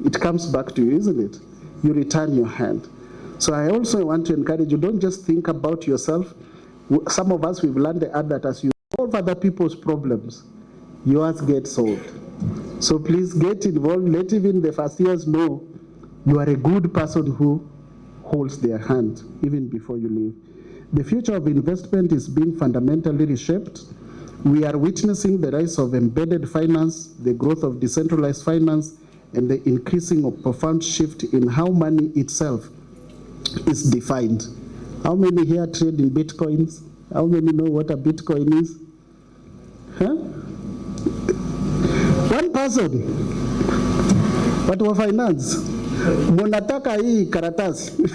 it comes back to you, isn't it? You return your hand. So I also want to encourage you, don't just think about yourself. Some of us, we've learned the art that as you solve other people's problems, yours get solved. So please get involved. Let even the first years know you are a good person who holds their hand even before you leave. The future of investment is being fundamentally reshaped. We are witnessing the rise of embedded finance, the growth of decentralized finance, and the increasing of profound shift in how money itself is defined. How many here trade in Bitcoins? How many know what a Bitcoin is? Huh? One person. What was finance? Monataka hii karatasi.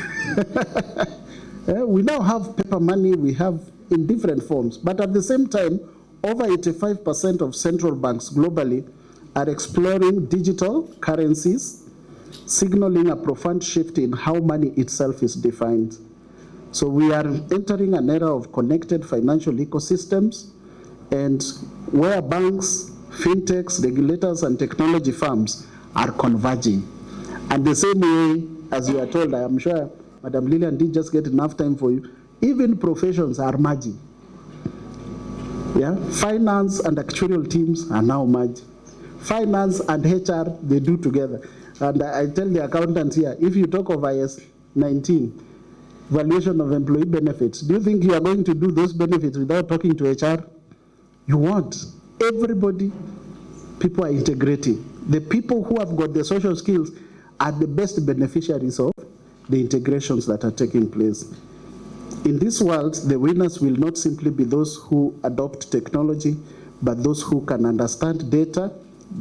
We now have paper money, we have in different forms, but at the same time, over 85% of central banks globally are exploring digital currencies, signaling a profound shift in how money itself is defined. So we are entering an era of connected financial ecosystems, and where banks, fintechs, regulators, and technology firms are converging. And the same way, as you are told, I am sure Madam Lillian did just get enough time for you, even professions are merging. Yeah? Finance and actuarial teams are now merging. Finance and HR, they do together. And I tell the accountants here, if you talk of IS 19, valuation of employee benefits, do you think you are going to do those benefits without talking to HR? You won't. Everybody, people are integrating. The people who have got the social skills are the best beneficiaries of the integrations that are taking place. In this world, the winners will not simply be those who adopt technology, but those who can understand data,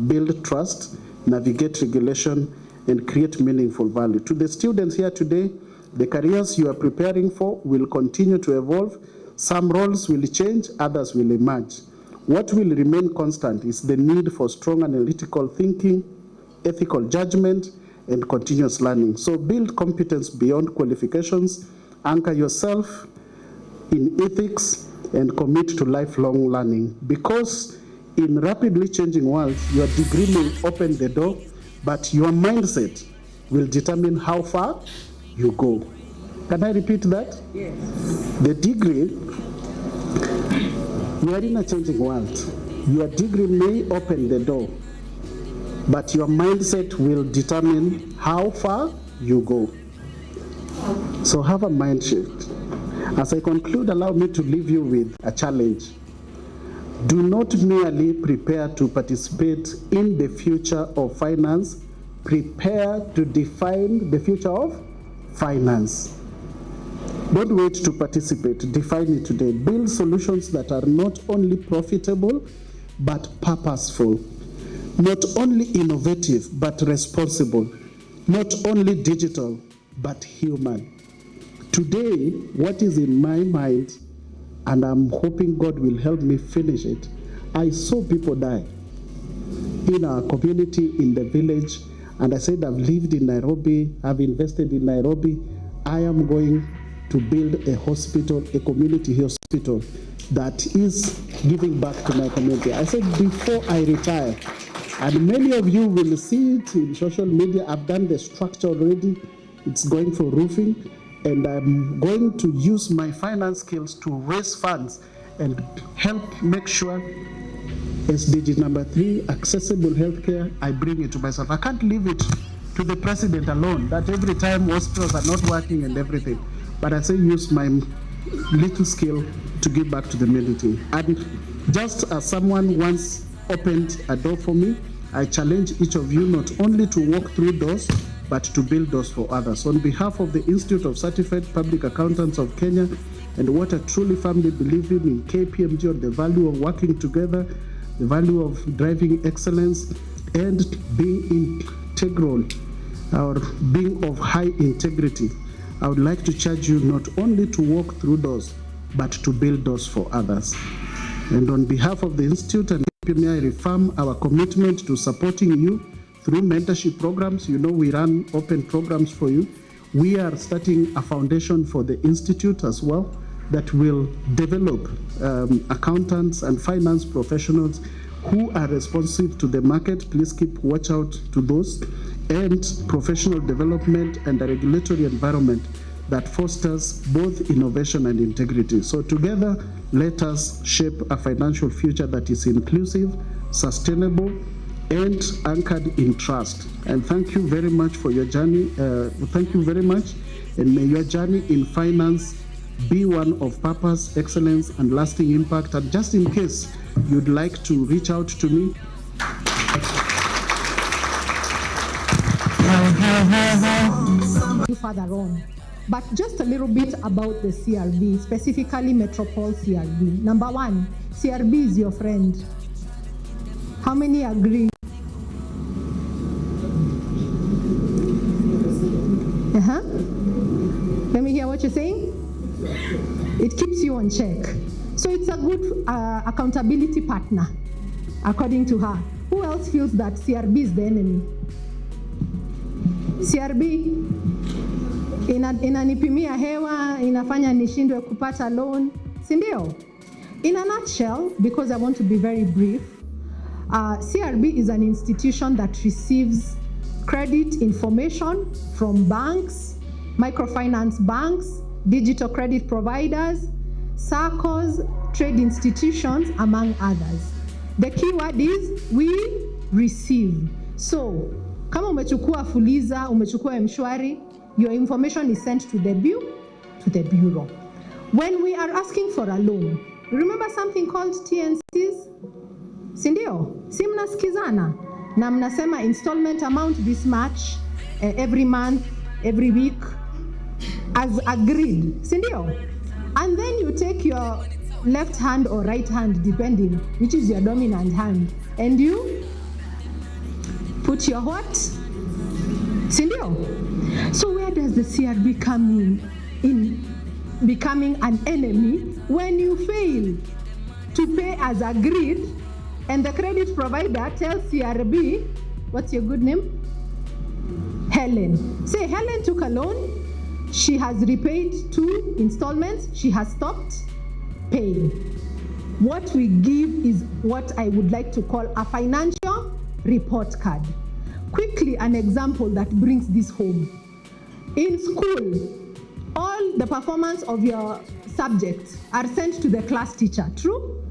build trust, navigate regulation, and create meaningful value. To the students here today, the careers you are preparing for will continue to evolve. Some roles will change, others will emerge. What will remain constant is the need for strong analytical thinking, ethical judgment, and continuous learning. So build competence beyond qualifications, anchor yourself in ethics, and commit to lifelong learning. Because in rapidly changing world, your degree may open the door, but your mindset will determine how far you go. Can I repeat that? Yes. The degree, we are in a changing world. Your degree may open the door, but your mindset will determine how far you go. So have a mind shift. As I conclude, allow me to leave you with a challenge. Do not merely prepare to participate in the future of finance, prepare to define the future of finance. Don't wait to participate, define it today. Build solutions that are not only profitable, but purposeful. Not only innovative, but responsible. Not only digital, but human. Today, what is in my mind, and I'm hoping God will help me finish it, I saw people die in our community, in the village, and I said, I've lived in Nairobi, I've invested in Nairobi, I am going to build a hospital, a community hospital that is giving back to my community. I said, before I retire, and many of you will see it in social media, I've done the structure already, it's going for roofing, and I'm going to use my finance skills to raise funds and help make sure SDG number 3, accessible healthcare, I bring it to myself. I can't leave it to the president alone, that every time hospitals are not working and everything. But I say use my little skill to give back to the community. And just as someone once opened a door for me, I challenge each of you not only to walk through doors, but to build doors for others. On behalf of the Institute of Certified Public Accountants of Kenya, and what I truly firmly believe in KPMG, on the value of working together, the value of driving excellence, and being integral, or being of high integrity, I would like to charge you not only to walk through doors, but to build doors for others. And on behalf of the Institute and KPMG, I reaffirm our commitment to supporting you through mentorship programs. You know, we run open programs for you. We are starting a foundation for the Institute as well that will develop accountants and finance professionals who are responsive to the market. Please keep watch out to those. and professional development, and a regulatory environment that fosters both innovation and integrity. So together, let us shape a financial future that is inclusive, sustainable, and anchored in trust. And thank you very much for your journey. Thank you very much. And may your journey in finance be one of purpose, excellence, and lasting impact. And just in case you'd like to reach out to me. Further on. But just a little bit about the CRB, specifically Metropole CRB. Number one, CRB is your friend. How many agree? Let me hear what you're saying. It keeps you on check. So it's a good accountability partner, according to her. Who else feels that CRB is the enemy? CRB inanipimia hewa, inafanya nishindwe kupata loan, si ndio? In a nutshell, because I want to be very brief, CRB is an institution that receives credit information from banks, microfinance banks, digital credit providers, SACCOs, trade institutions, among others. The key word is we receive. So, kama umechukua Fuliza, umechukua Mshwari, your information is sent to the bureau. When we are asking for a loan, remember something called TNCs? Sindio? Si mnasikizana? Na mnasema installment amount this much, every month, every week, as agreed. Sindio? And then you take your left hand or right hand, depending which is your dominant hand, and you put your what? Sindio? So where does the CRB come in becoming an enemy when you fail to pay as agreed, and the credit provider tells CRB, what's your good name? Helen. Say Helen took a loan, she has repaid 2 installments, she has stopped paying. What we give is what I would like to call a financial report card. Quickly, an example that brings this home. In school, all the performance of your subjects are sent to the class teacher, true?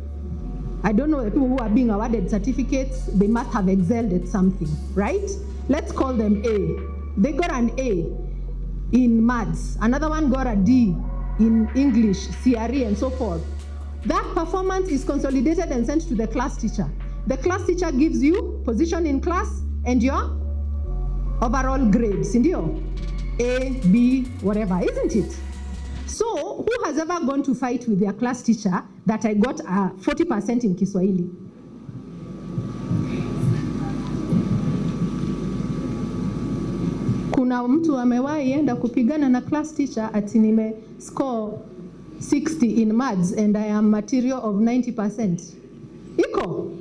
I don't know, the people who are being awarded certificates, they must have excelled at something, right? Let's call them A. They got an A in maths, another one got a D in English, CRE, and so forth. That performance is consolidated and sent to the class teacher. The class teacher gives you position in class and your overall grades, indio? A, B, whatever, isn't it? So, who has ever gone to fight with their class teacher that I got a 40% in Kiswahili? Kuna mtu amewahi enda kupigana na class teacher ati nime score 60 in maths and I am material of 90%. Iko?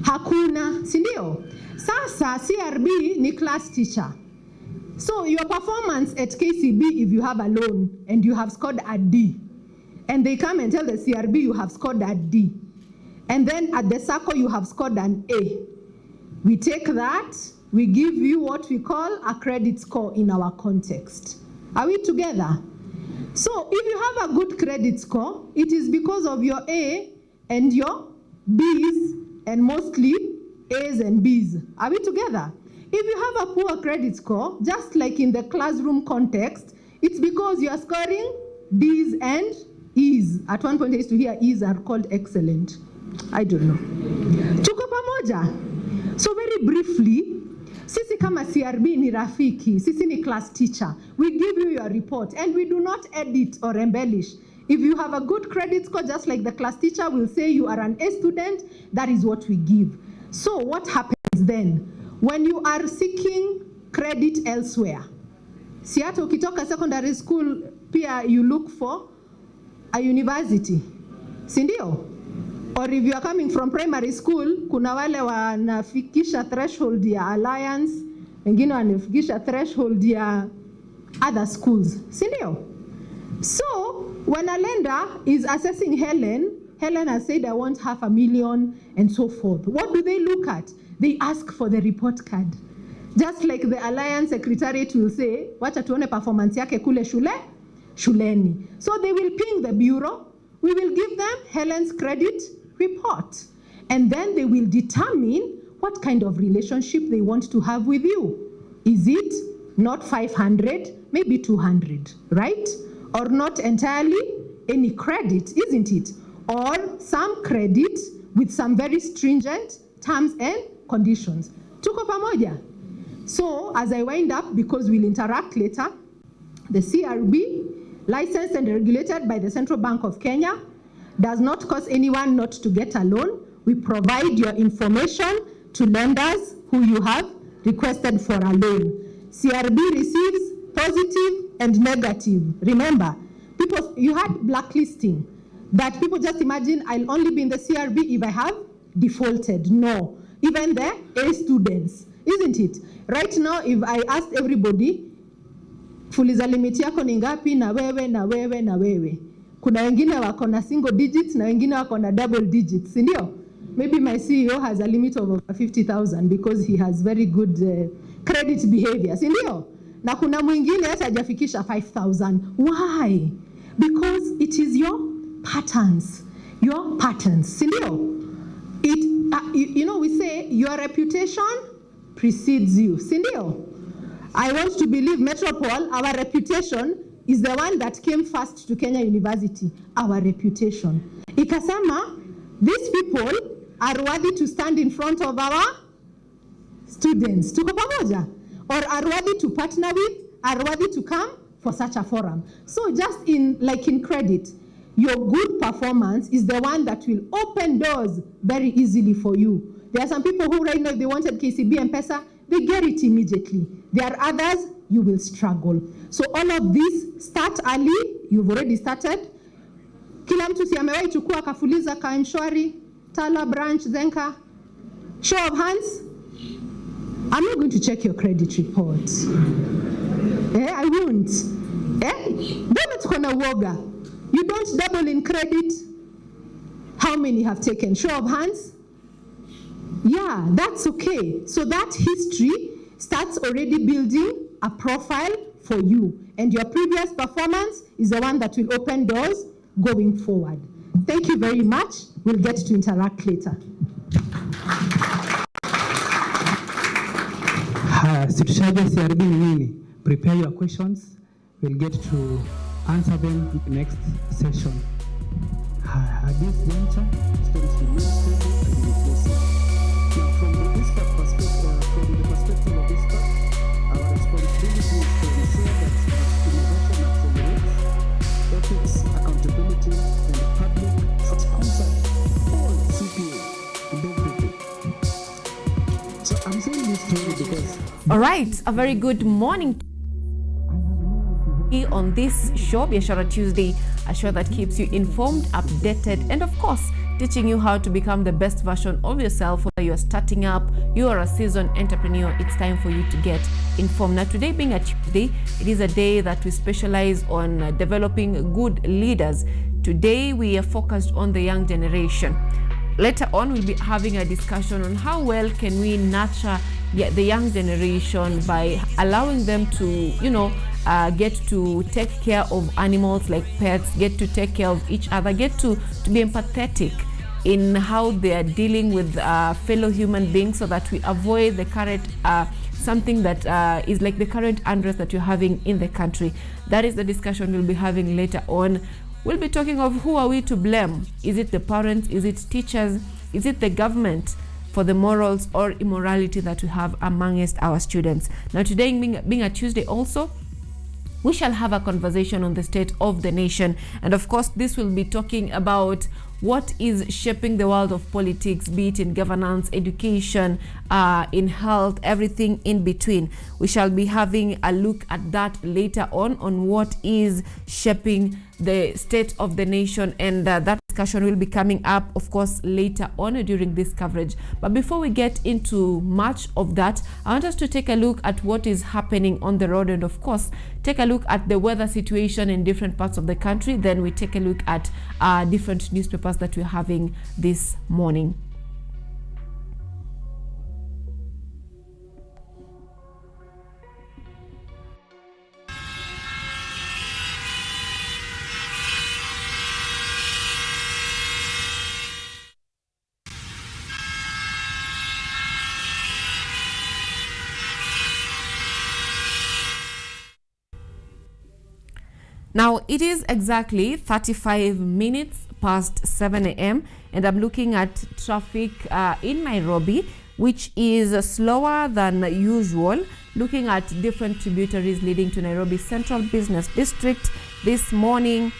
Hakuna, si ndio? Sasa CRB ni class teacher. So your performance at KCB, if you have a loan and you have scored a D, and they come and tell the CRB you have scored a D, and then at the SACCO you have scored an A, we take that, we give you what we call a credit score in our context. Are we together? So if you have a good credit score, it is because of your A and your B's, and mostly A's and B's. Are we together? If you have a poor credit score, just like in the classroom context, it's because you are scoring D's and E's. At one point I used to hear E's are called excellent. I don't know. Tuko pamoja? So very briefly, sisi kama CRB ni rafiki, sisi ni class teacher. We give you your report and we do not edit or embellish. If you have a good credit score, just like the class teacher will say you are an A student, that is what we give. So what happens then? When you are seeking credit elsewhere, si hata ukitoka secondary school, pia you look for a university, si ndio? Or if you are coming from primary school, kuna wale wanafikisha threshold ya Alliance, wengine wanafikisha threshold ya other schools, si ndio? So, when a lender is assessing Helen has said, I want $500,000 and so forth. What do they look at? They ask for the report card. Just like the Alliance Secretariat will say, wacha tuone performance yake kule shuleni. So they will ping the bureau. We will give them Helen's credit report. And then they will determine what kind of relationship they want to have with you. Is it not 500, maybe 200, right? Or not entirely any credit, isn't it? Or some credit with some very stringent terms and conditions. Tuko pamoja? So as I wind up, because we'll interact later, the CRB, licensed and regulated by the Central Bank of Kenya, does not cause anyone not to get a loan. We provide your information to lenders who you have requested for a loan. CRB receives positive and negative. Remember, people, you had blacklisting, that people just imagine I'll only be in the CRB if I have defaulted. No, even the A students, isn't it? Right now, if I asked everybody, fuliza limit yako ni ngapi, na wewe, na wewe, na wewe. Kuna wengine wako na single digits, na wengine wako na double digits, ndio? Maybe my CEO has a limit of over 50,000 because he has very good credit behavior, ndio? Na kuna mwingine hata hajafikisha 5,000. Why? Because it is your patterns, ndio? You know, we say your reputation precedes you, ndio? I want to believe Metropole, our reputation is the one that came first to Kenya University, our reputation. Ikasema, these people are worthy to stand in front of our students. Tuko pamoja? Or are worthy to partner with, are worthy to come for such a forum. So just like in credit, your good performance is the one that will open doors very easily for you. There are some people who right now, if they wanted KCB and M-Pesa, they get it immediately. There are others, you will struggle. So all of this, start early. You've already started. Kila mtu si amewahi chukua kafuliza ka M-Shwari, Tala branch, Zenka. Show of hands. I'm not going to check your credit report. I won't. Mbona tuko na uoga? You don't double in credit. How many have taken? Show of hands. Yeah, that's okay. So that history starts already building a profile for you. And your previous performance is the one that will open doors going forward. Thank you very much. We'll get to interact later. Situshaje CRB ni nini? Prepare your questions. We'll get to answer them in the next session. At this juncture, students will be stable and replaceable. Now, from the perspective of this part, our responsibility is to ensure that innovation accelerates, ethics, accountability, and public trust outside all CPA and everything. So I'm saying this story because... All right, a very good morning on this show, Biashara Tuesday, a show that keeps you informed, updated, and of course, teaching you how to become the best version of yourself. Whether you're starting up, you are a seasoned entrepreneur, it's time for you to get informed. Now, today being a Tuesday, it is a day that we specialize on developing good leaders. Today, we are focused on the young generation. Later on, we'll be having a discussion on how well can we nurture the young generation by allowing them to, get to take care of animals like pets, get to take care of each other, get to be empathetic in how they are dealing with fellow human beings, so that we avoid the current something that is like the current unrest that you're having in the country. That is the discussion we'll be having later on. We'll be talking of who are we to blame. Is it the parents? Is it teachers? Is it the government for the morals or immorality that we have amongst our students? Now, today being a Tuesday also, we shall have a conversation on the state of the nation. And of course, this will be talking about what is shaping the world of politics, be it in governance, education, in health, everything in between. We shall be having a look at that later on what is shaping the state of the nation, and that discussion will be coming up, of course, later on during this coverage. But before we get into much of that, I want us to take a look at what is happening on the road, and of course, take a look at the weather situation in different parts of the country. Then we take a look at different newspapers that we're having this morning. Now it is exactly 35 minutes past 7 a.m. and I'm looking at traffic in Nairobi, which is slower than usual. Looking at different tributaries leading to Nairobi Central Business District this morning.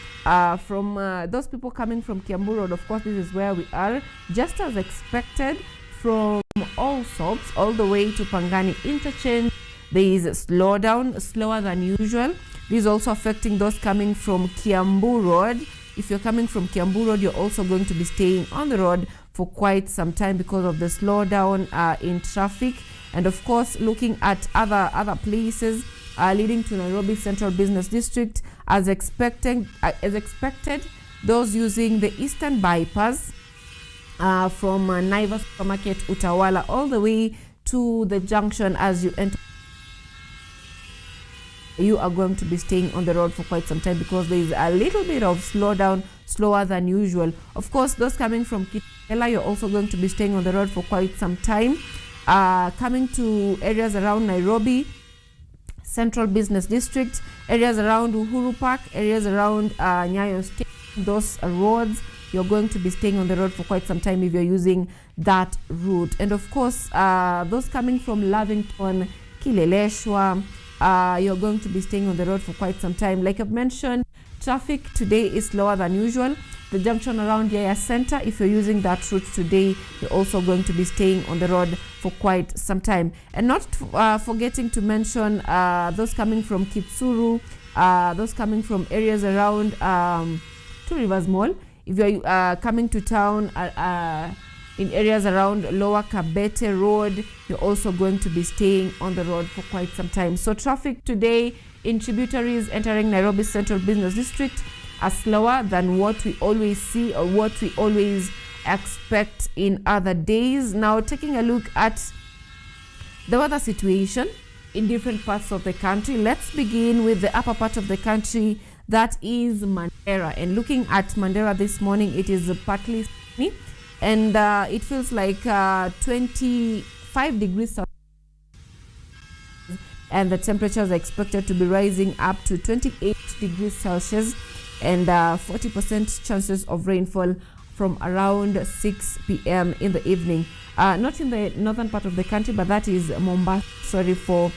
From those people coming from Kiambu Road, of course, this is where we are, just as expected. From all sorts, all the way to Pangani Interchange, there is a slowdown, slower than usual. This is also affecting those coming from Kiambu Road. If you're coming from Kiambu Road, you're also going to be staying on the road for quite some time because of the slowdown in traffic. And of course, looking at other places leading to Nairobi Central Business District, as expected, those using the Eastern Bypass from Naivas Supermarket, Utawala, all the way to the junction as you enter, you are going to be staying on the road for quite some time because there is a little bit of slowdown, slower than usual. Of course, those coming from Kitengela, you're also going to be staying on the road for quite some time. Coming to areas around Nairobi Central Business District, areas around Uhuru Park, areas around Nyayo Station, those roads, you're going to be staying on the road for quite some time if you're using that route. And of course, those coming from Lavington, Kileleshwa, you're going to be staying on the road for quite some time. Like I've mentioned, traffic today is slower than usual. The junction around Yaya Center, if you're using that route today, you're also going to be staying on the road for quite some time. And not forgetting to mention those coming from Kitsuru, those coming from areas around Two Rivers Mall. If you're coming to town in areas around Lower Kabete Road, you're also going to be staying on the road for quite some time. So traffic today in tributaries entering Nairobi Central Business District are slower than what we always see or what we always expect in other days. Now, taking a look at the weather situation in different parts of the country, let's begin with the upper part of the country, that is Mandera. And looking at Mandera this morning, it is partly sunny and it feels like 25 degrees Celsius, and the temperatures are expected to be rising up to 28 degrees Celsius and 40% chances of rainfall from around 6 p.m. in the evening. Not in the northern part of the country, but that is Mombasa. Sorry for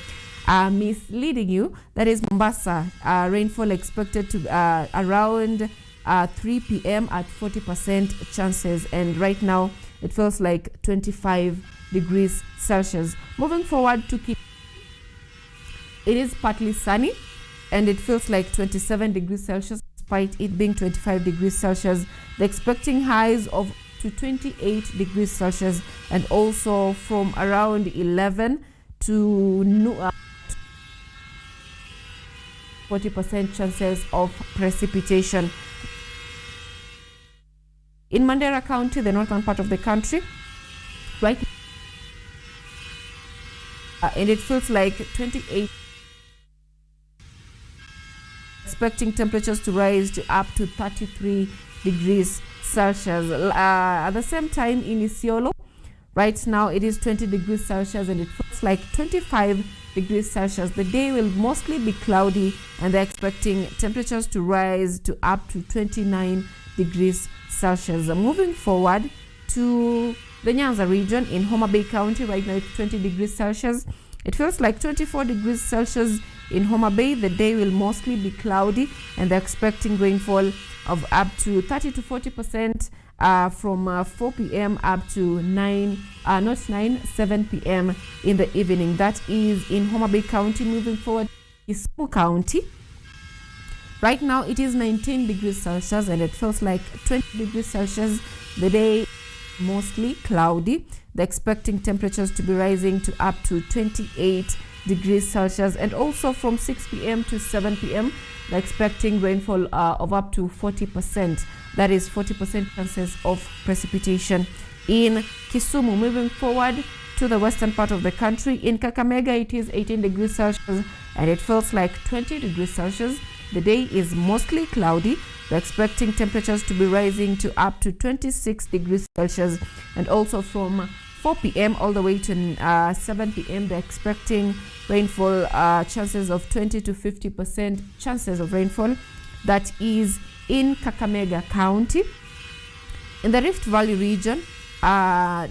misleading you. That is Mombasa. Rainfall expected to around 3 p.m. at 40% chances, and right now it feels like 25 degrees Celsius. Moving forward to it is partly sunny and it feels like 27 degrees Celsius despite it being 25 degrees Celsius. They're expecting highs of to 28 degrees Celsius and also from around 11 to 40% chances of precipitation. In Mandera County, the northern part of the country, right, and it feels like 28, expecting temperatures to rise to up to 33 degrees Celsius. At the same time in Isiolo, right now it is 20 degrees Celsius and it feels like 25 degrees Celsius. The day will mostly be cloudy and they're expecting temperatures to rise to up to 29 degrees Celsius. Moving forward to the Nyanza region in Homa Bay County, right now it's 20 degrees Celsius. It feels like 24 degrees Celsius in Homa Bay. The day will mostly be cloudy and they're expecting rainfall of up to 30 to 40% from 4 p.m. up to 7 p.m. in the evening. That is in Homa Bay County. Moving forward, Kisumu County. Right now it is 19 degrees Celsius and it feels like 20 degrees Celsius. The day mostly cloudy. They're expecting temperatures to be rising to up to 28 degrees Celsius and also from 6 p.m. to 7 p.m. they're expecting rainfall of up to 40%. That is 40% chances of precipitation in Kisumu. Moving forward to the western part of the country, in Kakamega it is 18 degrees Celsius and it feels like 20 degrees Celsius. The day is mostly cloudy. They're expecting temperatures to be rising to up to 26 degrees Celsius and also from 4 p.m. all the way to 7 p.m. they're expecting rainfall chances of 20 to 50% chances of rainfall that is in Kakamega County. In the Rift Valley region,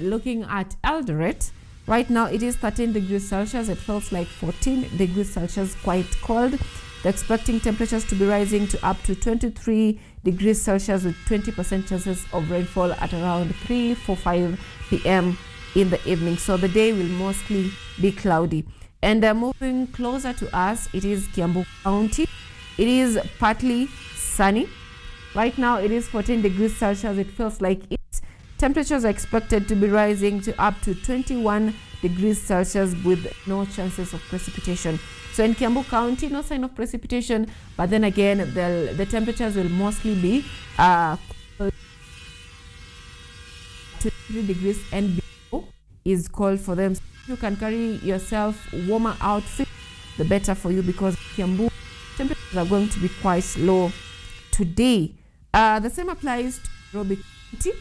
looking at Eldoret, right now it is 13 degrees Celsius. It feels like 14 degrees Celsius, quite cold. They're expecting temperatures to be rising to up to 23 degrees Celsius with 20% chances of rainfall at around 3:45 p.m. in the evening. So the day will mostly be cloudy. And moving closer to us, it is Kiambu County. It is partly sunny. Right now it is 14 degrees Celsius. It feels like it. Temperatures are expected to be rising to up to 21 degrees Celsius with no chances of precipitation. So in Kiambu County, no sign of precipitation, but then again, the temperatures will mostly be 23 degrees and below is called for them. So if you can carry yourself warmer outfit, the better for you, because Kiambu temperatures are going to be quite low today. The same applies to Nairobi County.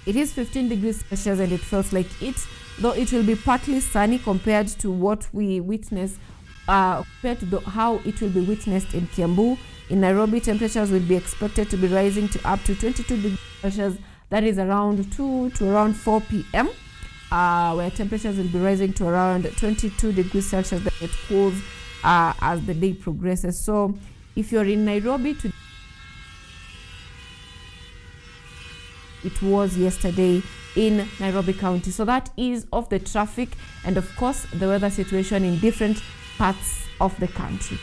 It is 15 degrees Celsius and it feels like it, though it will be partly sunny compared to what we witness, compared to how it will be witnessed in Kiambu. In Nairobi, temperatures will be expected to be rising to up to 22 degrees Celsius. That is around 2 to around 4 p.m. Where temperatures will be rising to around 22 degrees Celsius. Then it cools as the day progresses. So if you're in Nairobi today, it was yesterday in Nairobi County. So that is of the traffic and of course the weather situation in different parts of the country.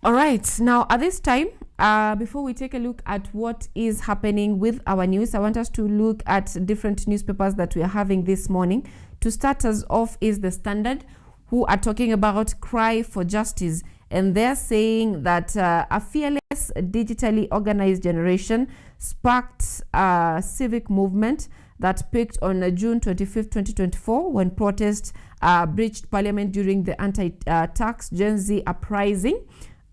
All right, now at this time, before we take a look at what is happening with our news, I want us to look at different newspapers that we are having this morning. To start us off is The Standard, who are talking about cry for justice. And they're saying that a fearless, digitally organized generation sparked a civic movement that peaked on June 25th, 2024, when protests breached parliament during the anti-tax Gen Z uprising.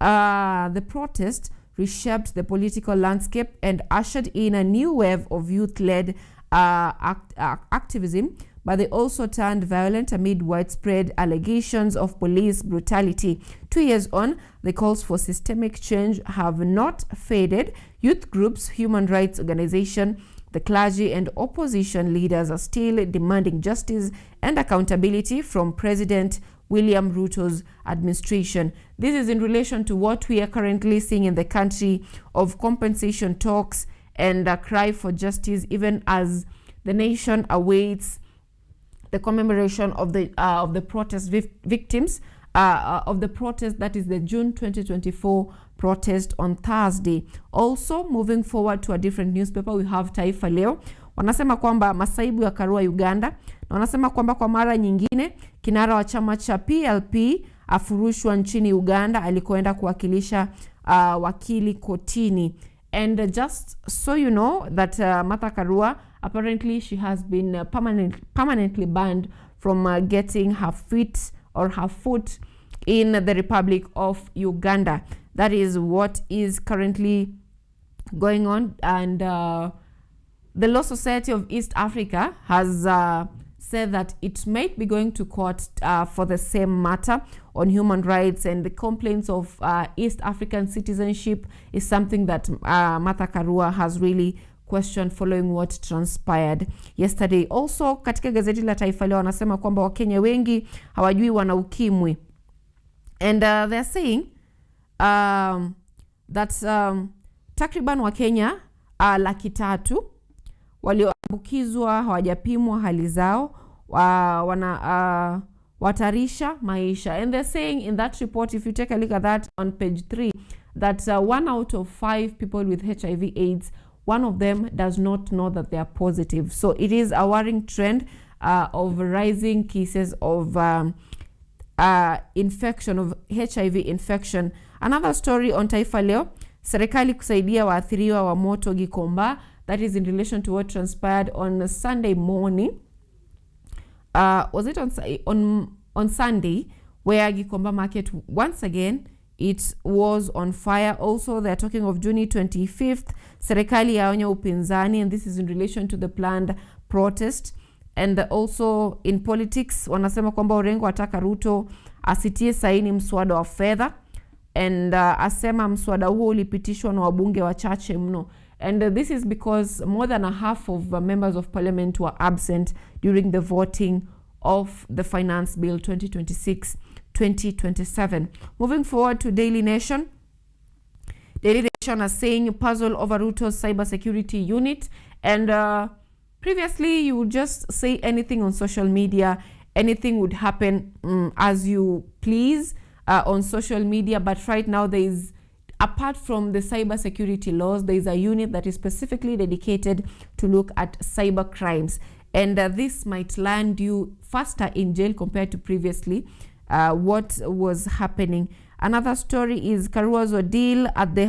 The protest reshaped the political landscape and ushered in a new wave of youth-led activism, but they also turned violent amid widespread allegations of police brutality. 2 years on, the calls for systemic change have not faded. Youth groups, human rights organizations, the clergy and opposition leaders are still demanding justice and accountability from President William Ruto's administration. This is in relation to what we are currently seeing in the country of compensation talks and a cry for justice, even as the nation awaits the commemoration of the protest victims of the protest, that is the June 2024 protest on Thursday. Also, moving forward to a different newspaper, we have Taifa Leo. Wanasema kwamba masaibu ya Karua Uganda, na wanasema kwamba kwa mara nyingine kinara wa chama cha PLP afurushwa nchini Uganda alikoenda kuwakilisha wakili kotini. And just so you know that Martha Karua, apparently she has been permanently banned from getting her foot in the Republic of Uganda. That is what is currently going on. And the Law Society of East Africa has said that it might be going to court for the same matter on human rights, and the complaints of East African citizenship is something that Martha Karua has really question following what transpired yesterday. Also katika gazeti la Taifa Leo wanasema kwamba Wakenya wengi hawajui wana ukimwi, and they're saying that takriban Wakenya 300,000 walioambukizwa hawajapimwa hali zao, watarisha maisha. And they're saying in that report, if you take a look at that on page 3, that 1 out of 5 people with HIV AIDS, one of them does not know that they are positive. So it is a worrying trend of rising cases of infection, of HIV infection. Another story on Taifa Leo, serikali kusaidia waathiriwa wa moto Gikomba. That is in relation to what transpired on Sunday morning. Was it on Sunday, where Gikomba market once again it was on fire. Also they're talking of June 25th, serikali yaonya upinzani, and this is in relation to the planned protest. And also in politics wanasema kwamba Orengo ataka Ruto asitie saini mswada wa fedha, and asema mswada huo ulipitishwa na wabunge wachache mno. And this is because more than a half of members of parliament were absent during the voting of the finance bill 2026-2027. Moving forward to Daily Nation. Daily Nation are saying puzzle over Ruto's cybersecurity unit. And previously you would just say anything on social media, anything would happen as you please on social media. But right now there is, apart from the cybersecurity laws, there is a unit that is specifically dedicated to look at cyber crimes. And this might land you faster in jail compared to previously what was happening. Another story is Karua's ordeal at the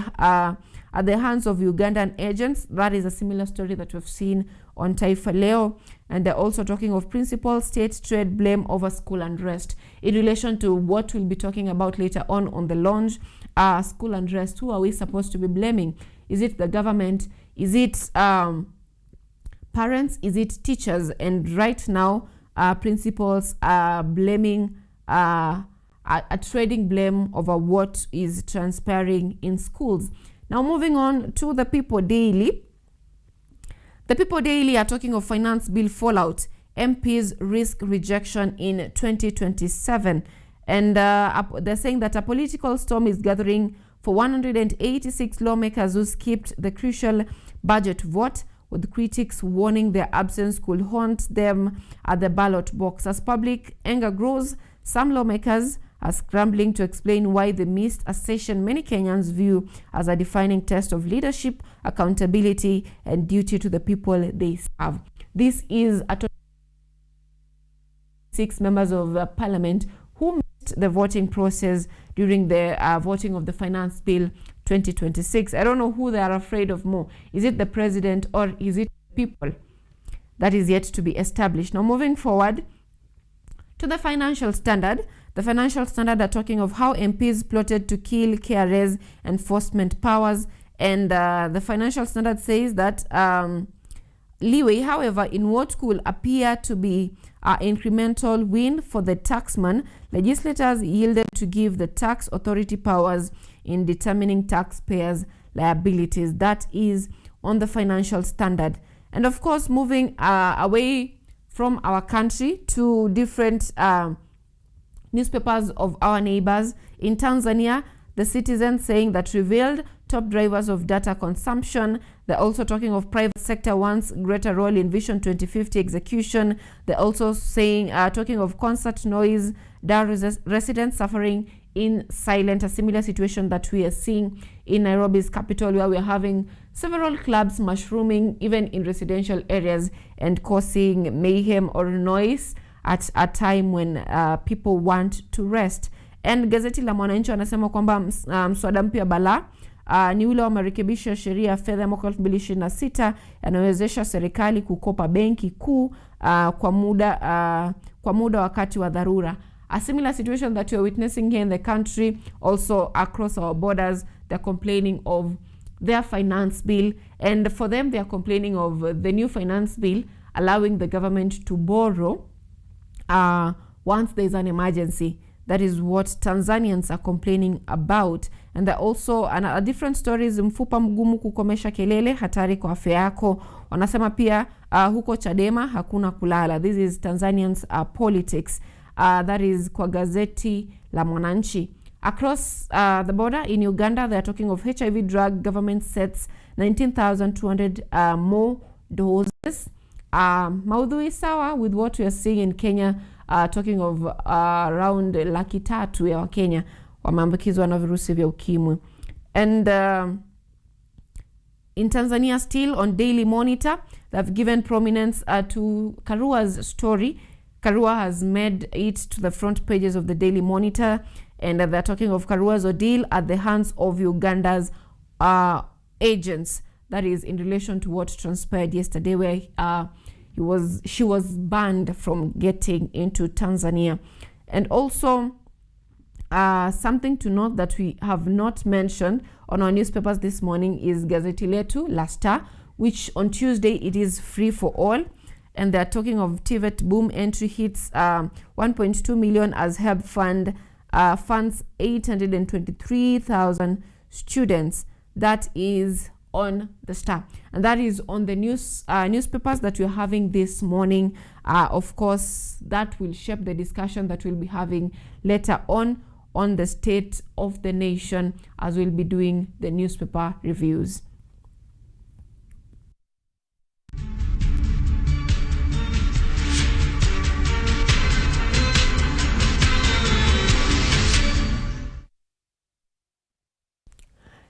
hands of Ugandan agents. That is a similar story that we've seen on Taifa Leo. And they're also talking of principal state trade blame over school unrest. In relation to what we'll be talking about later on the launch, school unrest, who are we supposed to be blaming? Is it the government? Is it parents? Is it teachers? And right now, principals are blaming, are trading blame over what is transpiring in schools. Now moving on to the People Daily. The People Daily are talking of finance bill fallout. MPs risk rejection in 2027. And they're saying that a political storm is gathering for 186 lawmakers who skipped the crucial budget vote, with critics warning their absence could haunt them at the ballot box. As public anger grows, some lawmakers are scrambling to explain why they missed a session many Kenyans view as a defining test of leadership, accountability, and duty to the people they serve. This is a 6 members of parliament who missed the voting process during the voting of the finance bill 2026. I don't know who they are afraid of more. Is it the president or is it people? That is yet to be established. Now moving forward to the Financial Standard. The Financial Standard are talking of how MPs plotted to kill KRA's enforcement powers. And the Financial Standard says that leeway, however, in what could appear to be an incremental win for the taxman, legislators yielded to give the tax authority powers in determining taxpayers' liabilities. That is on the Financial Standard. And of course, moving away from our country to different newspapers of our neighbors. In Tanzania, the Citizen saying that revealed top drivers of data consumption. They're also talking of private sector wants greater role in Vision 2050 execution. They're also saying, talking of concert noise, Dar residents suffering in silence, a similar situation that we are seeing in Nairobi's capital, where we're having several clubs mushrooming even in residential areas and causing mayhem or noise at a time when people want to rest. And gazeti la Mwananchi wanasema kwamba mswada mpya bala ni ule wa marekebisho ya sheria ya fedha mwaka 2026 yanawezesha serikali kukopa benki kuu kwa muda wakati wa dharura. A similar situation that we are witnessing here in the country, also across our borders. They're complaining of their finance bill, and for them they are complaining of the new finance bill allowing the government to borrow once there's an emergency. That is what Tanzanians are complaining about. And there are also different stories. Mfupa mgumu kukomesha kelele, hatari kwa afya yako. Wanasema pia huko Chadema hakuna kulala. This is Tanzanians politics. That is kwa gazeti la Mwananchi. Across the border in Uganda, they are talking of HIV drug. Government sets 19,200 more doses. Maudhui sawa with what we are seeing in Kenya, talking of around 300,000 ya Wakenya wameambukizwa na virusi vya ukimwi. And in Tanzania, still on Daily Monitor, they've given prominence to Karua's story. Karua has made it to the front pages of the Daily Monitor, and they're talking of Karua's ordeal at the hands of Uganda's agents. That is in relation to what transpired yesterday, where she was banned from getting into Tanzania. And also something to note that we have not mentioned on our newspapers this morning is Gazeti Letu La Star, which on Tuesday it is free for all. And they're talking of TVET boom entry hits 1.2 million as HEB fund funds 823,000 students. That is on the Star, and that is on the newspapers that we're having this morning. Of course, that will shape the discussion that we'll be having later on the state of the nation, as we'll be doing the newspaper reviews.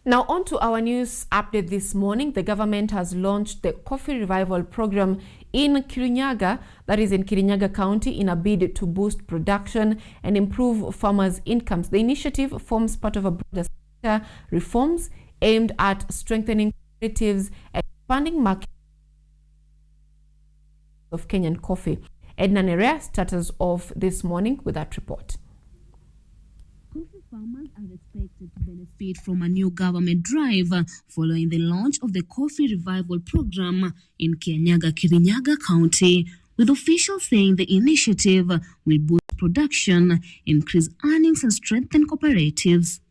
Now on to our news update this morning. The government has launched the Coffee Revival Program in Kirinyaga, that is in Kirinyaga County, in a bid to boost production and improve farmers' incomes. The initiative forms part of a broader sector reforms aimed at strengthening cooperatives and expanding market of Kenyan coffee. Edna Nerea starts us off this morning with that report. Coffee farmers are expected to benefit from a new government drive following the launch of the Coffee Revival Program in Kirinyaga County, with officials saying the initiative will boost production, increase earnings and strengthen cooperatives.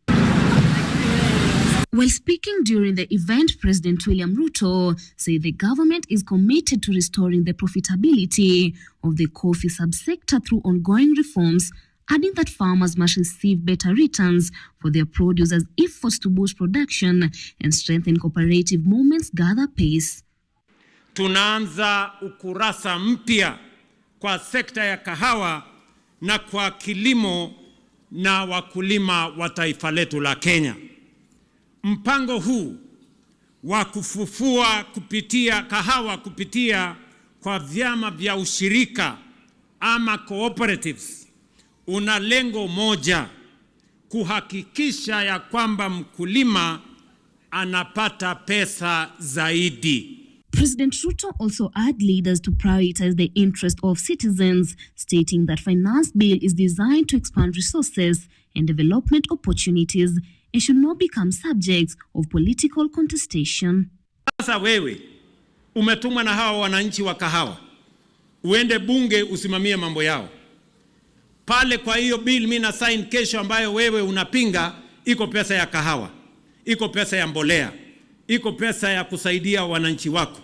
While speaking during the event, President William Ruto said the government is committed to restoring the profitability of the coffee subsector through ongoing reforms, adding that farmers must receive better returns for their produce as efforts to boost production and strengthen cooperative movements gather pace. Tunaanza ukurasa mpya kwa sekta ya kahawa na kwa kilimo na wakulima wa taifa letu la Kenya. Mpango huu wa kufufua kahawa kupitia kwa vyama vya ushirika ama cooperatives una lengo moja, kuhakikisha ya kwamba mkulima anapata pesa zaidi. President Ruto also urged leaders to prioritize the interest of citizens, stating that finance bill is designed to expand resources and development opportunities and should not become subjects of political contestation. Sasa wewe umetumwa na hawa wananchi wa kahawa, uende bunge usimamie mambo yao pale. Kwa hiyo bill mimi na sign kesho, ambayo wewe unapinga, iko pesa ya kahawa, iko pesa ya mbolea, iko pesa ya kusaidia wananchi wako,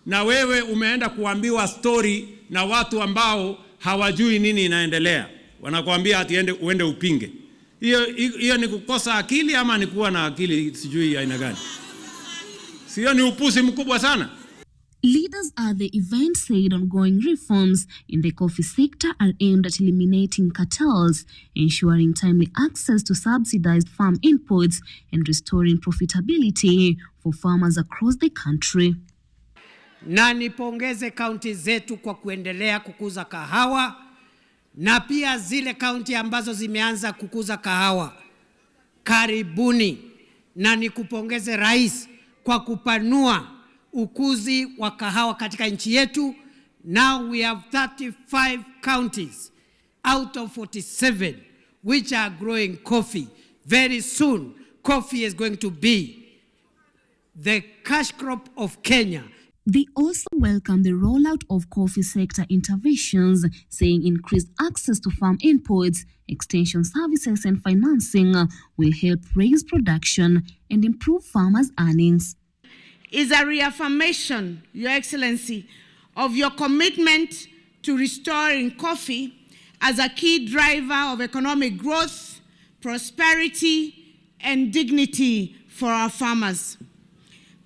na wewe umeenda kuambiwa story na watu ambao hawajui nini inaendelea, wanakuambia ati uende upinge. Hiyo ni kukosa akili ama ni kuwa na akili sijui aina gani? Sio, ni upuzi mkubwa sana. Leaders at the event said ongoing reforms in the coffee sector are aimed at eliminating cartels, ensuring timely access to subsidized farm inputs, and restoring profitability for farmers across the country. Na nipongeze kaunti zetu kwa kuendelea kukuza kahawa, na pia zile kaunti ambazo zimeanza kukuza kahawa, karibuni. Na nikupongeze Rais kwa kupanua ukuzi wa kahawa katika nchi yetu. Now we have 35 counties out of 47 which are growing coffee. Very soon, coffee is going to be the cash crop of Kenya. They also welcomed the rollout of coffee sector interventions, saying increased access to farm inputs, extension services and financing will help raise production and improve farmers' earnings. Is a reaffirmation, Your Excellency, of your commitment to restoring coffee as a key driver of economic growth, prosperity, and dignity for our farmers.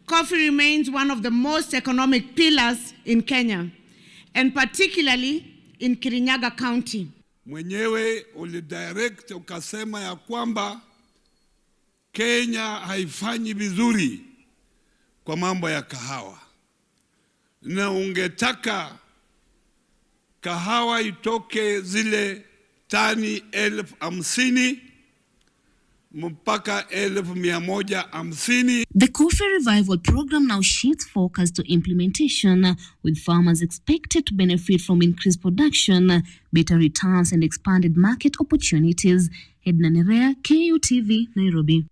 Coffee remains one of the most economic pillars in Kenya, and particularly in Kirinyaga County. Mwenyewe ulidirect ukasema ya kwamba Kenya haifanyi vizuri kwa mambo ya kahawa, na ungetaka kahawa itoke zile tani 50,000 mpaka 150,000. The Coffee Revival program now shifts focus to implementation, with farmers expected to benefit from increased production, better returns and expanded market opportunities. Edna Nerea, KUTV, Nairobi.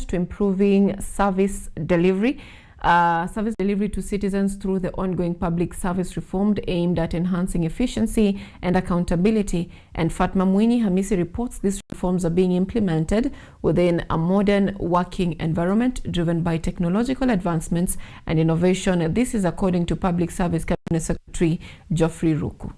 To improving service delivery to citizens through the ongoing public service reform aimed at enhancing efficiency and accountability. And Fatma Mwini Hamisi reports these reforms are being implemented within a modern working environment driven by technological advancements and innovation. This is according to Public Service Cabinet Secretary Geoffrey Ruku.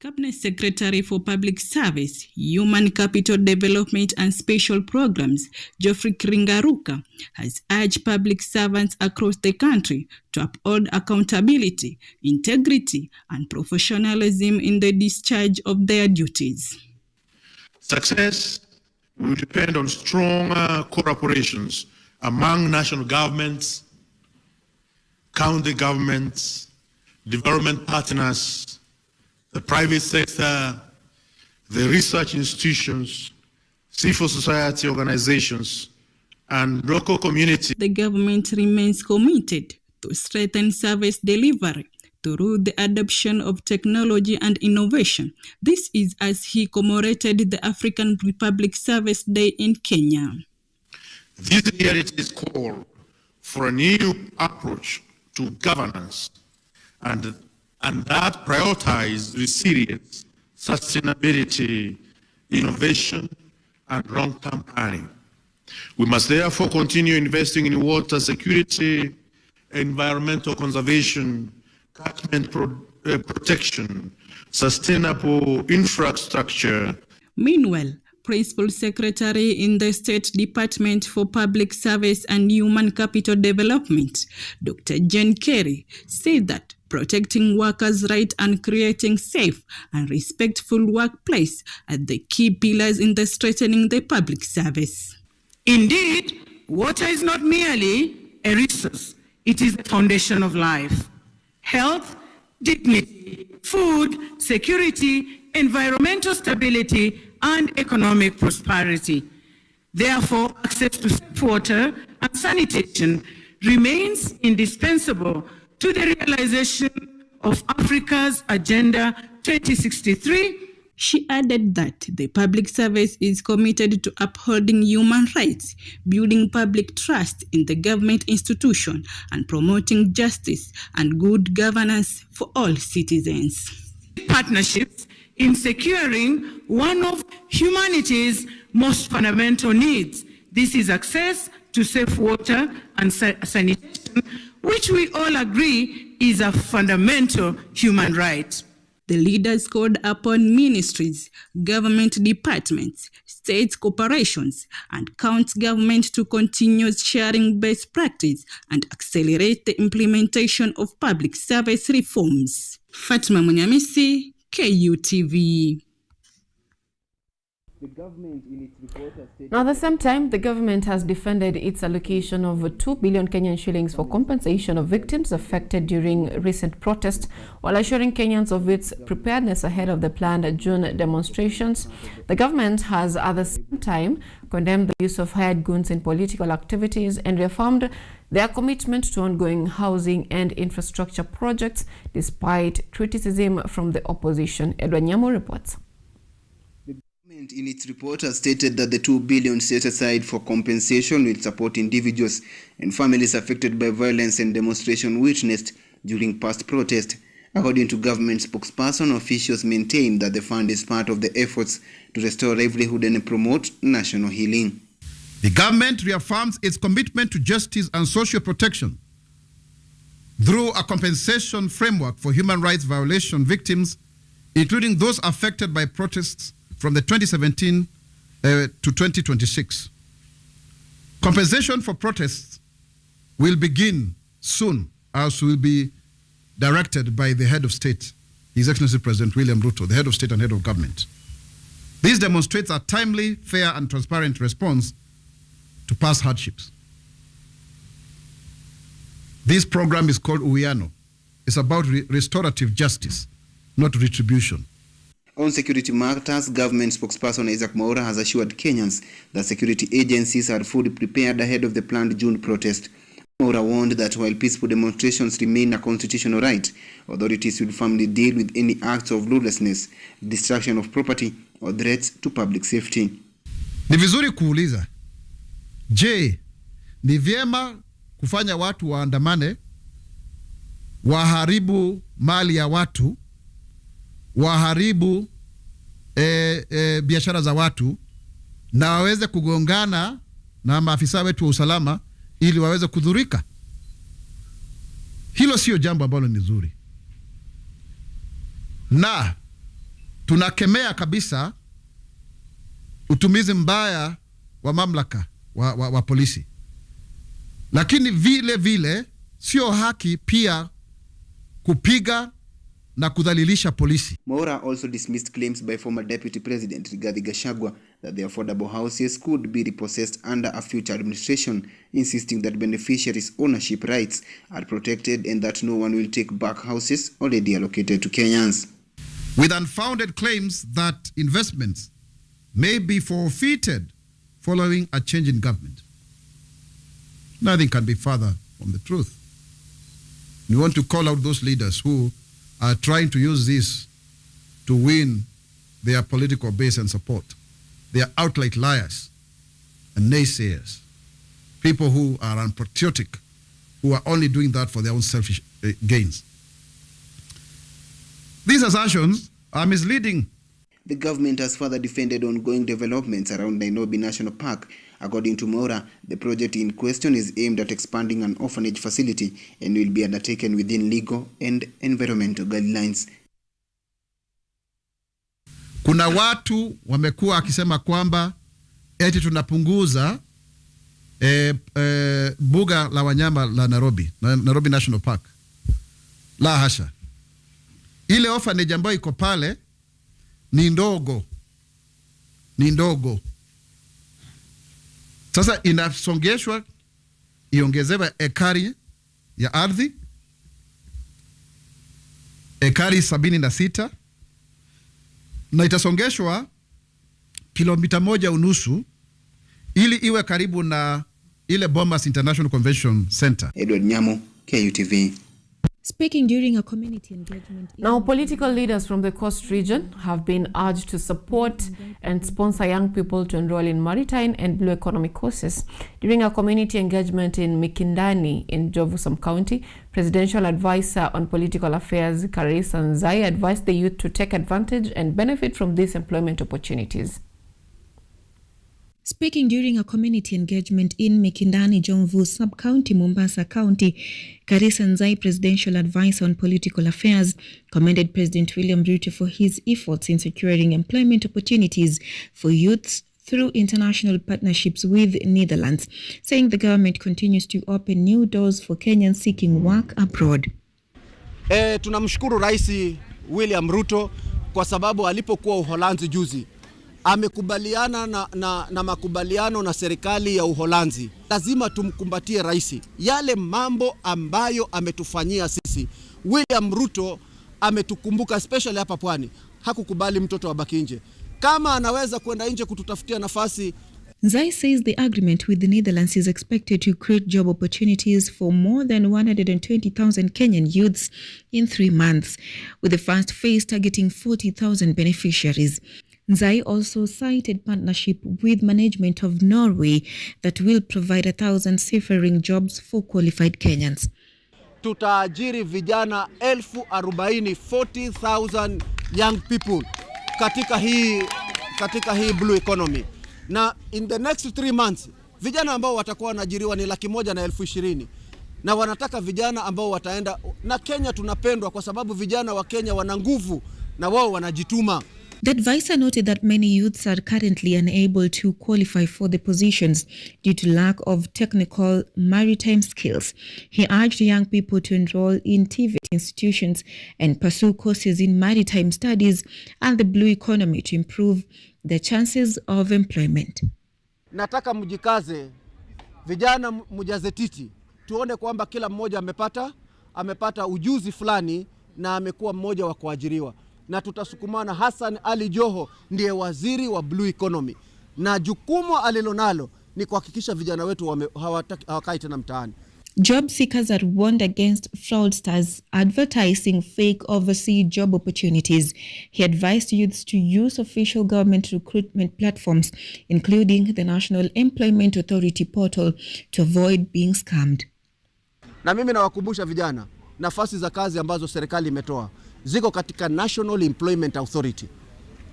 Cabinet Secretary for Public Service, Human Capital Development and Special Programs, Geoffrey Kiringaruka, has urged public servants across the country to uphold accountability, integrity, and professionalism in the discharge of their duties. Success will depend on strong cooperations among national governments, county governments, development partners, the private sector, the research institutions, civil society organizations, and local communities. The government remains committed to strengthen service delivery through the adoption of technology and innovation. This is as he commemorated the African Republic Service Day in Kenya. This year it is called for a new approach to governance and that prioritize resilience, sustainability, innovation, and long-term planning. We must therefore continue investing in water security, environmental conservation, catchment protection, sustainable infrastructure. Meanwhile, Principal Secretary in the State Department for Public Service and Human Capital Development, Dr. Jen Kerry, said that protecting workers' rights and creating safe and respectful workplace are the key pillars in the strengthening the public service. Indeed, water is not merely a resource, it is the foundation of life. Health, dignity, food, security, environmental stability, and economic prosperity. Therefore, access to safe water and sanitation remains indispensable to the realization of Africa's Agenda 2063. She added that the public service is committed to upholding human rights, building public trust in the government institution, and promoting justice and good governance for all citizens. Partnerships in securing one of humanity's most fundamental needs. This is access to safe water and sanitation, which we all agree is a fundamental human right. The leaders called upon ministries, government departments, state corporations, and county government to continue sharing best practice and accelerate the implementation of public service reforms. Fatma Munyamisi, KUTV. Now, at the same time, the government has defended its allocation of 2 billion Kenyan shillings for compensation of victims affected during recent protests, while assuring Kenyans of its preparedness ahead of the planned June demonstrations. The government has, at the same time, condemned the use of hired guns in political activities and reaffirmed their commitment to ongoing housing and infrastructure projects, despite criticism from the opposition. Anyango reports. In its report has stated that the 2 billion set aside for compensation will support individuals and families affected by violence and demonstration witnessed during past protests. According to government spokesperson, officials maintain that the fund is part of the efforts to restore livelihood and promote national healing. The government reaffirms its commitment to justice and social protection through a compensation framework for human rights violation victims, including those affected by protests from the 2017 to 2026. Compensation for protests will begin soon, as will be directed by the head of state, His Excellency President William Ruto, the head of state and head of government. This demonstrates a timely, fair, and transparent response to past hardships. This program is called Uwiano. It's about restorative justice, not retribution. On security matters, government spokesperson Isaac Mwaura has assured Kenyans that security agencies are fully prepared ahead of the planned June protest. Mwaura warned that while peaceful demonstrations remain a constitutional right, authorities will firmly deal with any acts of lawlessness, destruction of property, or threats to public safety. Ni vizuri kuuliza, je, ni vyema kufanya watu waandamane, waharibu mali ya watu, waharibu biashara za watu, na waweze kugongana na maafisa wetu wa usalama ili waweze kudhurika? Hilo sio jambo ambalo ni nzuri, na tunakemea kabisa utumizi mbaya wa mamlaka wa polisi. Lakini vile vile sio haki pia kupiga na kudhalilisha polisi. Mwaura also dismissed claims by former Deputy President Rigathi Gachagua that the affordable houses could be repossessed under a future administration, insisting that beneficiaries' ownership rights are protected and that no one will take back houses already allocated to Kenyans. With unfounded claims that investments may be forfeited following a change in government. Nothing can be further from the truth. We want to call out those leaders who are trying to use this to win their political base and support. They are outright liars and naysayers, people who are unpatriotic, who are only doing that for their own selfish gains. These assertions are misleading. The government has further defended ongoing developments around Nairobi National Park. According to Mwaura, the project in question is aimed at expanding an orphanage facility and will be undertaken within legal and environmental guidelines. Kuna watu wamekuwa akisema kwamba eti tunapunguza buga la wanyama la Nairobi National Park. La hasha. Ile orphanage ambayo iko pale ni ndogo. Sasa inasongeshwa iongezewe ekari ya ardhi, ekari 76, na itasongeshwa kilomita 1.5 ili iwe karibu na ile Bomas International Convention Center. Edward Nyamo, KUTV. Speaking during a community engagement. Now, political leaders from the Coast region have been urged to support and sponsor young people to enroll in maritime and blue economic courses. During a community engagement in Mikindani in Jovusam County, Presidential Advisor on Political Affairs Karisa Nzai advised the youth to take advantage and benefit from these employment opportunities. Speaking during a community engagement in Mikindani, Jomvu Sub-County, Mombasa County, Karisa Nzai, Presidential Advisor on Political Affairs, commended President William Ruto for his efforts in securing employment opportunities for youths through international partnerships with Netherlands, saying the government continues to open new doors for Kenyans seeking work abroad. Tunamshukuru Rais William Ruto kwa sababu alipokuwa Uholanzi juzi amekubaliana na makubaliano na serikali ya Uholanzi. Lazima tumkumbatie rais. Yale mambo ambayo ametufanyia sisi. William Ruto ametukumbuka, especially hapa pwani. Hakukubali mtoto abaki nje. Kama anaweza kwenda nje kututafutia nafasi. Nzai says the agreement with the Netherlands is expected to create job opportunities for more than 120,000 Kenyan youths in 3 months, with the first phase targeting 40,000 beneficiaries. Nzai also cited partnership with management of Norway that will provide 1,000 seafaring jobs for qualified Kenyans. Tutaajiri vijana 40,000 young people katika hii blue economy. Na in the next 3 months, vijana ambao watakuwa wanaajiriwa ni 120,000. Na wanataka vijana ambao wataenda, na Kenya tunapendwa kwa sababu vijana wa Kenya wana nguvu na wao wanajituma. The advisor noted that many youths are currently unable to qualify for the positions due to lack of technical maritime skills. He urged young people to enroll in TVET institutions and pursue courses in maritime studies and the blue economy to improve their chances of employment. Nataka mjikaze, vijana mjaze titi, tuone kwamba kila mmoja amepata ujuzi fulani na amekuwa mmoja wa kuajiriwa. Na tutasukumana. Hassan Ali Joho ndiye waziri wa blue economy, na jukumu alilonalo ni kuhakikisha vijana wetu hawakai tena mtaani. Job seekers are warned against fraudsters advertising fake overseas job opportunities. He advised youths to use official government recruitment platforms, including the National Employment Authority portal, to avoid being scammed. Na mimi nawakumbusha vijana, nafasi za kazi ambazo serikali imetoa ziko katika National Employment Authority.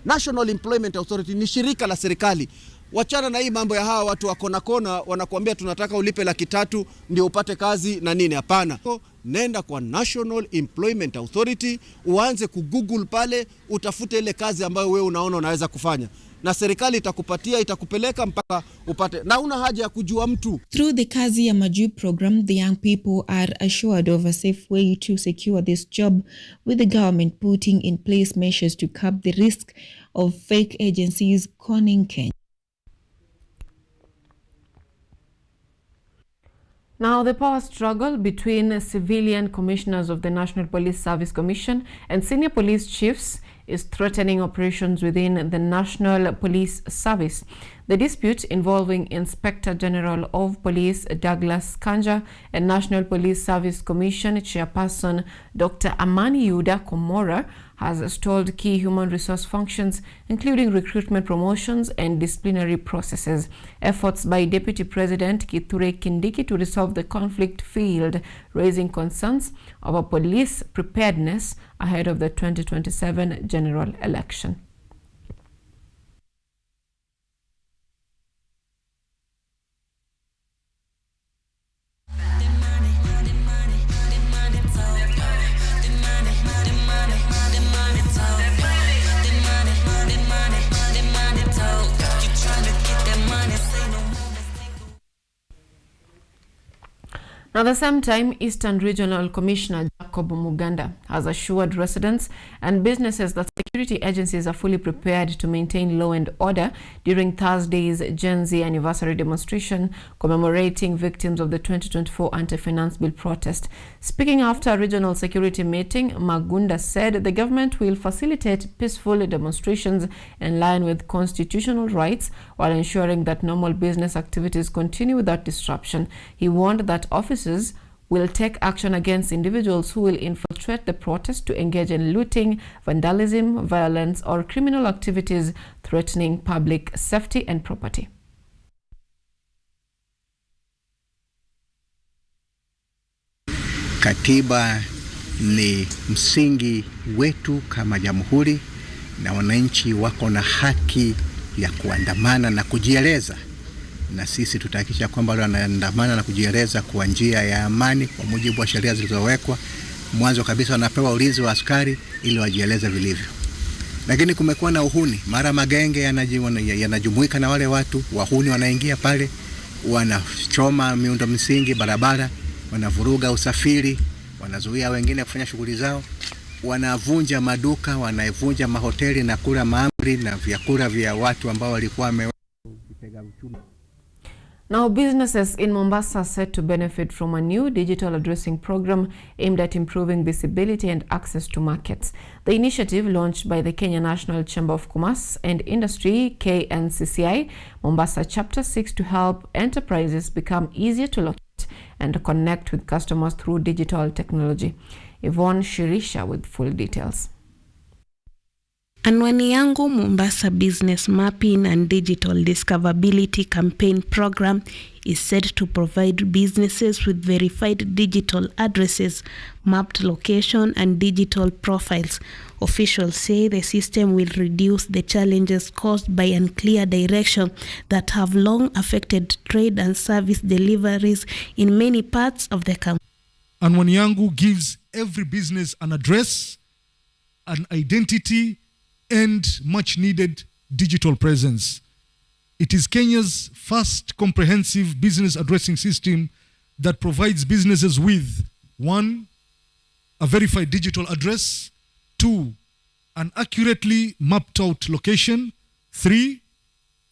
National Employment Authority ni shirika la serikali. Wachana na hii mambo ya hawa watu wa kona wanakuambia tunataka ulipe 300,000 ndio upate kazi na nini. Hapana. Nenda kwa National Employment Authority, uanze kugoogle pale, utafute ile kazi ambayo wewe unaona unaweza kufanya. Na serikali itakupeleka mpaka upate, na una haja ya kujua mtu. Through the Kazi ya Maju program, the young people are assured of a safe way to secure this job, with the government putting in place measures to curb the risk of fake agencies conning Kenya. Now, the power struggle between civilian commissioners of the National Police Service Commission and senior police chiefs is threatening operations within the National Police Service. The dispute involving Inspector General of Police Douglas Kanja and National Police Service Commission Chairperson Dr. Amani Yuda Komora has stalled key human resource functions, including recruitment, promotions, and disciplinary processes. Efforts by Deputy President Kithure Kindiki to resolve the conflict failed, raising concerns over police preparedness ahead of the 2027 general election. Now, at the same time, Eastern Regional Commissioner Jacob Muganda has assured residents and businesses that security agencies are fully prepared to maintain law and order during Thursday's Gen Z anniversary demonstration commemorating victims of the 2024 anti-finance bill protest. Speaking after a regional security meeting, Magunda said the government will facilitate peaceful demonstrations in line with constitutional rights while ensuring that normal business activities continue without disruption. He warned that officers will take action against individuals who will infiltrate the protest to engage in looting, vandalism, violence, or criminal activities threatening public safety and property. Katiba ni msingi wetu kama jamhuri, na wananchi wako na haki ya kuandamana na kujieleza, na sisi tutahakikisha kwamba wanaandamana na kujieleza kwa njia ya amani kwa mujibu wa sheria zilizowekwa. Mwanzo kabisa wanapewa ulinzi wa askari ili wajieleze vilivyo. Lakini kumekuwa na uhuni, mara magenge yanajumuika na wale watu wahuni, wanaingia pale, wanachoma miundo msingi, barabara, wanavuruga usafiri, wanazuia wengine kufanya shughuli zao, wanavunja maduka, wanavunja mahoteli na kula maamri na vyakula vya watu ambao walikuwa wameweka uchumi. Now, businesses in Mombasa are set to benefit from a new digital addressing program aimed at improving visibility and access to markets. The initiative, launched by the Kenya National Chamber of Commerce and Industry, KNCCI, Mombasa Chapter 6, to help enterprises become easier to locate and connect with customers through digital technology. Yvonne Shirisha with full details. Anyango Mombasa Business Mapping and Digital Discoverability Campaign Program is set to provide businesses with verified digital addresses, mapped location, and digital profiles. Officials say the system will reduce the challenges caused by unclear direction that have long affected trade and service deliveries in many parts of the country. Anyango gives every business an address, an identity, and much needed digital presence. It is Kenya's first comprehensive business addressing system that provides businesses with 1, a verified digital address, 2, an accurately mapped out location, 3,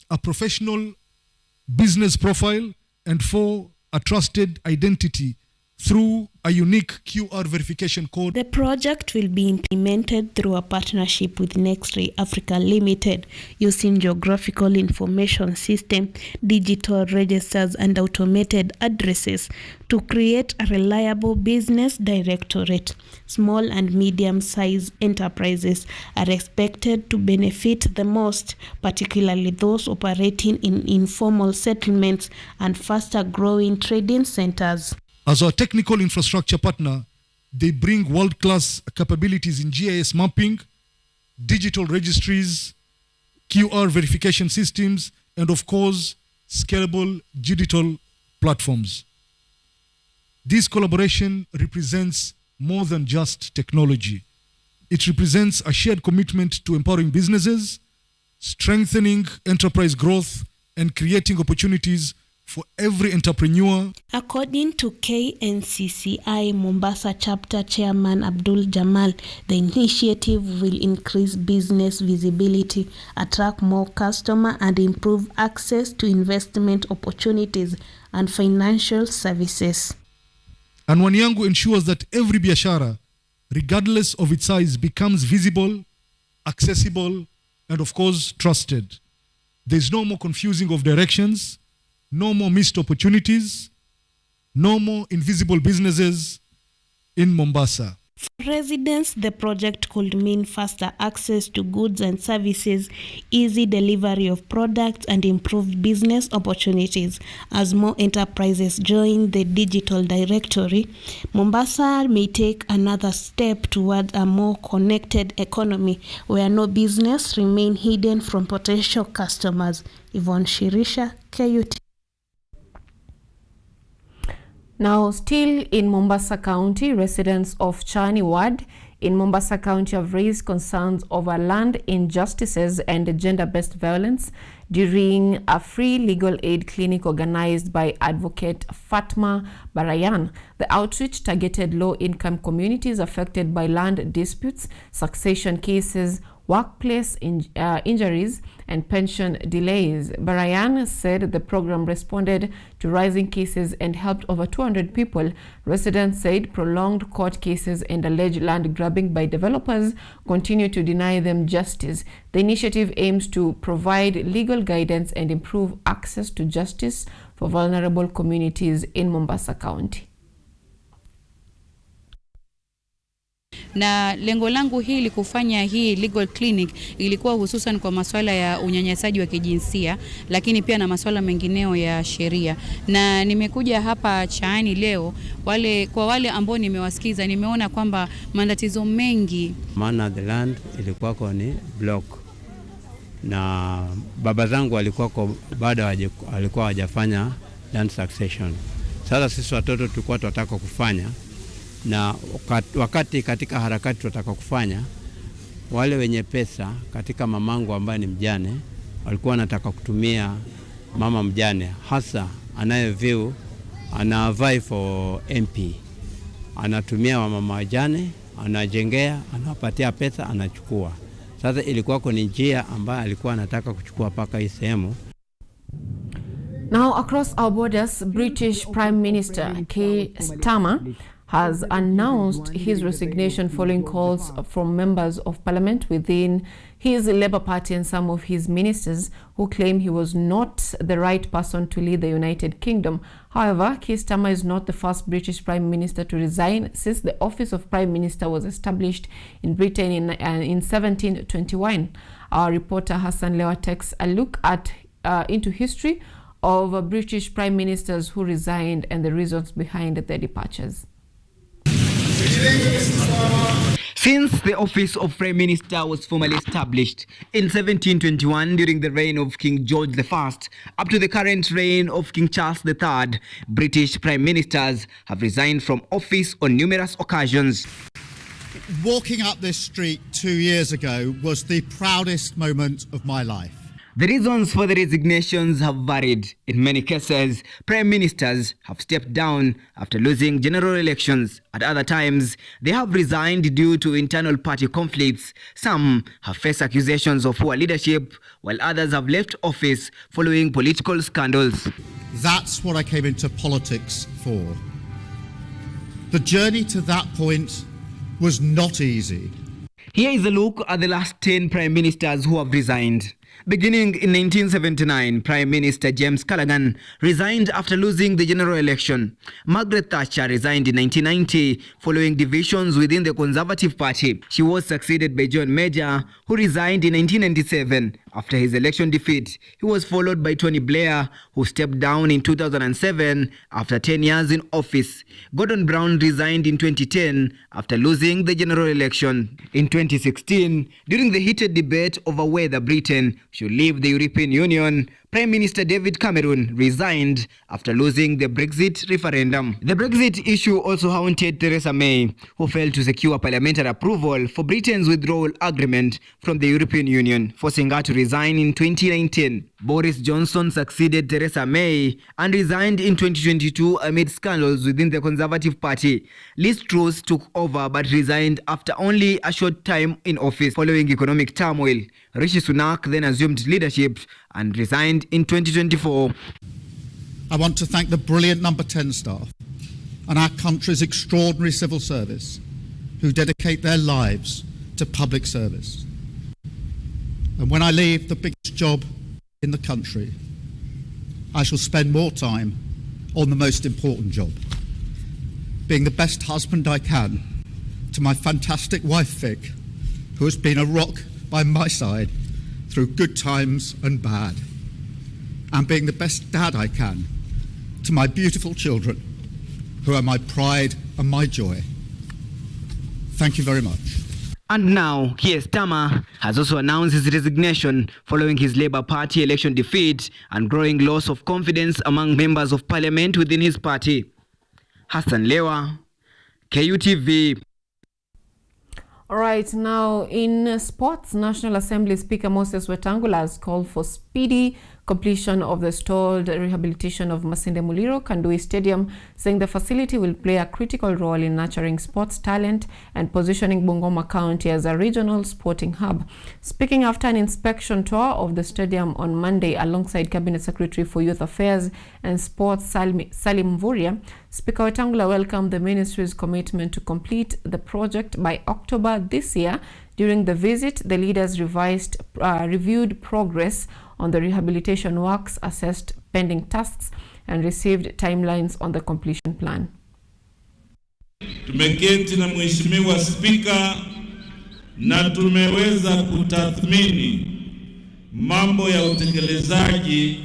a professional business profile, and 4, a trusted identity through a unique QR verification code. The project will be implemented through a partnership with Nextray Africa Limited using geographical information system, digital registers, and automated addresses to create a reliable business directorate. Small and medium-sized enterprises are expected to benefit the most, particularly those operating in informal settlements and faster-growing trading centers. As our technical infrastructure partner, they bring world-class capabilities in GIS mapping, digital registries, QR verification systems, and of course, scalable digital platforms. This collaboration represents more than just technology. It represents a shared commitment to empowering businesses, strengthening enterprise growth, and creating opportunities for every entrepreneur. According to KNCCI Mombasa Chapter Chairman Abdul Jamal, the initiative will increase business visibility, attract more customers, and improve access to investment opportunities and financial services. Anyango ensures that every Biashara, regardless of its size, becomes visible, accessible, and of course, trusted. There's no more confusing of directions, no more missed opportunities, no more invisible businesses in Mombasa. For residents, the project could mean faster access to goods and services, easy delivery of products, and improved business opportunities. As more enterprises join the digital directory, Mombasa may take another step toward a more connected economy where no business remains hidden from potential customers. Yvonne Shirisha, KUTV. Now, still in Mombasa County, residents of Chani Ward in Mombasa County have raised concerns over land injustices and gender-based violence during a free legal aid clinic organized by Advocate Fatma Barayan. The outreach targeted low-income communities affected by land disputes, succession cases, workplace injuries, and pension delays. Barayan said the program responded to rising cases and helped over 200 people. Residents said prolonged court cases and alleged land grabbing by developers continue to deny them justice. The initiative aims to provide legal guidance and improve access to justice for vulnerable communities in Mombasa County. Na lengo langu hili kufanya hii legal clinic ilikuwa hususan kwa masuala ya unyanyasaji wa kijinsia, lakini pia na masuala mengineo ya sheria. Na nimekuja hapa Chani leo, kwa wale ambao nimewasikiza, nimeona kwamba matatizo mengi. Maana the land ilikuwa kwa ni block. Na baba zangu walikuwa kwa bado walikuwa hawajafanya land succession. Sasa sisi watoto tulikuwa tunataka kufanya, na wakati katika harakati tunataka kufanya, wale wenye pesa katika mamangu ambaye ni mjane walikuwa wanataka kutumia mama mjane, hasa anayeviu anavai for MP, anatumia mama mjane, anajengea, anapatia pesa, anachukua. Sasa ilikuwa ni njia ambayo alikuwa anataka kuchukua paka hii sehemu. Now, across our borders, British Prime Minister Keir Starmer has announced his resignation following calls from members of parliament within his Labour Party and some of his ministers who claim he was not the right person to lead the United Kingdom. However, Keir Starmer is not the first British Prime Minister to resign since the office of Prime Minister was established in Britain in 1721. Our reporter Hassan Lewa takes a look at into history of British Prime Ministers who resigned and the reasons behind their departures. Since the office of Prime Minister was formally established in 1721 during the reign of King George I up to the current reign of King Charles III, British Prime Ministers have resigned from office on numerous occasions. Walking up this street 2 years ago was the proudest moment of my life. The reasons for the resignations have varied. In many cases, prime ministers have stepped down after losing general elections. At other times, they have resigned due to internal party conflicts. Some have faced accusations of poor leadership, while others have left office following political scandals. That's what I came into politics for. The journey to that point was not easy. Here is a look at the last 10 prime ministers who have resigned. Beginning in 1979, Prime Minister James Callaghan resigned after losing the general election. Margaret Thatcher resigned in 1990 following divisions within the Conservative Party. She was succeeded by John Major, who resigned in 1997 after his election defeat. He was followed by Tony Blair, who stepped down in 2007 after 10 years in office. Gordon Brown resigned in 2010 after losing the general election. In 2016, during the heated debate over whether Britain should leave the European Union, Prime Minister David Cameron resigned after losing the Brexit referendum. The Brexit issue also haunted Theresa May, who failed to secure parliamentary approval for Britain's withdrawal agreement from the European Union, forcing her to resign in 2019. Boris Johnson succeeded Theresa May and resigned in 2022 amid scandals within the Conservative Party. Liz Truss took over but resigned after only a short time in office following economic turmoil. Rishi Sunak then assumed leadership and resigned in 2024. I want to thank the brilliant Number 10 staff and our country's extraordinary civil service who dedicate their lives to public service. And when I leave the biggest job in the country, I shall spend more time on the most important job, being the best husband I can to my fantastic wife Vic, who has been a rock by my side through good times and bad, and being the best dad I can to my beautiful children, who are my pride and my joy. Thank you very much. And now, Keir Starmer has also announced his resignation following his Labour Party election defeat and growing loss of confidence among members of parliament within his party. Hassan Lewa, KUTV. All right, now in sports, National Assembly Speaker Moses Wetangula has called for speedy completion of the stalled rehabilitation of Masinde Muliro Kandui Stadium, saying the facility will play a critical role in nurturing sports talent and positioning Bungoma County as a regional sporting hub. Speaking after an inspection tour of the stadium on Monday alongside Cabinet Secretary for Youth Affairs and Sports Salim Mvurya, Speaker Wetangula welcomed the ministry's commitment to complete the project by October this year. During the visit, the leaders reviewed progress on the rehabilitation works, assessed pending tasks, and received timelines on the completion plan. Tumeketi na Mheshimiwa Spika na tumeweza kutathmini mambo ya utekelezaji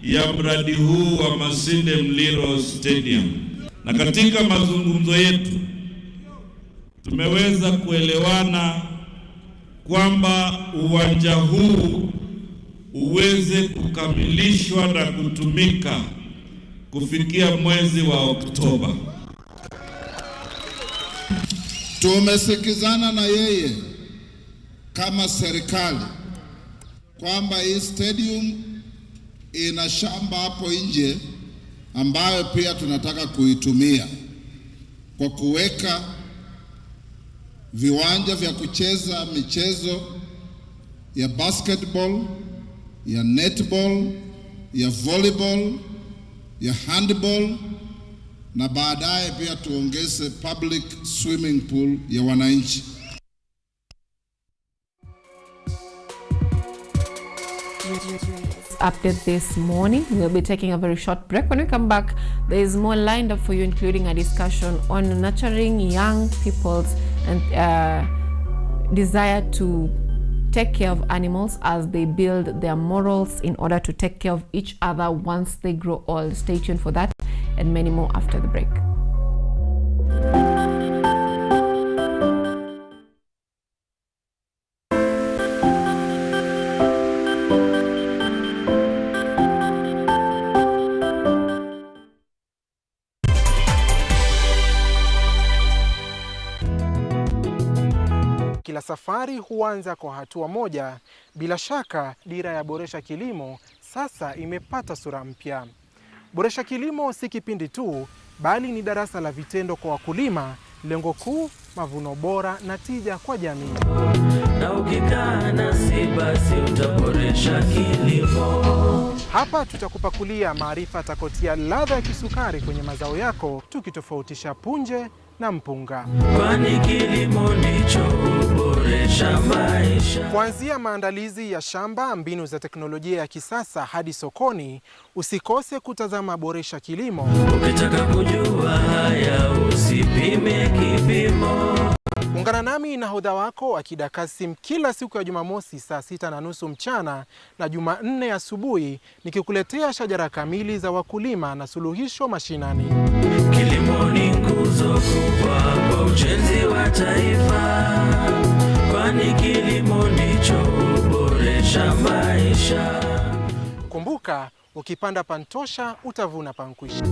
ya mradi huu wa Masinde Muliro Stadium. Na katika mazungumzo yetu tumeweza kuelewana kwamba uwanja huu uweze kukamilishwa na kutumika kufikia mwezi wa Oktoba. Tumesikizana na yeye kama serikali kwamba hii stadium ina shamba hapo nje ambayo pia tunataka kuitumia kwa kuweka viwanja vya kucheza michezo ya basketball, ya netball, ya volleyball, ya handball na baadaye pia tuongeze public swimming pool ya wananchi. Update this morning. We'll be taking a very short break. When we come back, there is more lined up for you, including a discussion on nurturing young people's and desire to take care of animals as they build their morals in order to take care of each other once they grow old. Stay tuned for that and many more after the break. Kila safari huanza kwa hatua moja. Bila shaka, dira ya Boresha Kilimo sasa imepata sura mpya. Boresha Kilimo si kipindi tu, bali ni darasa la vitendo kwa wakulima. Lengo kuu, mavuno bora na tija kwa jamii. Na ukikaa nasi basi utaboresha kilimo. Hapa tutakupakulia maarifa atakotia ladha ya kisukari kwenye mazao yako, tukitofautisha punje na mpunga. Kwani kilimo ndicho huboresha maisha. Kuanzia maandalizi ya shamba, mbinu za teknolojia ya kisasa hadi sokoni, usikose kutazama Boresha Kilimo. Ukitaka kujua haya usipime kipimo. Ungana nami na hodha wako Akida Kasim kila siku ya Jumamosi saa 6:30 mchana na Jumanne asubuhi, nikikuletea shajara kamili za wakulima na suluhisho mashinani. Kilimo ni nguzo kubwa kwa ujenzi wa taifa, kwani kilimo ndicho huboresha maisha. Kumbuka, ukipanda pantosha utavuna pankwisha.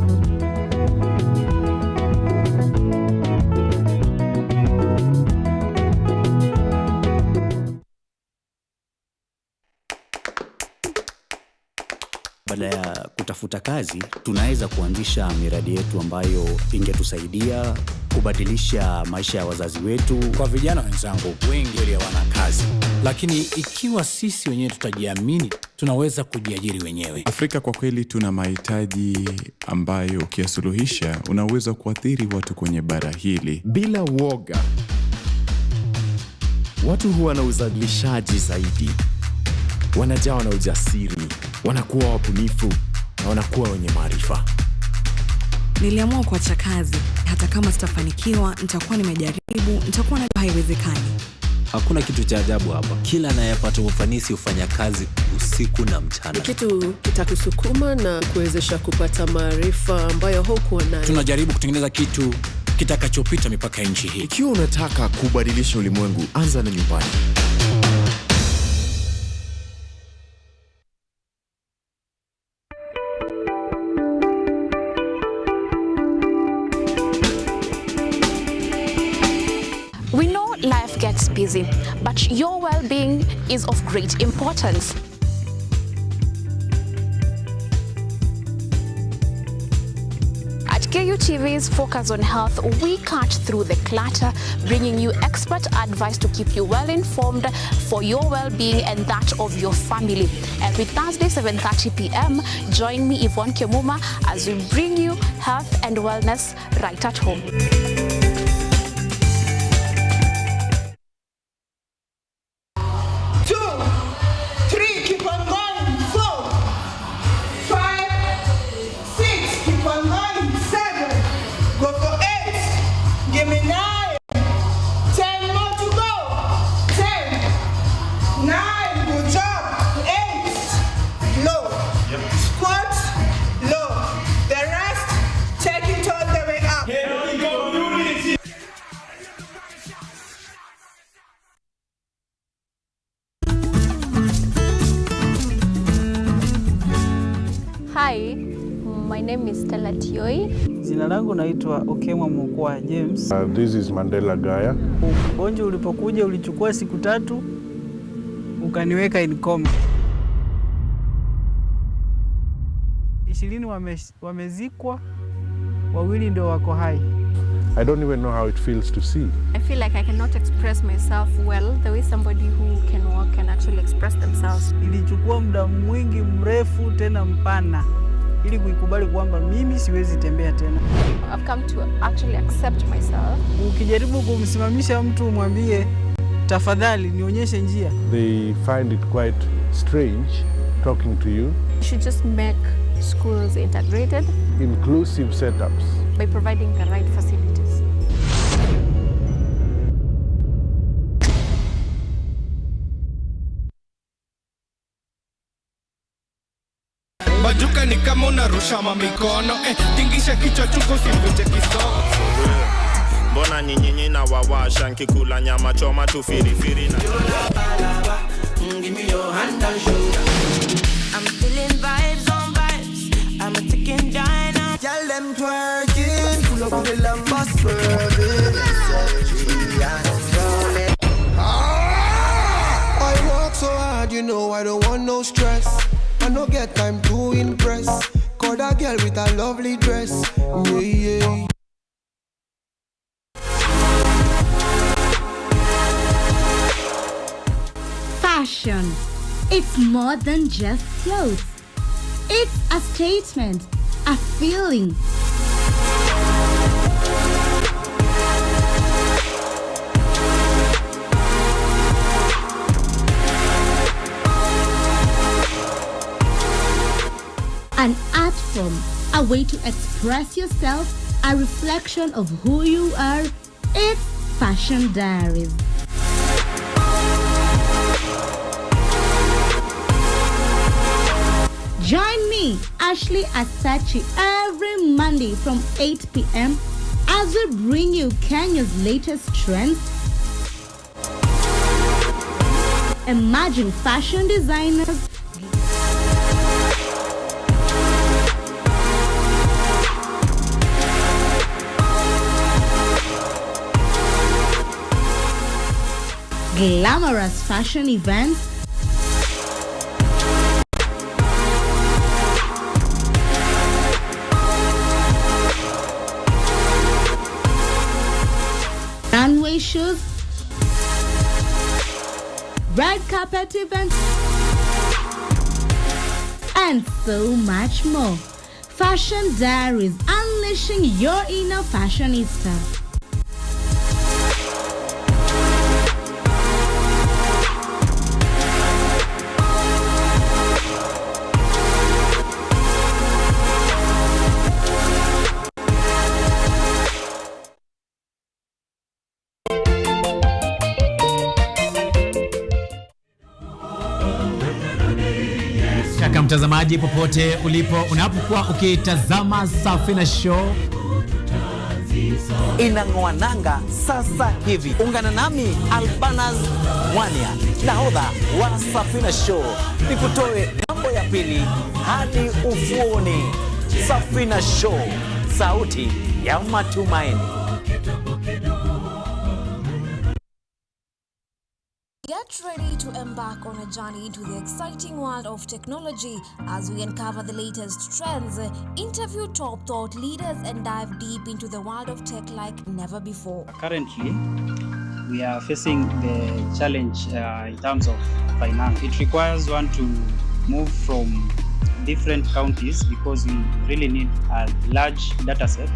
Badala ya kutafuta kazi, tunaweza kuanzisha miradi yetu ambayo ingetusaidia kubadilisha maisha ya wazazi wetu. Kwa vijana wenzangu, wengi hawana kazi, lakini ikiwa sisi wenyewe tutajiamini, tunaweza kujiajiri wenyewe. Afrika kwa kweli tuna mahitaji ambayo ukiyasuluhisha unaweza kuathiri watu kwenye bara hili. Bila woga, watu huwa na uzalishaji zaidi, wanajawa na ujasiri, wanakuwa wabunifu na wanakuwa wenye maarifa. Niliamua kuacha kazi. Hata kama sitafanikiwa, nitakuwa nimejaribu, nitakuwa najua haiwezekani. Hakuna kitu cha ajabu hapa. Kila anayepata ufanisi hufanya kazi usiku na mchana. Kitu kitakusukuma na kuwezesha kupata maarifa ambayo hukuwa nayo. Tunajaribu kutengeneza kitu kitakachopita mipaka ya nchi hii. Ikiwa unataka kubadilisha ulimwengu, anza na nyumbani. We know life gets busy, but your well-being is of great importance. At KUTV's Focus on Health, we cut through the clutter, bringing you expert advice to keep you well informed for your well-being and that of your family. Every Thursday, 7:30 p.m., join me, Yvonne Kemuma, as we bring you health and wellness right at home. 2, 3, keep on going. 4, 5, 6, keep on going. 7, go for 8. Give me 9. 10 more to go. 10, 9, good job. 8, low. Squat, low. The rest, take it all the way up. Here we go, unity. Hi, my name is Stella Tioi. Jina langu naitwa Okemwa Mokwa James. This is Mandela Gaya. Ugonjwa ulipokuja ulichukua siku 3 ukaniweka in coma. 20 wamezikwa, 2 ndio wako hai. I don't even know how it feels to see. I feel like I cannot express myself well the way somebody who can walk can actually express themselves. Ilichukua muda mwingi mrefu tena mpana ili kuikubali kwamba mimi siwezi tembea tena. I've come to actually accept myself. Ukijaribu kumsimamisha mtu mwambie tafadhali nionyeshe njia, They find it quite strange talking to you. You should just make schools integrated, Inclusive setups. by providing the right facilities. Bajuka ni kama unarusha mikono, tingisha kichwa chuko usivute kisogo. Mbona nyinyi na wawasha nkikula nyama choma tu firifiri na give me your hand and shoulder. I'm feeling vibes on vibes. I'm a ticking diner. Tell them twerking. Pull up the lumber swerving. I work so hard, you know I don't want no stress. I no get time to impress. Got a girl with a lovely dress. Yeah, yeah. Fashion. It's more than just clothes. It's a statement, a feeling. An art form, a way to express yourself, a reflection of who you are. It's Fashion Diaries. Join me, Ashley Asachi, every Monday from 8 p.m. as we bring you Kenya's latest trends. Imagine fashion designers, glamorous fashion events, runway shows, red carpet events, and so much more. Fashion Diaries, unleashing your inner fashionista. Mtazamaji popote ulipo, unapokuwa ukitazama Safina Show inang'oa nanga sasa hivi. Ungana nami Albanas Mwania, nahodha wa Safina Show, nikutoe ng'ambo ya pili hadi ufuoni. Safina Show, sauti ya matumaini. Get ready to embark on a journey into the exciting world of technology as we uncover the latest trends, interview top thought leaders, and dive deep into the world of tech like never before. Currently, we are facing the challenge in terms of finance. It requires one to move from different counties because we really need a large data set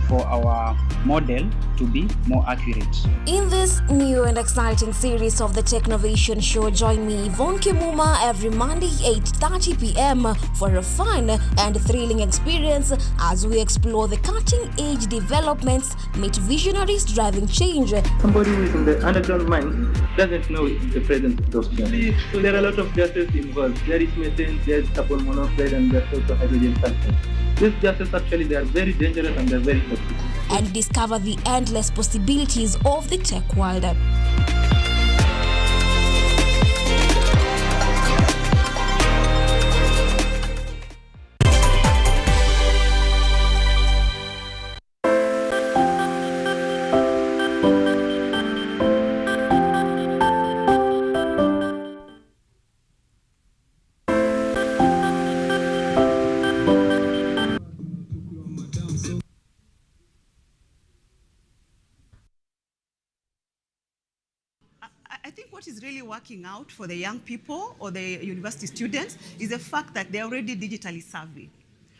for our model to be more accurate. In this new and exciting series of the Technovation Show, join me Yvonne Kimuma every Monday 8:30 p.m. for a fun and thrilling experience as we explore the cutting-edge developments, meet visionaries driving change. Somebody who is in the underground mine doesn't know the presence of those gases. So there are a lot of gases involved. There is methane, there is carbon monoxide, and there's also hydrogen sulfide. These gases actually, they are very dangerous and they're very toxic. And discover the endless possibilities of the tech world. I think what is really working out for the young people or the university students is the fact that they're already digitally savvy.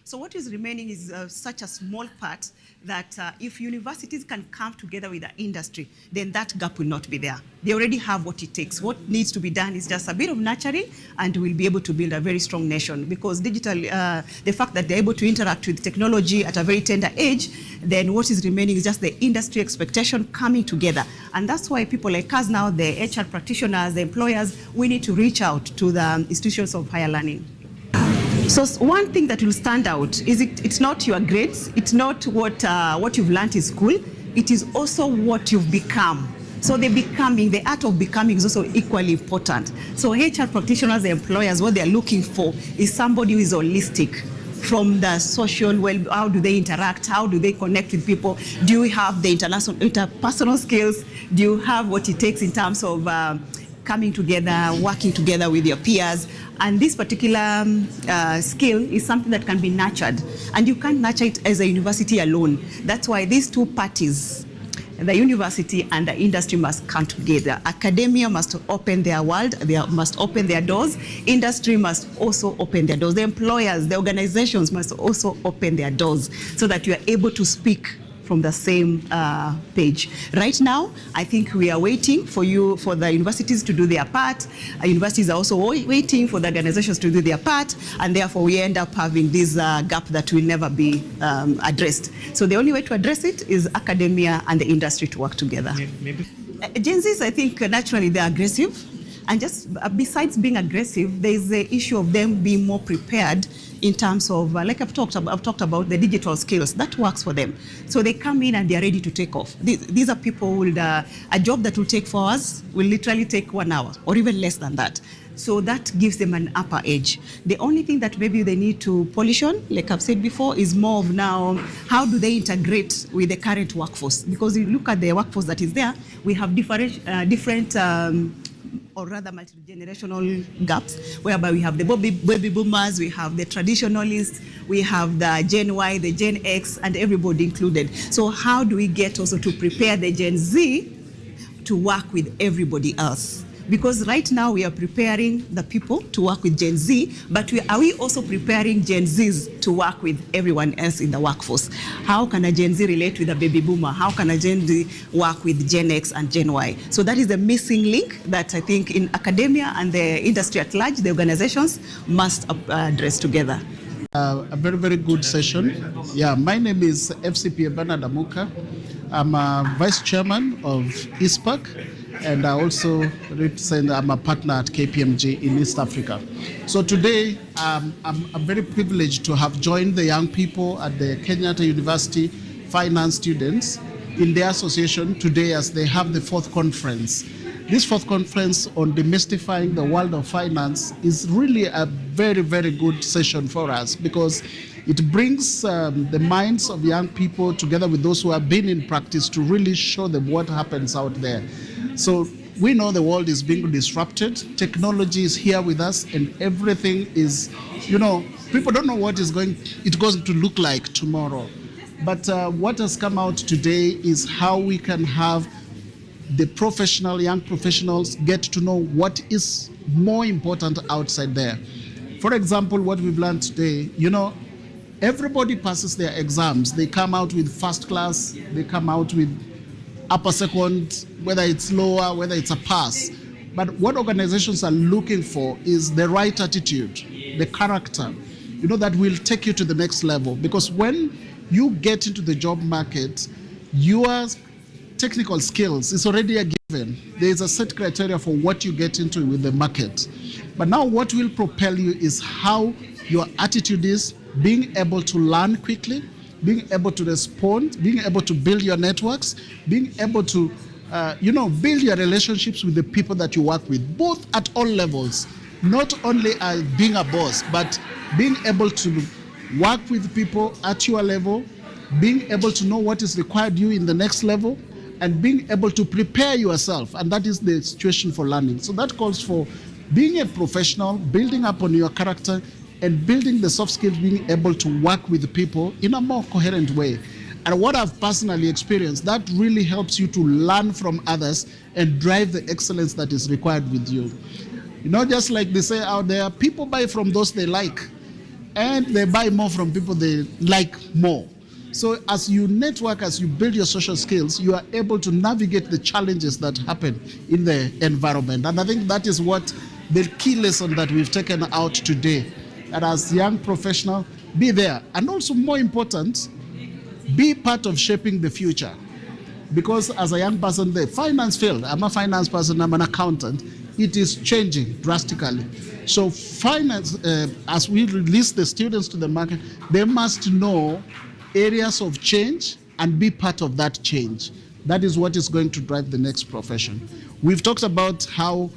So what is remaining is such a small part that if universities can come together with the industry, then that gap will not be there. They already have what it takes. What needs to be done is just a bit of nurturing, and we'll be able to build a very strong nation. Because digital, the fact that they're able to interact with technology at a very tender age, then what is remaining is just the industry expectation coming together. And that's why people like us now, the HR practitioners, the employers, we need to reach out to the institutions of higher learning. So one thing that will stand out is it's not your grades, it's not what you've learned in school, it is also what you've become. So the art of becoming is also equally important. So HR practitioners, the employers, what they're looking for is somebody who is holistic. From the social, how do they interact? How do they connect with people? Do you have the interpersonal skills? Do you have what it takes in terms of coming together, working together with your peers? And this particular skill is something that can be nurtured. And you can't nurture it as a university alone. That's why these two parties, the university and the industry, must come together. Academia must open their world, they must open their doors. Industry must also open their doors. The employers, the organizations must also open their doors so that you are able to speak from the same page. Right now, I think we are waiting for the universities to do their part. Universities are also waiting for the organizations to do their part, and therefore we end up having this gap that will never be addressed. So the only way to address it is academia and the industry to work together. Gen Zs, I think naturally they're aggressive, and just besides being aggressive, there is the issue of them being more prepared in terms of, like I've talked about the digital skills, that works for them. So they come in and they're ready to take off. These are people who a job that will take 4 hours will literally take 1 hour or even less than that. So that gives them an upper edge. The only thing that maybe they need to polish on, like I've said before, is more of now, how do they integrate with the current workforce? Because you look at the workforce that is there, we have different or rather multi-generational gaps, whereby we have the baby boomers, we have the traditionalists, we have the Gen Y, the Gen X, and everybody included. So how do we get also to prepare the Gen Z to work with everybody else? Because right now we are preparing the people to work with Gen Z, but are we also preparing Gen Zs to work with everyone else in the workforce? How can a Gen Z relate with a baby boomer? How can a Gen Z work with Gen X and Gen Y? So that is the missing link that I think in academia and the industry at large, the organizations must address together. A very, very good session. Yeah, my name is FCPA Bernard Amuka. I'm a vice chairman of ISPAC, and I also represent, I'm a partner at KPMG in East Africa. So today, I'm very privileged to have joined the young people at the Kenyatta University finance students in their association today as they have the 4th conference. This 4th conference on demystifying the world of finance is really a very, very good session for us because it brings the minds of young people together with those who have been in practice to really show them what happens out there. So we know the world is being disrupted. Technology is here with us, and everything is, people don't know what it's going to look like tomorrow. But what has come out today is how we can have the young professionals get to know what is more important outside there. For example, what we've learned today, everybody passes their exams. They come out with first class, they come out with upper second, whether it's lower, whether it's a pass. But what organizations are looking for is the right attitude, the character, that will take you to the next level. Because when you get into the job market, your technical skills is already a given. There is a set criteria for what you get into with the market. But now what will propel you is how your attitude is, being able to learn quickly, being able to respond, being able to build your networks, being able to, build your relationships with the people that you work with, both at all levels, not only as being a boss, but being able to work with people at your level, being able to know what is required you in the next level, and being able to prepare yourself. And that is the situation for learning. So that calls for being a professional, building up on your character, and building the soft skills, being able to work with people in a more coherent way. And what I've personally experienced, that really helps you to learn from others and drive the excellence that is required with you. Just like they say out there, people buy from those they like. and they buy more from people they like more. So as you network, as you build your social skills, you are able to navigate the challenges that happen in the environment. And I think that is what the key lesson that we've taken out today. That as young professional, be there. And also more important, be part of shaping the future. Because as a young person, the finance field, I'm a finance person, I'm an accountant, it is changing drastically. So finance, as we release the students to the market, they must know areas of change and be part of that change. That is what is going to drive the next profession. We've talked about how,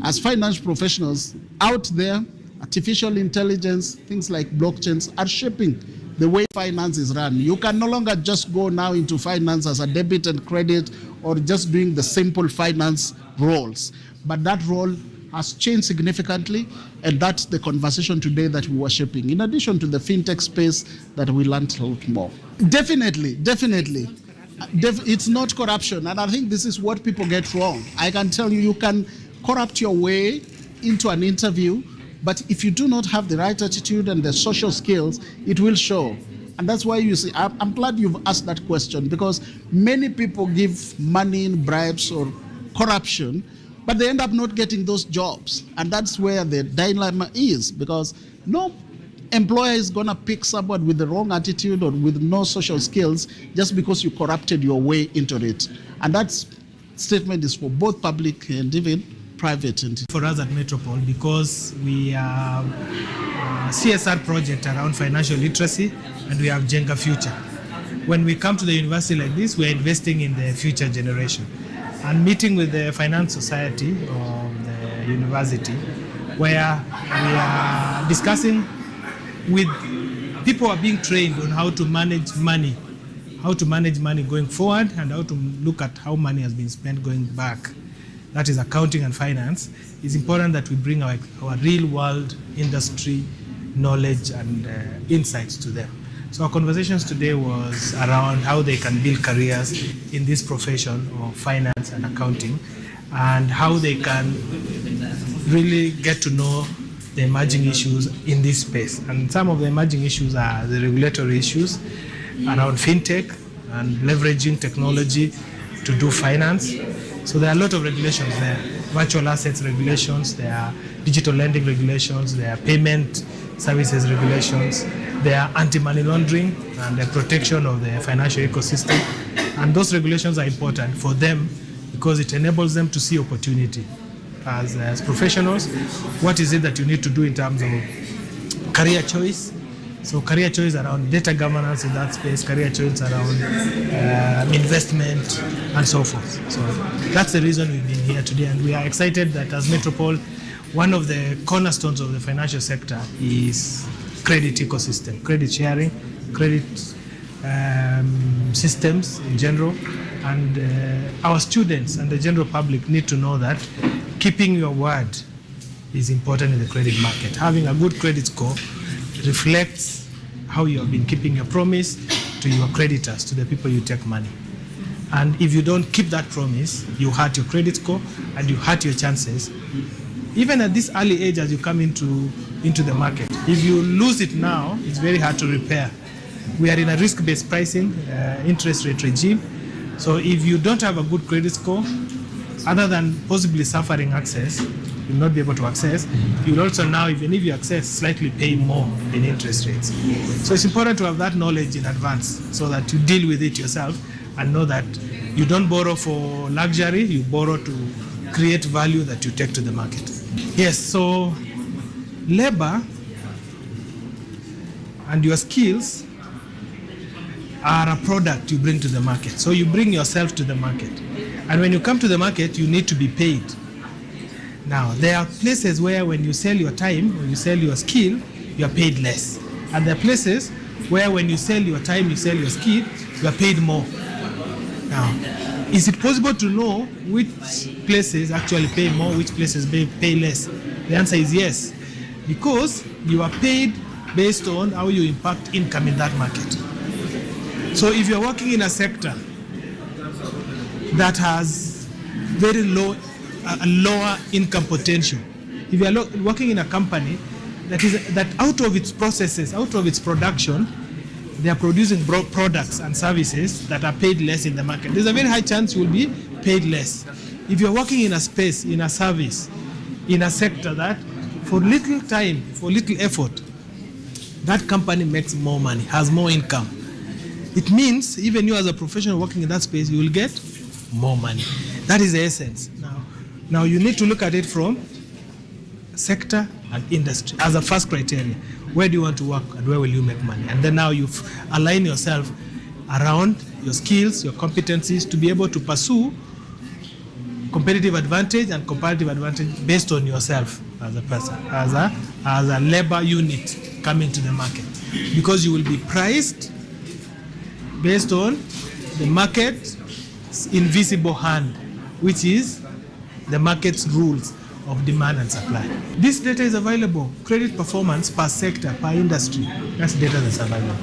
as finance professionals out there, artificial intelligence, things like blockchains are shaping the way finance is run. You can no longer just go now into finance as a debit and credit or just doing the simple finance roles. But that role has changed significantly, and that's the conversation today that we were shaping, in addition to the fintech space that we learned a lot more. Definitely. It's not corruption, and I think this is what people get wrong. I can tell you, you can corrupt your way into an interview, but if you do not have the right attitude and the social skills, it will show. And that's why you see, I'm glad you've asked that question, because many people give money in bribes or corruption, but they end up not getting those jobs. And that's where the dilemma is, because no employer is going to pick someone with the wrong attitude or with no social skills just because you corrupted your way into it. And that statement is for both public and even private entities. For us at Metropole, because we have a CSR project around financial literacy and we have Jenga Future. When we come to the university like this, we are investing in the future generation. And meeting with the Finance Society of the university, where we are discussing with people who are being trained on how to manage money going forward and how to look at how money has been spent going back. That is accounting and finance. It's important that we bring our real world industry knowledge and insights to them. So our conversations today was around how they can build careers in this profession of finance and accounting, and how they can really get to know the emerging issues in this space. And some of the emerging issues are the regulatory issues around fintech and leveraging technology to do finance. So there are a lot of regulations there. Virtual assets regulations, there are digital lending regulations, there are payment services regulations, there are anti-money laundering and the protection of the financial ecosystem. And those regulations are important for them because it enables them to see opportunity. As professionals, what is it that you need to do in terms of career choice? So career choice around data governance in that space, career choice around investment and so forth. So that's the reason we've been here today, and we are excited that as Metropole, one of the cornerstones of the financial sector is credit ecosystem, credit sharing, credit systems in general, and our students and the general public need to know that keeping your word is important in the credit market. Having a good credit score reflects how you have been keeping your promise to your creditors, to the people you take money. And if you don't keep that promise, you hurt your credit score and you hurt your chances. Even at this early age as you come into the market, if you lose it now, it's very hard to repair. We are in a risk-based pricing, interest rate regime. So if you don't have a good credit score, other than possibly suffering access, you'll not be able to access. You'll also now, even if you access, slightly pay more in interest rates. So it's important to have that knowledge in advance so that you deal with it yourself and know that you don't borrow for luxury, you borrow to create value that you take to the market. Yes, so labor and your skills are a product you bring to the market. So you bring yourself to the market. And when you come to the market, you need to be paid. Now, there are places where when you sell your time or you sell your skill, you are paid less. And there are places where when you sell your time, you sell your skill, you are paid more. Now, is it possible to know which places actually pay more, which places pay less? The answer is yes, because you are paid based on how you impact income in that market. So if you're working in a sector that has very lower income potential, if you're working in a company that out of its processes, out of its production, they are producing products and services that are paid less in the market. There's a very high chance you will be paid less. If you're working in a space, in a service, in a sector that for little time, for little effort, that company makes more money, has more income. It means even you as a professional working in that space, you will get more money. That is the essence. Now you need to look at it from sector and industry as a first criteria. Where do you want to work and where will you make money? And then now you align yourself around your skills, your competencies to be able to pursue competitive advantage and comparative advantage based on yourself as a person, as a labor unit coming to the market. Because you will be priced based on the market's invisible hand, which is the market's rules of demand and supply. This data is available, credit performance per sector, per industry. That's data that's available.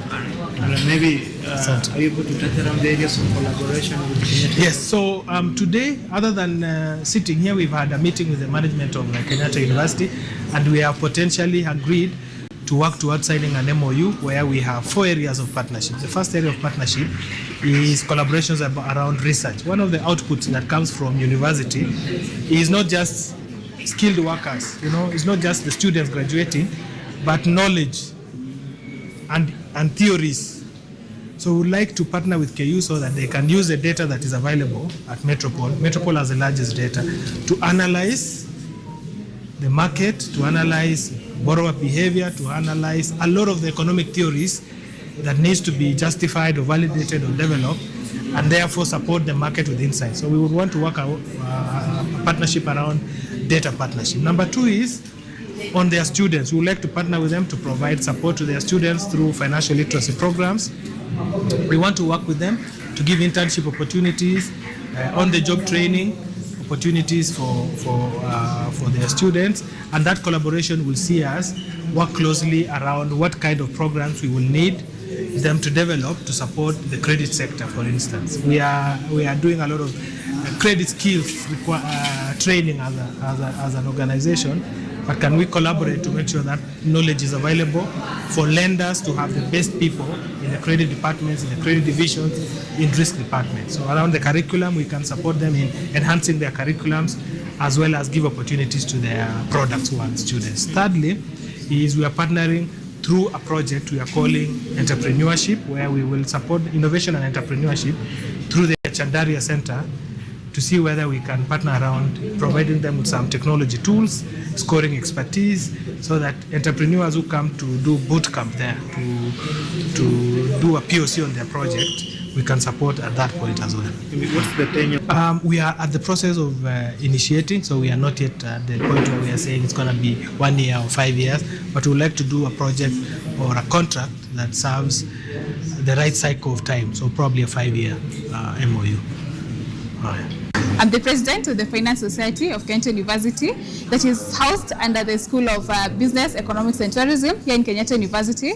And maybe are you able to touch around the areas of collaboration with Kenyatta? Yes, so today, other than sitting here, we've had a meeting with the management of Kenyatta University, and we have potentially agreed to work towards signing an MOU where we have 4 areas of partnership. The first area of partnership is collaborations around research. One of the outputs that comes from university is not just skilled workers, it's not just the students graduating, but knowledge and theories. So we would like to partner with KU so that they can use the data that is available at Metropole. Metropole has the largest data to analyze the market, to analyze borrower behavior, to analyze a lot of the economic theories that needs to be justified or validated or developed, and therefore support the market with insights. So we would want to work a partnership around data partnership. Number 2 is on their students. We would like to partner with them to provide support to their students through financial literacy programs. We want to work with them to give internship opportunities, on-the-job training opportunities for their students, and that collaboration will see us work closely around what kind of programs we will need them to develop to support the credit sector, for instance. We are doing a lot of credit skills training as an organization, but can we collaborate to make sure that knowledge is available for lenders to have the best people in the credit departments, in the credit divisions, in risk departments. So around the curriculum, we can support them in enhancing their curriculums as well as give opportunities to their products who are students. Thirdly, is we are partnering through a project we are calling entrepreneurship, where we will support innovation and entrepreneurship through the Chandaria Center to see whether we can partner around providing them with some technology tools, scoring expertise, so that entrepreneurs who come to do boot camp there, to do a POC on their project, we can support at that point as well. What's the tenure? We are at the process of initiating, so we are not yet at the point where we are saying it's going to be 1 year or 5 years, but we would like to do a project or a contract that serves the right cycle of time, so probably a 5-year MOU. I'm the president of the Finance Society of Kenyatta University, that is housed under the School of Business, Economics and Tourism here in Kenyatta University.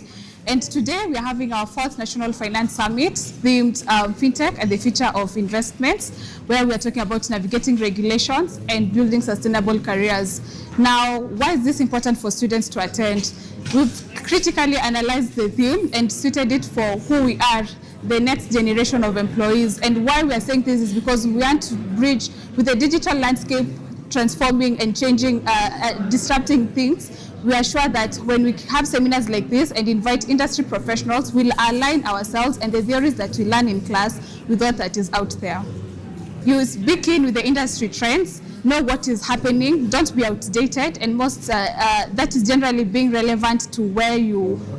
And today we are having our 4th National Finance Summit themed FinTech and the Future of Investments, where we are talking about navigating regulations and building sustainable careers. Now, why is this important for students to attend? We've critically analyzed the theme and suited it for who we are, the next generation of employees. And why we are saying this is because we want to bridge with the digital landscape transforming and changing, disrupting things. We are sure that when we have seminars like this and invite industry professionals, we'll align ourselves and the theories that we learn in class with what that is out there. You speak in with the industry trends, know what is happening, don't be outdated, and most that is generally being relevant to where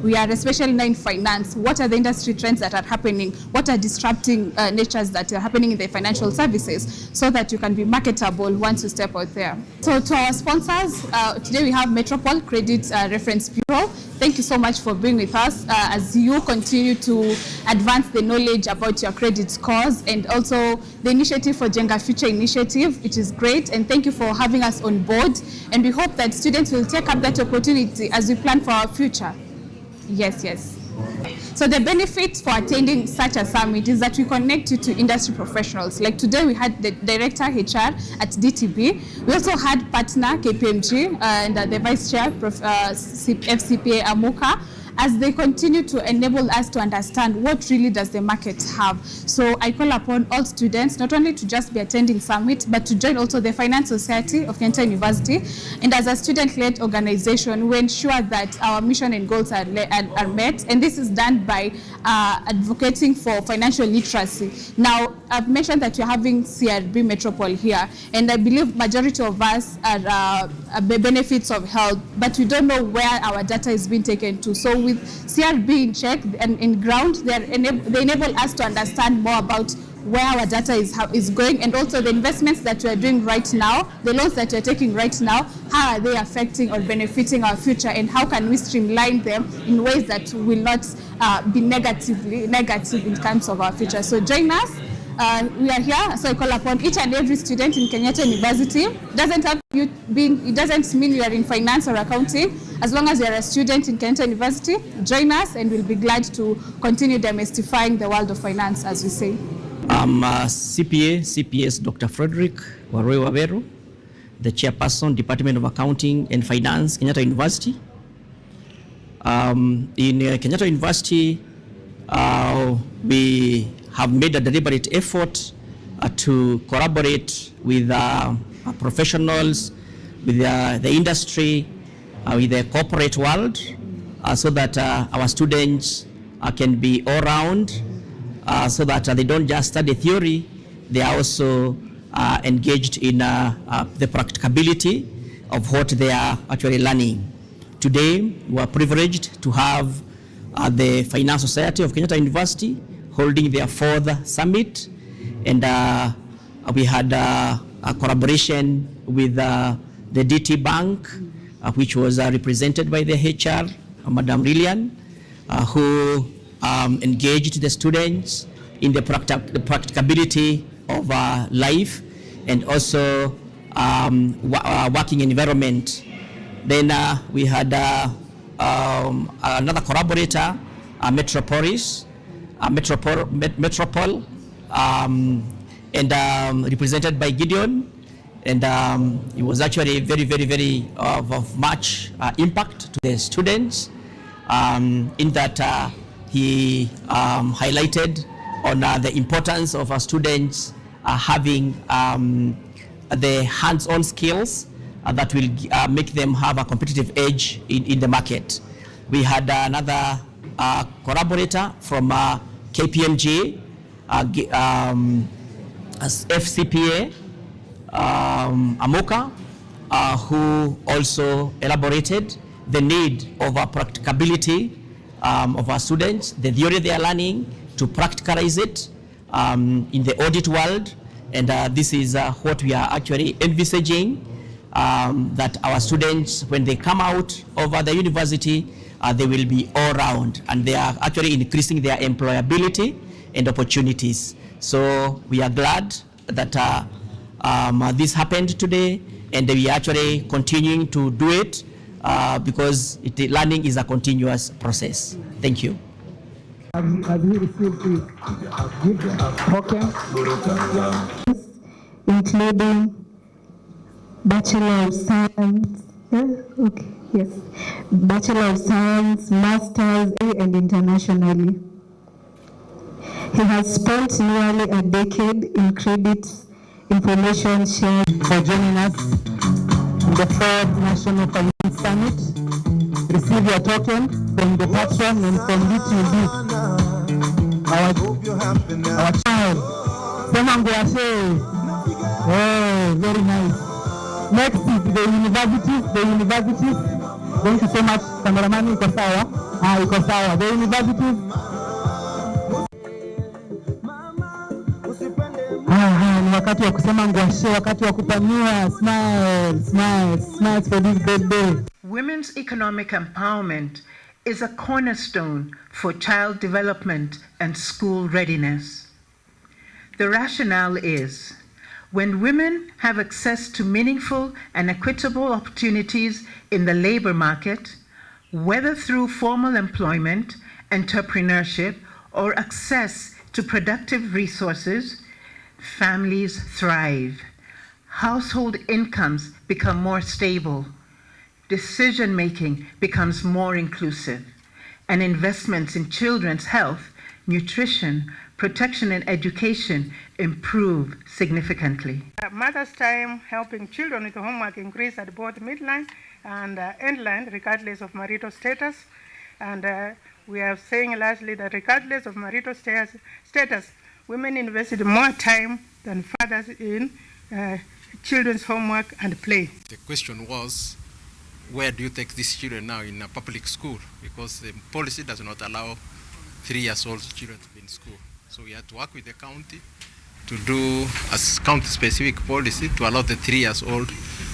we are, especially now in finance. What are the industry trends that are happening? What are disrupting natures that are happening in the financial services, so that you can be marketable once you step out there. So to our sponsors, today we have Metropole Credit Reference Bureau. Thank you so much for being with us as you continue to advance the knowledge about your credit scores, and also the initiative for Jenga Future Initiative, which is great. And thank you for having us on board. And we hope that students will take up that opportunity as we plan for our future. Yes, yes. So the benefit for attending such a summit is that we connect you to industry professionals. Like today we had the Director HR at DTB. We also had partner KPMG and the Vice Chair FCPA Amuka, as they continue to enable us to understand what really does the market have. So I call upon all students not only to just be attending summit, but to join also the Finance Society of Kenyatta University. And as a student-led organization, we ensure that our mission and goals are met. And this is done by advocating for financial literacy. Now, I've mentioned that you're having CRB Metropole here, and I believe majority of us are benefits of health, but we don't know where our data is being taken to. So with CRB in check and in ground, they enable us to understand more about where our data is going, and also the investments that we are doing right now, the loans that we are taking right now, how are they affecting or benefiting our future, and how can we streamline them in ways that will not be negative in terms of our future. So join us. We are here, so I call upon each and every student in Kenyatta University. It doesn't mean you are in finance or accounting. As long as you are a student in Kenyatta University, join us, and we'll be glad to continue demystifying the world of finance, as we say. I'm CPS Dr. Frederick Warwe Waweru, the Chairperson, Department of Accounting and Finance, Kenyatta University. In Kenyatta University, we have made a deliberate effort to collaborate with professionals, with the industry, with the corporate world, so that our students can be all round, so that they don't just study theory, they are also engaged in the practicability of what they are actually learning. Today, we are privileged to have the Finance Society of Kenyatta University holding their 4th summit, and we had a collaboration with the DT Bank, which was represented by the HR, Madam Lilian, who engaged the students in the practicability of life, and also working environment. Then we had another collaborator, Metropole, and represented by Gideon, and it was actually very of much impact to the students, in that he highlighted on the importance of our students having the hands-on skills that will make them have a competitive edge in the market. We had another collaborator from KPMG, FCPA, Amoka, who also elaborated the need of a practicability of our students, the theory they are learning, to practicalize it in the audit world. And this is what we are actually envisaging, that our students, when they come out of the university, they will be all round, and they are actually increasing their employability and opportunities. So we are glad that this happened today, and we are actually continuing to do it because learning is a continuous process. Thank you. Have you received the token? Including Bachelor of Science, yes, Bachelor of Science, Masters, and internationally. He has spent nearly a decade in credit information shared. For joining us in the 4th National Finance Summit. Receive your token from the patron and from DTB. Our child. Oh, very nice. Next is the universities. Thank you so much, cameraman. Iko sawa. The universities. Ni wakati wa kusema ngwashe, wakati wa kupanua. Smiles for this birthday. Women's economic empowerment is a cornerstone for child development and school readiness. The rationale is, when women have access to meaningful and equitable opportunities in the labor market, whether through formal employment, entrepreneurship, or access to productive resources, families thrive. Household incomes become more stable. Decision-making becomes more inclusive. And investments in children's health, nutrition, protection, and education improve significantly. Mother's time helping children with homework increased at both midline and endline, regardless of marital status. And we are saying lastly that regardless of marital status, women invested more time than fathers in children's homework and play. The question was, where do you take these children now in a public school? Because the policy does not allow 3 years old children to be in school. So we had to work with the county to do a county-specific policy to allow the 3 years old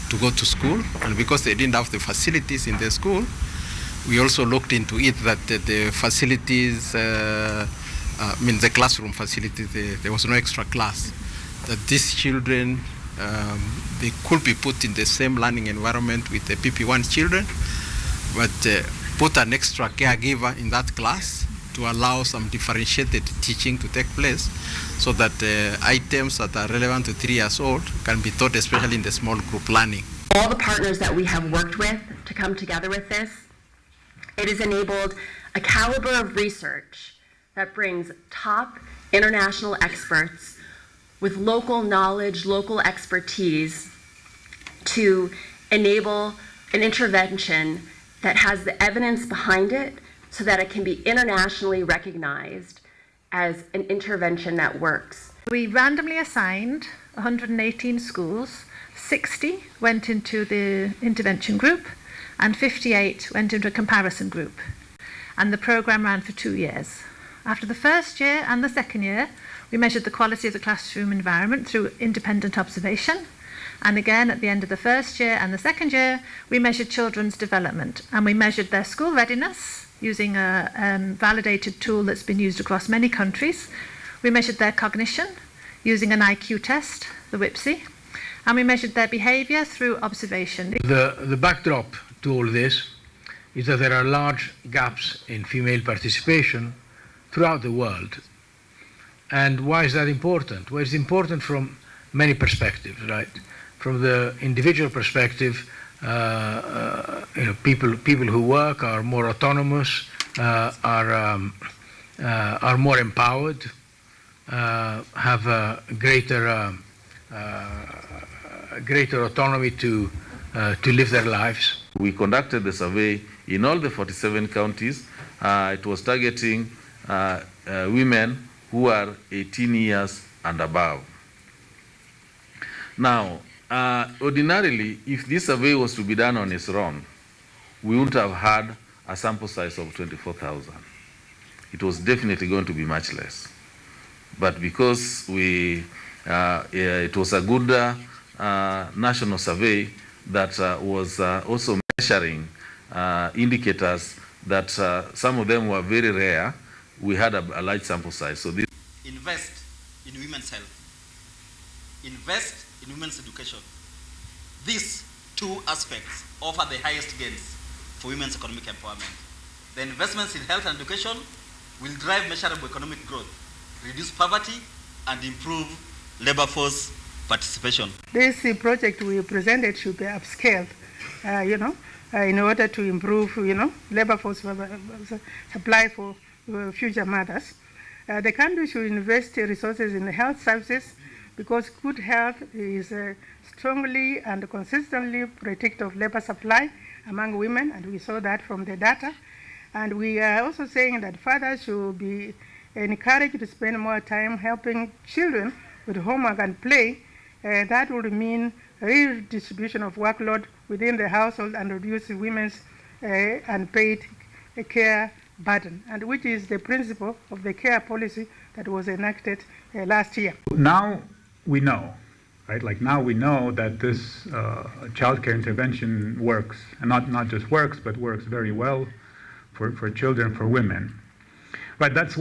to go to school. And because they didn't have the facilities in the school, we also looked into it that the facilities, the classroom facilities, there was no extra class. That these children, they could be put in the same learning environment with the PP1 children, but put an extra caregiver in that class to allow some differentiated teaching to take place so that items that are relevant to 3 years old can be taught, especially in the small group learning. All the partners that we have worked with to come together with this, it has enabled a caliber of research that brings top international experts with local knowledge, local expertise to enable an intervention that has the evidence behind it so that it can be internationally recognized as an intervention that works. We randomly assigned 118 schools, 60 went into the intervention group and 58 went into a comparison group. And the program ran for 2 years. After the first year and the second year, we measured the quality of the classroom environment through independent observation. And again, at the end of the first year and the second year, we measured children's development. And we measured their school readiness using a validated tool that's been used across many countries. We measured their cognition using an IQ test, the WIPSI. And we measured their behavior through observation. The backdrop to all this is that there are large gaps in female participation throughout the world. And why is that important? Well, it's important from many perspectives, right? From the individual perspective, people who work are more autonomous, are more empowered, have a greater autonomy to live their lives. We conducted the survey in all the 47 counties. It was targeting women who are 18 years and above. Now, ordinarily, if this survey was to be done on its own, we wouldn't have had a sample size of 24,000. It was definitely going to be much less. But because it was a good national survey that was also measuring indicators that some of them were very rare, we had a large sample size. So this invest in women's health, invest in women's education. These two aspects offer the highest gains for women's economic empowerment. The investments in health and education will drive measurable economic growth, reduce poverty, and improve labor force participation. This project we presented should be upscaled, in order to improve, labor force supply for future mothers. The country should invest resources in health services because good health is strongly and consistently predictive of labor supply among women, and we saw that from the data. And we are also saying that fathers should be encouraged to spend more time helping children with homework and play. That would mean redistribution of workload within the household and reduce women's unpaid care burden, and which is the principle of the care policy that was enacted last year. Now we know, right? Like now we know that this childcare intervention works, and not just works, but works very well for children, for women. Right? That's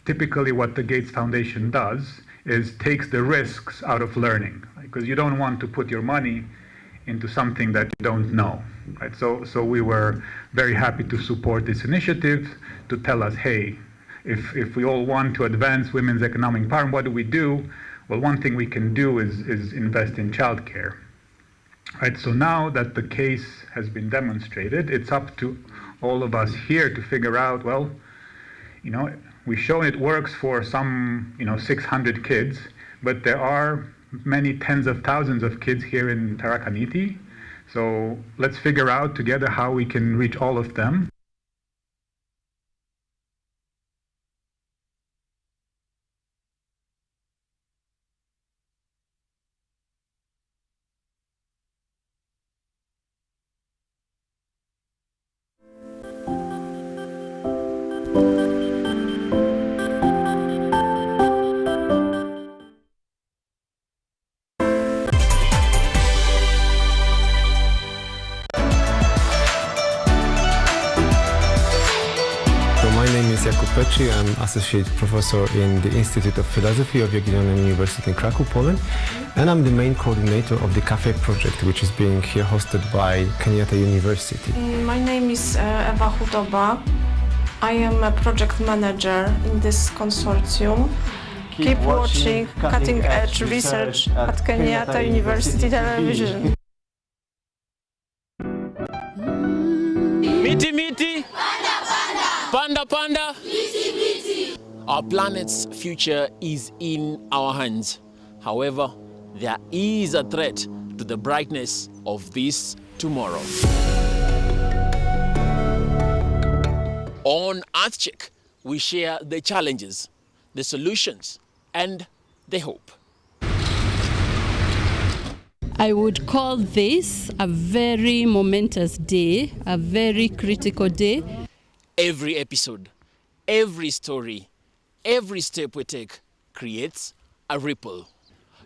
typically what the Gates Foundation does, is takes the risks out of learning, because you don't want to put your money into something that you don't know, right? So we were very happy to support this initiative to tell us, hey, if we all want to advance women's economic empowerment, what do we do? Well, one thing we can do is invest in childcare, right? So now that the case has been demonstrated, it's up to all of us here to figure out, well, we've shown it works for some, 600 kids, but there are many tens of thousands of kids here in Tharaka Nithi. So let's figure out together how we can reach all of them. I'm Associate Professor in the Institute of Philosophy of Jagiellonian University in Krakow, Poland, and I'm the main coordinator of the Cafe project, which is being here hosted by Kenyatta University. My name is Eva Hudoba. I am a project manager in this consortium. Keep watching cutting-edge research at Kenyatta University Television. Miti miti, panda panda. Our planet's future is in our hands. However, there is a threat to the brightness of this tomorrow. On EarthCheck, we share the challenges, the solutions, and the hope. I would call this a very momentous day, a very critical day. Every episode, every story, every step we take creates a ripple.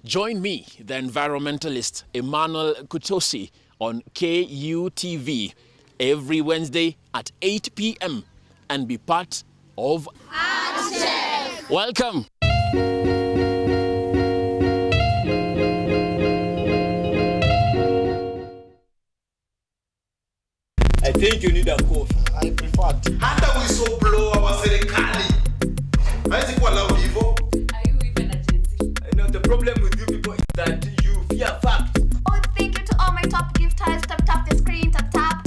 Join me, the environmentalist Emmanuel Kutosi, on KUTV every Wednesday at 8 p.m. and be part of EarthCheck. Welcome. I think you need a coffee. I prefer tea. Hata whistleblower wa serikali. Haizi kuwa loud hivyo. Are you even a Gen Z? The problem with you people is that you fear facts. Oh, thank you to all my top gifters. Tap the screen, tap.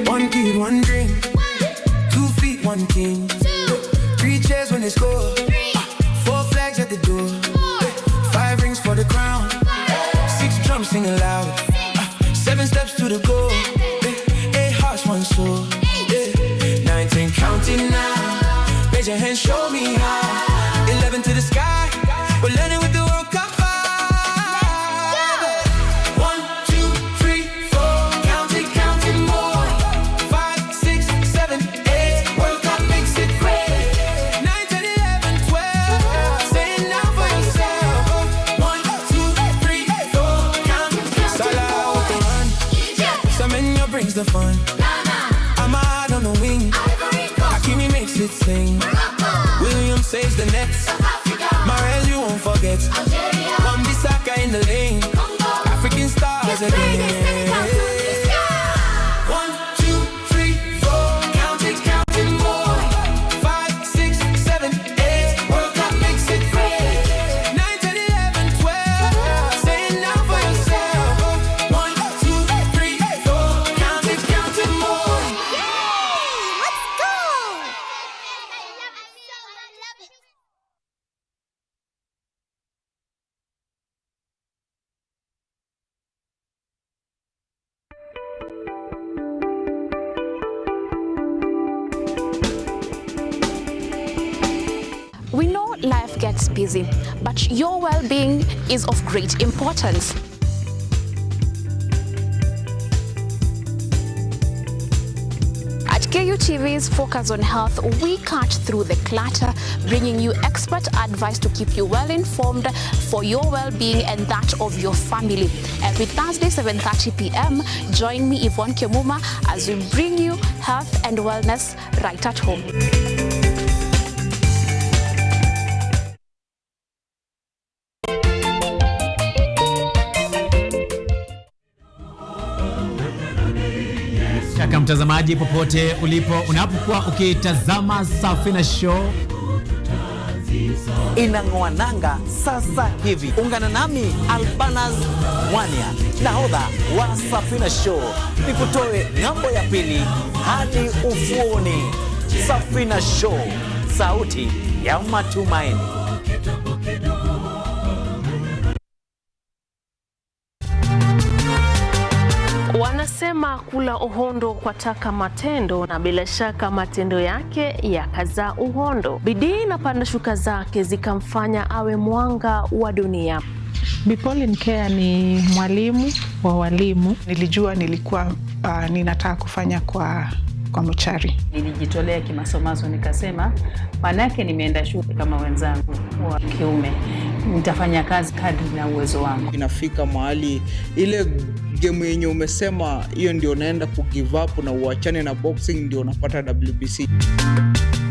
One kid, one dream. 2 feet, one king. 3 chairs when they score. 4 flags at the door. 5 rings for the crown. 6 drums singing loud. 7 steps to the goal. 8 hearts, one soul. 19 counting now. Raise your hands, show me how. 11 to the sky. We're learning with the World Cup. The fun. I'm out on the wing. Hakimi makes it sing. William saves the nets. Marel, you won't forget. Wan-Bissaka in the lane. African stars again. 1, 2, 3, 4. Count it more. 5, 6, 7, 8. World Cup makes it great. 9, 10, 11, 12. Say it now for yourself. 1, 2, 3, 4. Count it more. Let's go! We know life gets busy, but your well-being is of great importance. At KUTV's Focus on Health, we cut through the clutter, bringing you expert advice to keep you well informed for your well-being and that of your family. Every Thursday, 7:30 p.m., join me, Yvonne Kemuma, as we bring you health and wellness right at home. Shaka mtazamaji popote ulipo unapokuwa ukitazama Safina Show inang'oananga sasa hivi. Ungana nami Albanas Mwania, nahodha wa Safina Show, nikutoe ng'ambo ya pili hadi ufuoni. Safina Show, sauti ya matumaini. Wanasema kula uhondo kwa taka matendo, na bila shaka matendo yake yakazaa uhondo. Bidii na panda shuka zake zikamfanya awe mwanga wa dunia. Pauline Care ni mwalimu wa walimu. Nilijua nilikuwa ninataka kufanya kwa mochari. Nilijitolea kimasomaso, nikasema manake nimeenda shule kama wenzangu wa kiume, nitafanya kazi kadri na uwezo wangu. Inafika mahali ile game yenye umesema hiyo ndio unaenda kugive up na uachane na boxing, ndio unapata WBC.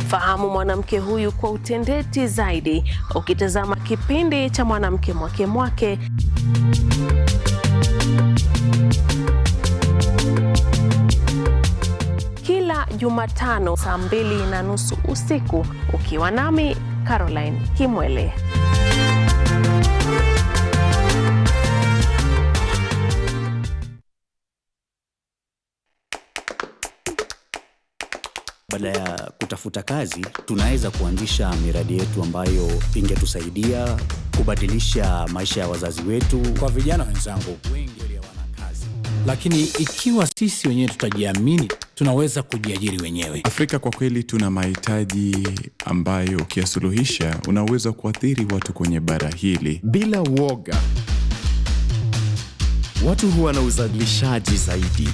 Fahamu mwanamke huyu kwa utendeti zaidi ukitazama kipindi cha Mwanamke Mwake Mwake. Kila Jumatano saa 2:30 usiku, ukiwa nami Caroline Kimwele. Badala ya kutafuta kazi, tunaweza kuanzisha miradi yetu ambayo ingetusaidia kubadilisha maisha ya wazazi wetu. Kwa vijana wenzangu, wengi hawana kazi, lakini ikiwa sisi wenyewe tutajiamini, tunaweza kujiajiri wenyewe. Afrika kwa kweli tuna mahitaji ambayo ukiyasuluhisha unaweza kuathiri watu kwenye bara hili bila woga. Watu huwa na uzalishaji zaidi,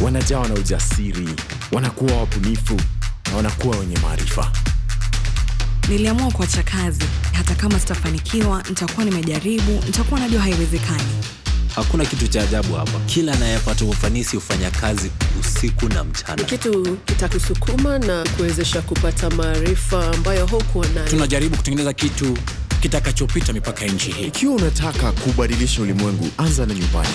wanajawa na ujasiri, wanakuwa wabunifu na wanakuwa wenye maarifa. Niliamua kuacha kazi. Hata kama sitafanikiwa, nitakuwa nimejaribu, nitakuwa najua haiwezekani. Hakuna kitu cha ajabu hapa. Kila anayepata ufanisi hufanya kazi usiku na mchana. Kitu kitakusukuma na kuwezesha kupata maarifa ambayo hukuwa nayo. Tunajaribu kutengeneza kitu kitakachopita mipaka ya nchi hii. Ikiwa unataka kubadilisha ulimwengu, anza na nyumbani.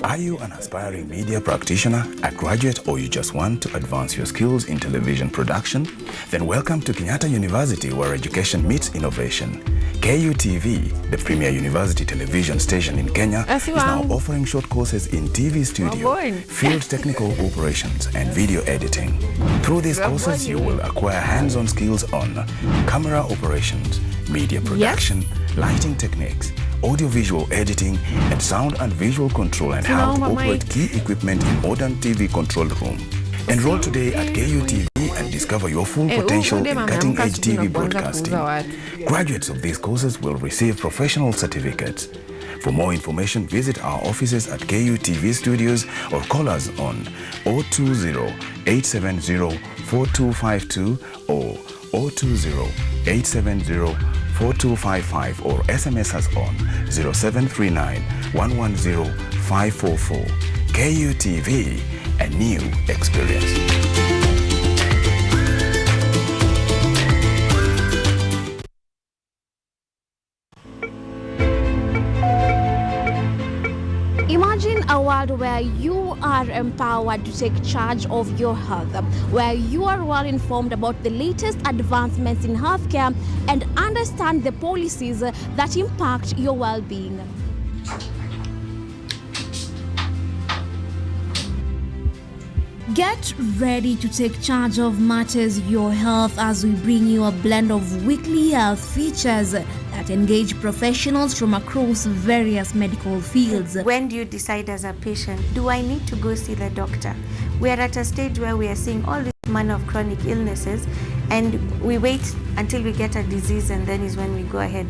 Are you an aspiring media practitioner, a graduate, or you just want to advance your skills in television production? Then welcome to Kenyatta University, where education meets innovation. KUTV, the premier university television station in Kenya, is now offering short courses in TV studio, field technical operations, and video editing. Through these courses, you will acquire hands-on skills on camera operations, media production, lighting techniques, audio-visual editing, and sound and visual control, and how to operate key equipment in modern TV control room. Enroll today at KUTV and discover your full potential in cutting-edge TV broadcasting. Graduates of these courses will receive professional certificates. For more information, visit our offices at KUTV Studios or call us on 020-870-4252 or 020-870-4255 or SMS us on 0739-110-544. KUTV, a new experience. Imagine a world where you are empowered to take charge of your health, where you are well informed about the latest advancements in healthcare and understand the policies that impact your well-being. Get ready to take charge of matters your health as we bring you a blend of weekly health features that engage professionals from across various medical fields. When do you decide as a patient, do I need to go see the doctor? We are at a stage where we are seeing all this manner of chronic illnesses and we wait until we get a disease and then is when we go ahead.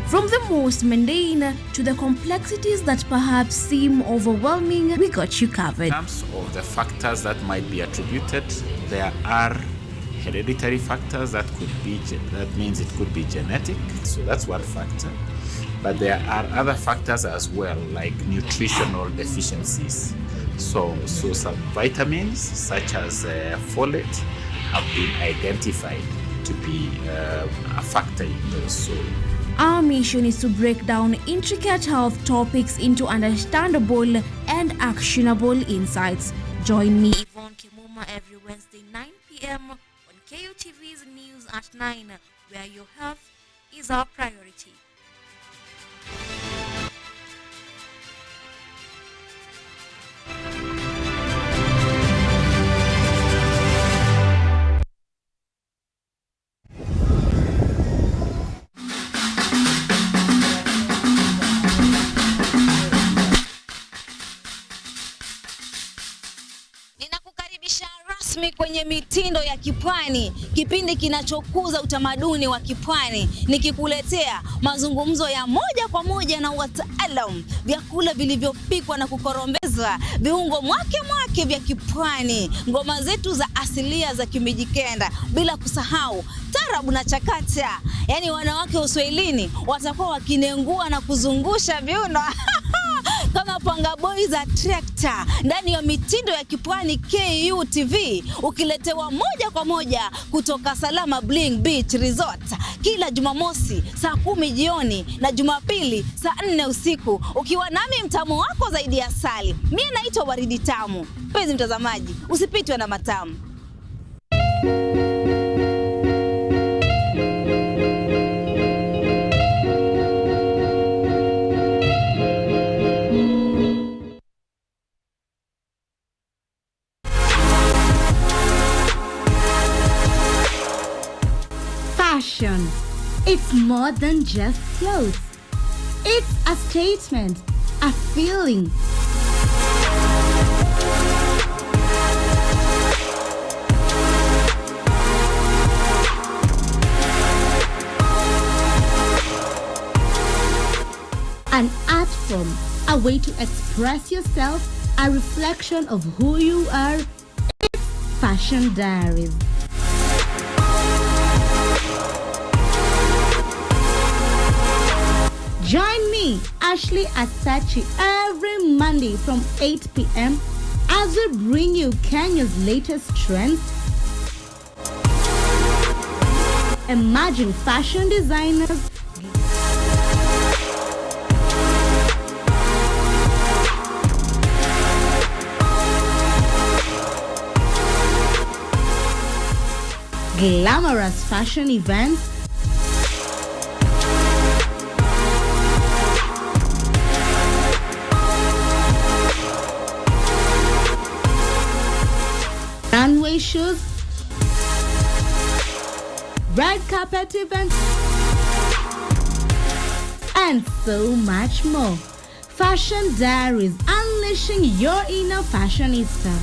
From the most mundane to the complexities that perhaps seem overwhelming, we got you covered. In terms of the factors that might be attributed, there are hereditary factors that means it could be genetic. So that's one factor. But there are other factors as well, like nutritional deficiencies. So some vitamins such as folate have been identified to be a factor in those. So our mission is to break down intricate health topics into understandable and actionable insights. Join me, Yvonne Kimuma, every Wednesday 9 p.m. on KUTV's News at 9, where your health is our priority. Kwenye mitindo ya kipwani, kipindi kinachokuza utamaduni wa kipwani, nikikuletea mazungumzo ya moja kwa moja na wataalamu, vyakula vilivyopikwa na kukorombezwa viungo mwake vya kipwani, ngoma zetu za asilia za Kimijikenda, bila kusahau tarabu na chakacha. Yani wanawake Uswahilini watakuwa wakinengua na kuzungusha viuno kama panga boy za trekta ndani ya mitindo ya kipwani KUTV, ukiletewa moja kwa moja kutoka Salama Bling Beach Resort kila Jumamosi saa 10 jioni na Jumapili saa 4 usiku, ukiwa nami mtamu wako zaidi ya asali. Mimi naitwa Waridi Tamu. Mpenzi mtazamaji, usipitwe na matamu. Fashion. It's more than just clothes. It's a statement, a feeling. An art form, a way to express yourself, a reflection of who you are. It's Fashion Diaries. Join me, Ashley Asachi, every Monday from 8 p.m. as we bring you Kenya's latest trends. Imagine fashion designers, glamorous fashion events, runway shows, red carpet events, and so much more. Fashion Diaries, unleashing your inner fashionista.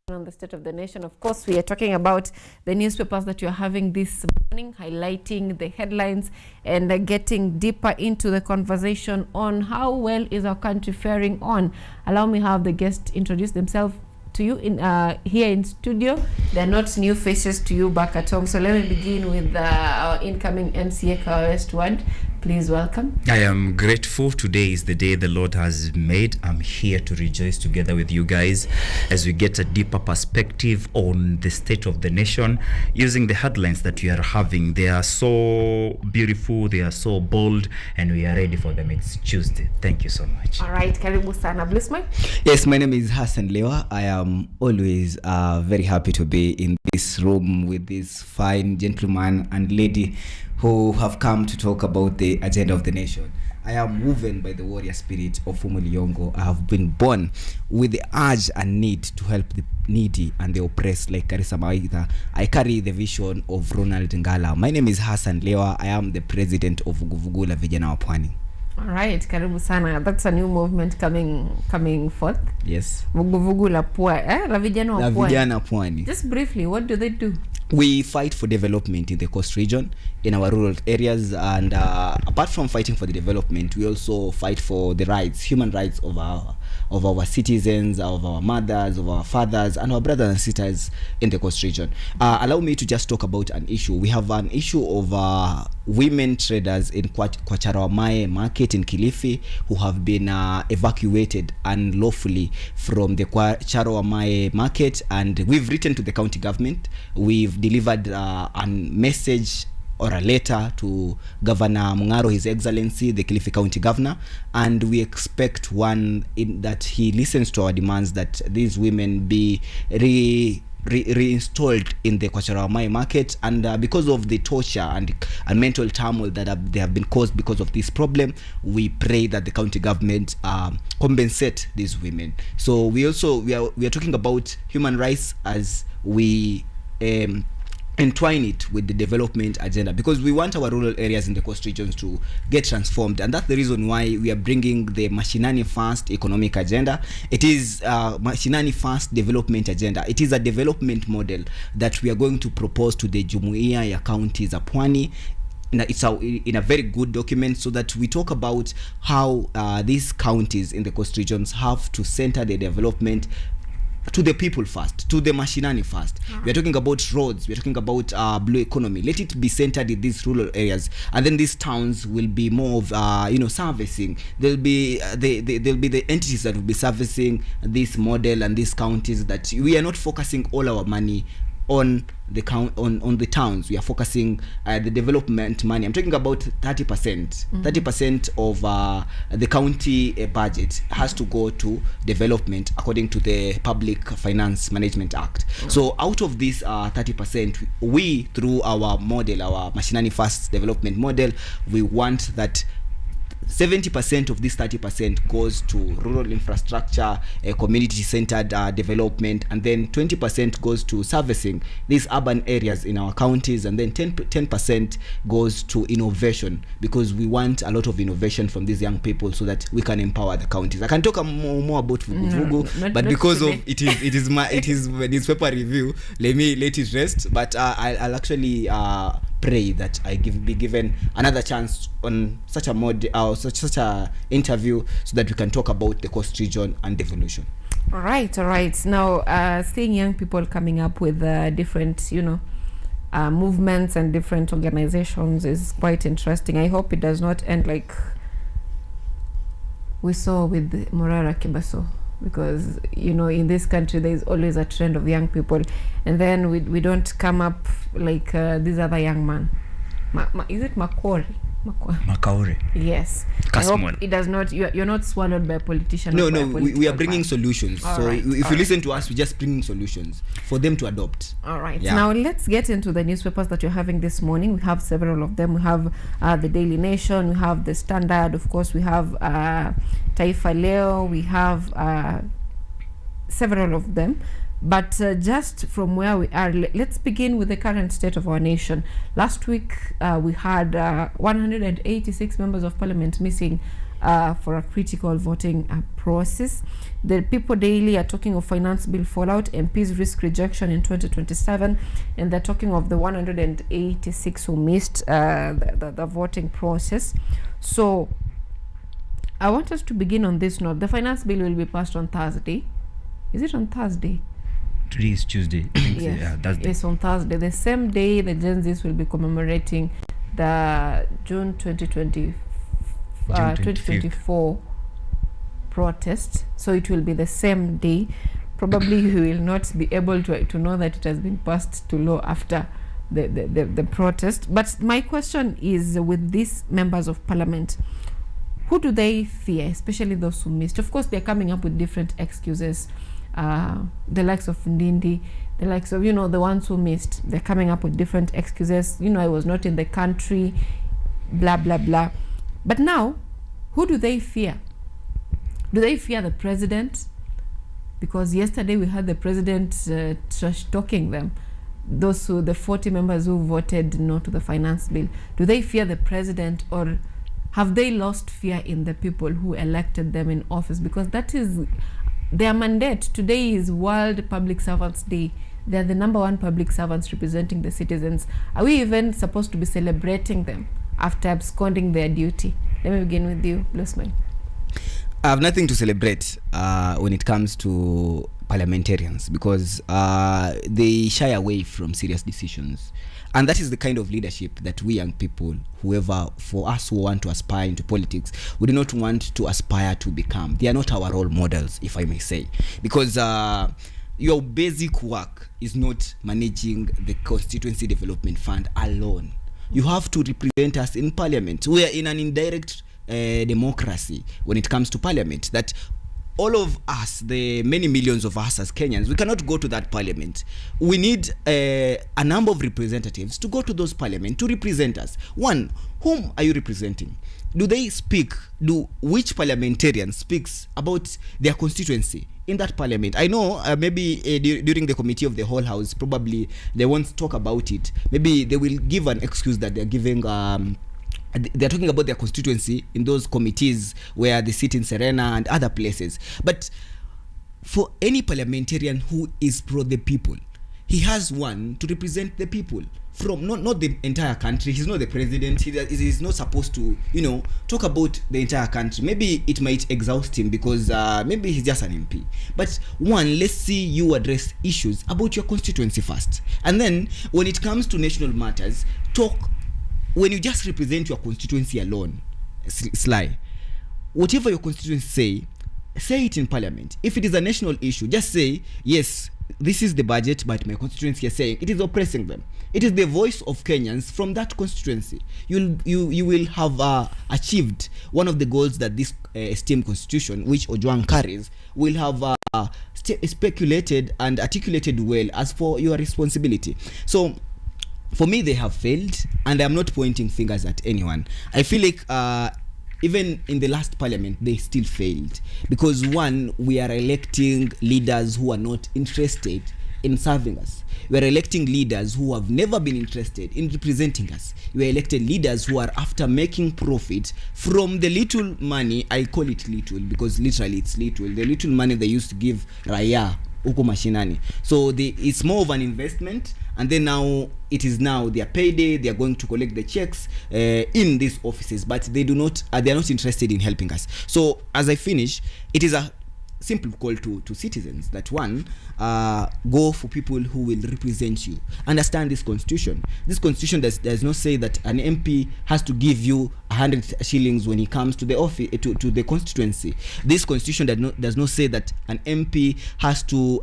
On the state of the nation, of course, we are talking about the newspapers that you're having this morning, highlighting the headlines and getting deeper into the conversation on how well is our country faring on. Allow me to have the guests introduce themselves to you in here in studio. They're not new faces to you back at home. So let me begin with our incoming MCA West Ward. Please welcome. I am grateful. Today is the day the Lord has made. I'm here to rejoice together with you guys as we get a deeper perspective on the state of the nation using the headlines that we are having. They are so beautiful, they are so bold, and we are ready for them. It's Tuesday. Thank you so much. All right, karibu sana. Bless my. Yes, my name is Hassan Lewa. I am always very happy to be in this room with this fine gentleman and lady who have come to talk about the agenda of the nation. I am woven by the warrior spirit of Anyango. I have been born with the urge and need to help the needy and the oppressed like Karisa Mawaitha. I carry the vision of Ronald Ngala. My name is Hassan Lewa. I am the president of Vuguvugu la Vijana wa Pwani. All right, karibu sana. That's a new movement coming forth. Yes. Vuguvugu la Vijana wa Pwani. Vijana Pwani. Just briefly, what do they do? We fight for development in the coast region, in our rural areas, and apart from fighting for the development, we also fight for the rights, human rights of our citizens, of our mothers, of our fathers, and our brothers and sisters in the coast region. Allow me to just talk about an issue. We have an issue of women traders in Kwacharawamae market in Kilifi who have been evacuated unlawfully from the Kwacharawamae market, and we've written to the county government. We've delivered a message or a letter to Governor Mungaro, His Excellency, the Kilifi County Governor, and we expect that he listens to our demands that these women be reinstalled in the Kwacharawamae market, and because of the torture and mental turmoil that they have been caused because of this problem, we pray that the county government compensate these women. So we are talking about human rights as we entwine it with the development agenda, because we want our rural areas in the coast regions to get transformed, and that's the reason why we are bringing the Mashinani First economic agenda. It is Mashinani First development agenda. It is a development model that we are going to propose to the Jumuiya ya Counties za Pwani. It's in a very good document, so that we talk about how these counties in the coast regions have to center their development to the people first, to the Mashinani first. We are talking about roads, we are talking about blue economy. Let it be centered in these rural areas, and then these towns will be more of servicing. There'll be the entities that will be servicing this model and these counties, that we are not focusing all our money on the towns. We are focusing the development money. I'm talking about 30%. 30% of the county budget has to go to development according to the Public Finance Management Act. So out of this 30%, we, through our model, our Mashinani First development model, we want that 70% of this 30% goes to rural infrastructure, community-centered development, and then 20% goes to servicing these urban areas in our counties, and then 10% goes to innovation, because we want a lot of innovation from these young people so that we can empower the counties. I can talk more about Vuguvugu, but because of it is newspaper review, let it rest. But I'll actually pray that I be given another chance on such a such a interview, so that we can talk about the coast region and devolution. All right. Now, seeing young people coming up with different, movements and different organizations is quite interesting. I hope it does not end like we saw with Morara Kibaso, because in this country there is always a trend of young people, and then we don't come up like this other young man. Is it Makaure? Yes. I hope it does not. You're not swallowed by a politician. No. We are bringing solutions. If you listen to us, we're just bringing solutions for them to adopt. All right. Yeah. Now let's get into the newspapers that you're having this morning. We have several of them. We have the Daily Nation. We have the Standard. Of course, we have Taifa Leo. We have several of them. But just from where we are, let's begin with the current state of our nation. Last week, we had 186 members of parliament missing for a critical voting process. The People Daily are talking of finance bill fallout, MPs risk rejection in 2027, and they're talking of the 186 who missed the voting process. So I want us to begin on this note. The finance bill will be passed on Thursday. Is it on Thursday? Today is Tuesday. Yes, it's on Thursday. The same day the Gen Zs will be commemorating the June 2024 protest, so it will be the same day. Probably we will not be able to know that it has been passed to law after the protest. But my question is, with these members of parliament, who do they fear, especially those who missed? Of course, they're coming up with different excuses. The likes of Ndindi, the likes of, the ones who missed, they're coming up with different excuses. I was not in the country, blah, blah, blah. But now, who do they fear? Do they fear the president? Because yesterday we had the president trash talking them. The 40 members who voted no to the finance bill. Do they fear the president, or have they lost fear in the people who elected them in office? Because that is their mandate. Today is World Public Servants Day. They're the #1 public servants representing the citizens. Are we even supposed to be celebrating them after absconding their duty? Let me begin with you, Blessman. I have nothing to celebrate when it comes to parliamentarians, because they shy away from serious decisions. And that is the kind of leadership that we young people, for us who want to aspire into politics, we do not want to aspire to become. They are not our role models, if I may say. Because your basic work is not managing the Constituency Development Fund alone. You have to represent us in parliament. We are in an indirect democracy when it comes to parliament, that all of us, the many millions of us as Kenyans, we cannot go to that parliament. We need a number of representatives to go to those parliament to represent us. One, whom are you representing? Which parliamentarian speaks about their constituency in that parliament? I know maybe during the committee of the whole house, probably they won't talk about it. Maybe they will give an excuse that they're giving they're talking about their constituency in those committees where they sit in Serena and other places. But for any parliamentarian who is pro the people, he has one to represent the people from not the entire country. He's not the president. He's not supposed to talk about the entire country. Maybe it might exhaust him because maybe he's just an MP. But let's see you address issues about your constituency first, and then when it comes to national matters, talk. When you just represent your constituency alone, Sly, whatever your constituency say it in parliament. If it is a national issue, just say, yes, this is the budget, but my constituency is saying it is oppressing them. It is the voice of Kenyans from that constituency. You will have achieved one of the goals that this esteemed constitution, which Ojwang carries, will have speculated and articulated well as for your responsibility. So, for me, they have failed, and I'm not pointing fingers at anyone. I feel like even in the last parliament, they still failed. Because we are electing leaders who are not interested in serving us. We are electing leaders who have never been interested in representing us. We are elected leaders who are after making profit from the little money. I call it little because literally it's little. The little money they used to give Raya huko mashinani. So it's more of an investment, and then now their payday. They are going to collect the checks in these offices, but they are not interested in helping us. So as I finish, it is a simple call to citizens that go for people who will represent you. Understand this constitution. This constitution does not say that an MP has to give you 100 shillings when he comes to the office to the constituency. This constitution does not say that an MP has to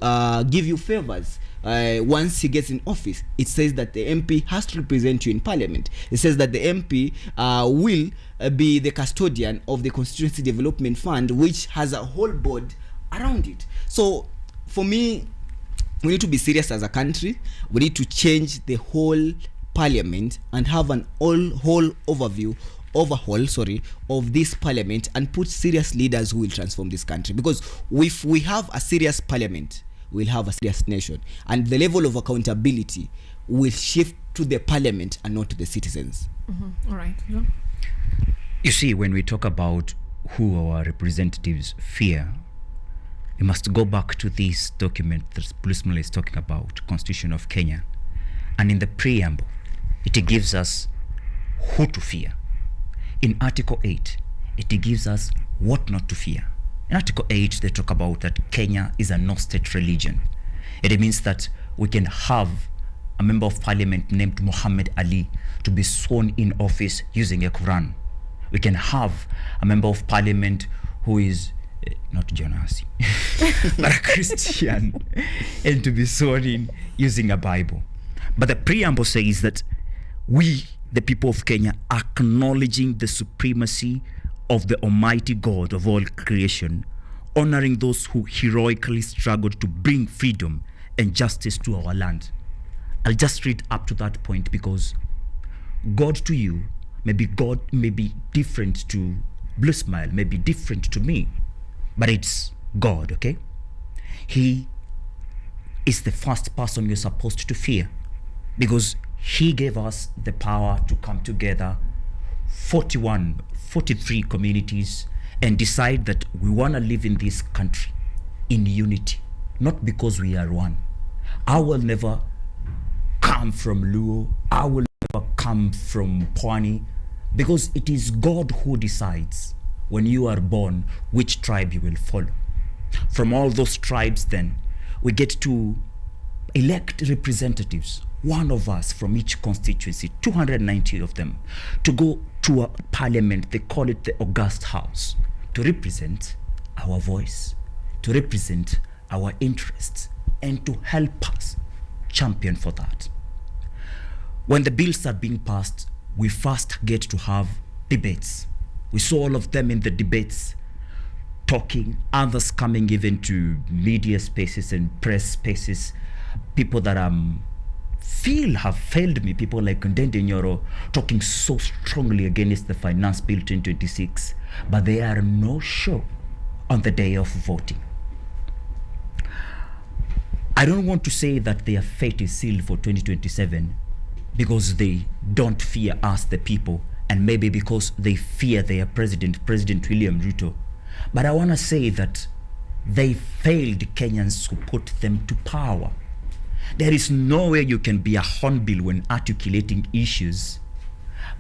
give you favors once he gets in office. It says that the MP has to represent you in parliament. It says that the MP will be the custodian of the Constituency Development Fund, which has a whole board around it. So for me, we need to be serious as a country. We need to change the whole parliament and have an overhaul of this parliament and put serious leaders who will transform this country. Because if we have a serious parliament, we'll have a serious nation, and the level of accountability will shift to the parliament and not to the citizens. All right. You see, when we talk about who our representatives fear, we must go back to this document that Policeman is talking about, Constitution of Kenya. And in the preamble, it gives us who to fear. In Article 8, it gives us what not to fear. In Article 8, they talk about that Kenya is a no-state religion. It means that we can have a member of parliament named Muhammad Ali to be sworn in office using a Quran. We can have a member of parliament who is not Jonas, but a Christian, and to be sworn in using a Bible. But the preamble says that we, the people of Kenya, acknowledging the supremacy of the Almighty God of all creation, honoring those who heroically struggled to bring freedom and justice to our land. I'll just read up to that point because God to you, maybe God may be different to Blue Smile, may be different to me, but it's God, okay? He is the first person you're supposed to fear because he gave us the power to come together, 43 communities, and decide that we want to live in this country in unity, not because we are one. I will never come from Luo, I will never come from Pwani, because it is God who decides when you are born which tribe you will follow. From all those tribes then, we get to elect representatives, one of us from each constituency, 290 of them, to go to a parliament, they call it the August House, to represent our voice, to represent our interests, and to help us champion for that. When the bills are being passed, we first get to have debates. We saw all of them in the debates, talking, others coming even to media spaces and press spaces, people that feel have failed me, people like Ndende Nyoro, talking so strongly against the Finance Bill 2026, but they are no show on the day of voting. I don't want to say that their fate is sealed for 2027 because they don't fear us, the people, and maybe because they fear their president, President William Ruto. But I want to say that they failed Kenyans who put them to power. There is no way you can be a hornbill when articulating issues,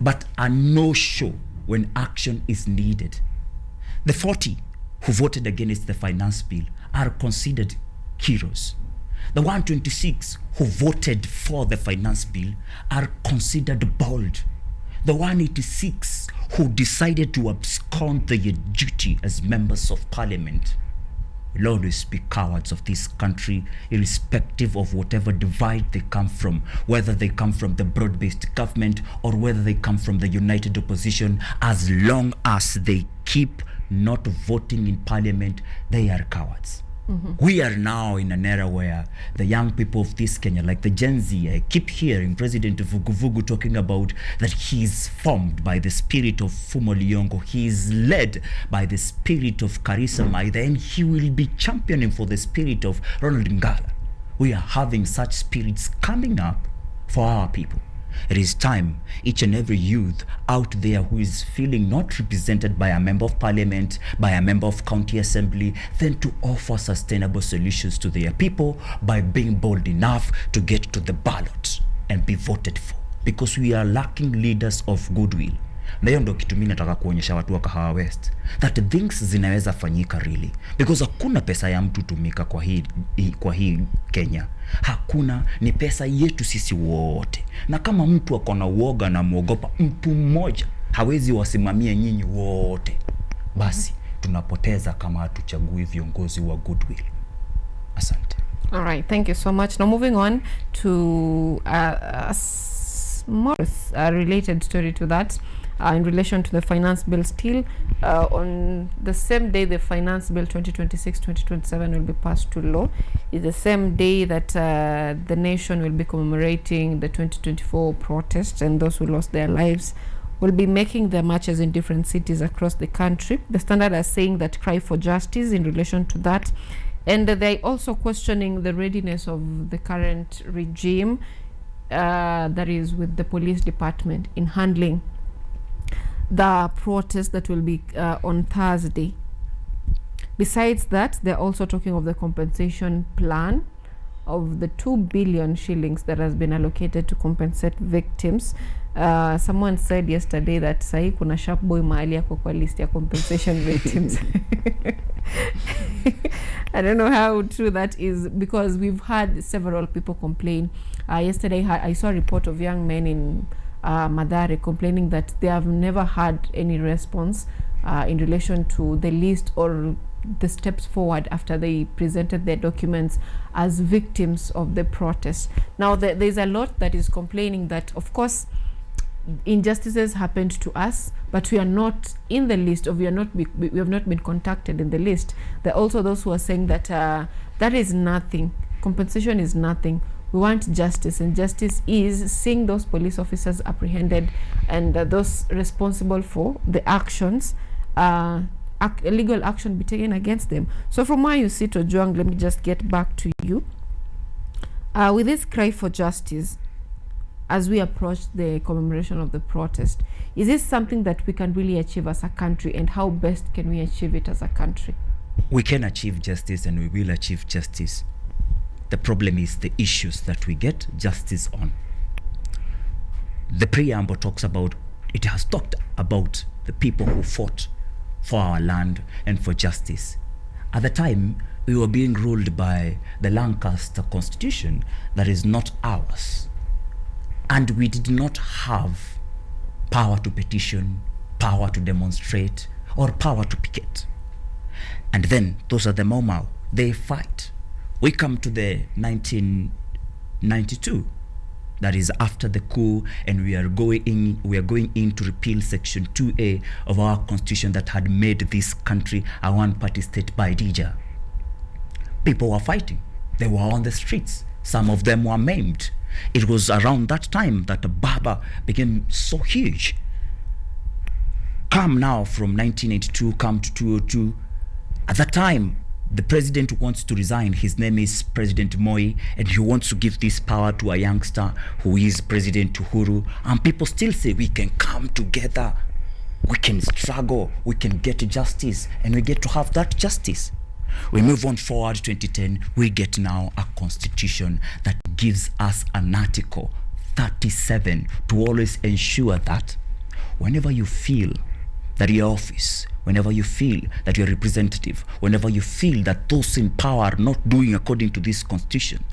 but a no-show when action is needed. The 40 who voted against the finance bill are considered heroes. The 126 who voted for the finance bill are considered bold. The 186 who decided to abscond their duty as members of parliament will always be cowards of this country, irrespective of whatever divide they come from, whether they come from the broad-based government or whether they come from the united opposition. As long as they keep not voting in parliament, they are cowards. We are now in an era where the young people of this Kenya, like the Gen Z, I keep hearing President Vuguvugu talking about that he's formed by the spirit of Fumo Liyongo, he is led by the spirit of Karisa Maitha, and he will be championing for the spirit of Ronald Ngala. We are having such spirits coming up for our people. It is time each and every youth out there who is feeling not represented by a member of parliament, by a member of county assembly, then to offer sustainable solutions to their people by being bold enough to get to the ballot and be voted for, because we are lacking leaders of goodwill. Na hiyo ndo kitu mimi nataka kuonyesha watu wa Kahawa West that things zinaweza fanyika really, because hakuna pesa ya mtu tumika kwa hii Kenya. Hakuna, ni pesa yetu sisi wote. Na kama mtu akona uoga na muogopa mtu mmoja, hawezi wasimamia nyinyi wote, basi tunapoteza kama hatuchagui viongozi wa goodwill. Asante. All right, thank you so much. Now moving on to more related story to that. In relation to the finance bill still, on the same day the finance bill 2026-2027 will be passed to law, is the same day that the nation will be commemorating the 2024 protests, and those who lost their lives will be making their marches in different cities across the country. The Standard are saying that cry for justice in relation to that, and they're also questioning the readiness of the current regime, that is with the police department, in handling the protest that will be on Thursday. Besides that, they're also talking of the compensation plan of the 2 billion shillings that has been allocated to compensate victims. Someone said yesterday that sahi kuna sharp boy mahali yako kwa list ya compensation victims. I don't know how true that is, because we've had several people complain. Yesterday I saw a report of young men in Mathare complaining that they have never had any response in relation to the list or the steps forward after they presented their documents as victims of the protest. Now there's a lot that is complaining that, of course, injustices happened to us, but we are not in the list, or we have not been contacted in the list. There are also those who are saying that that is nothing, compensation is nothing. We want justice, and justice is seeing those police officers apprehended and those responsible for the actions, legal action be taken against them. So from where you sit, Ojwang, let me just get back to you. With this cry for justice, as we approach the commemoration of the protest, is this something that we can really achieve as a country, and how best can we achieve it as a country? We can achieve justice, and we will achieve justice. The problem is the issues that we get justice on. The preamble talks about, it has talked about the people who fought for our land and for justice. At the time, we were being ruled by the Lancaster Constitution that is not ours. And we did not have power to petition, power to demonstrate, or power to picket. And then those are the Mau Mau, they fight. We come to the 1992, that is after the coup, and we are going in to repeal Section 2A of our constitution that had made this country a one-party state by Dija. People were fighting. They were on the streets. Some of them were maimed. It was around that time that the Baba became so huge. Come now from 1982, come to 202. At that time, the president wants to resign. His name is President Moi, and he wants to give this power to a youngster who is President Uhuru. And people still say we can come together, we can struggle, we can get justice, and we get to have that justice. We move on forward, 2010, we get now a constitution that gives us an article 37 to always ensure that whenever you feel that your office, whenever you feel that your representative, whenever you feel that those in power are not doing according to this constitution,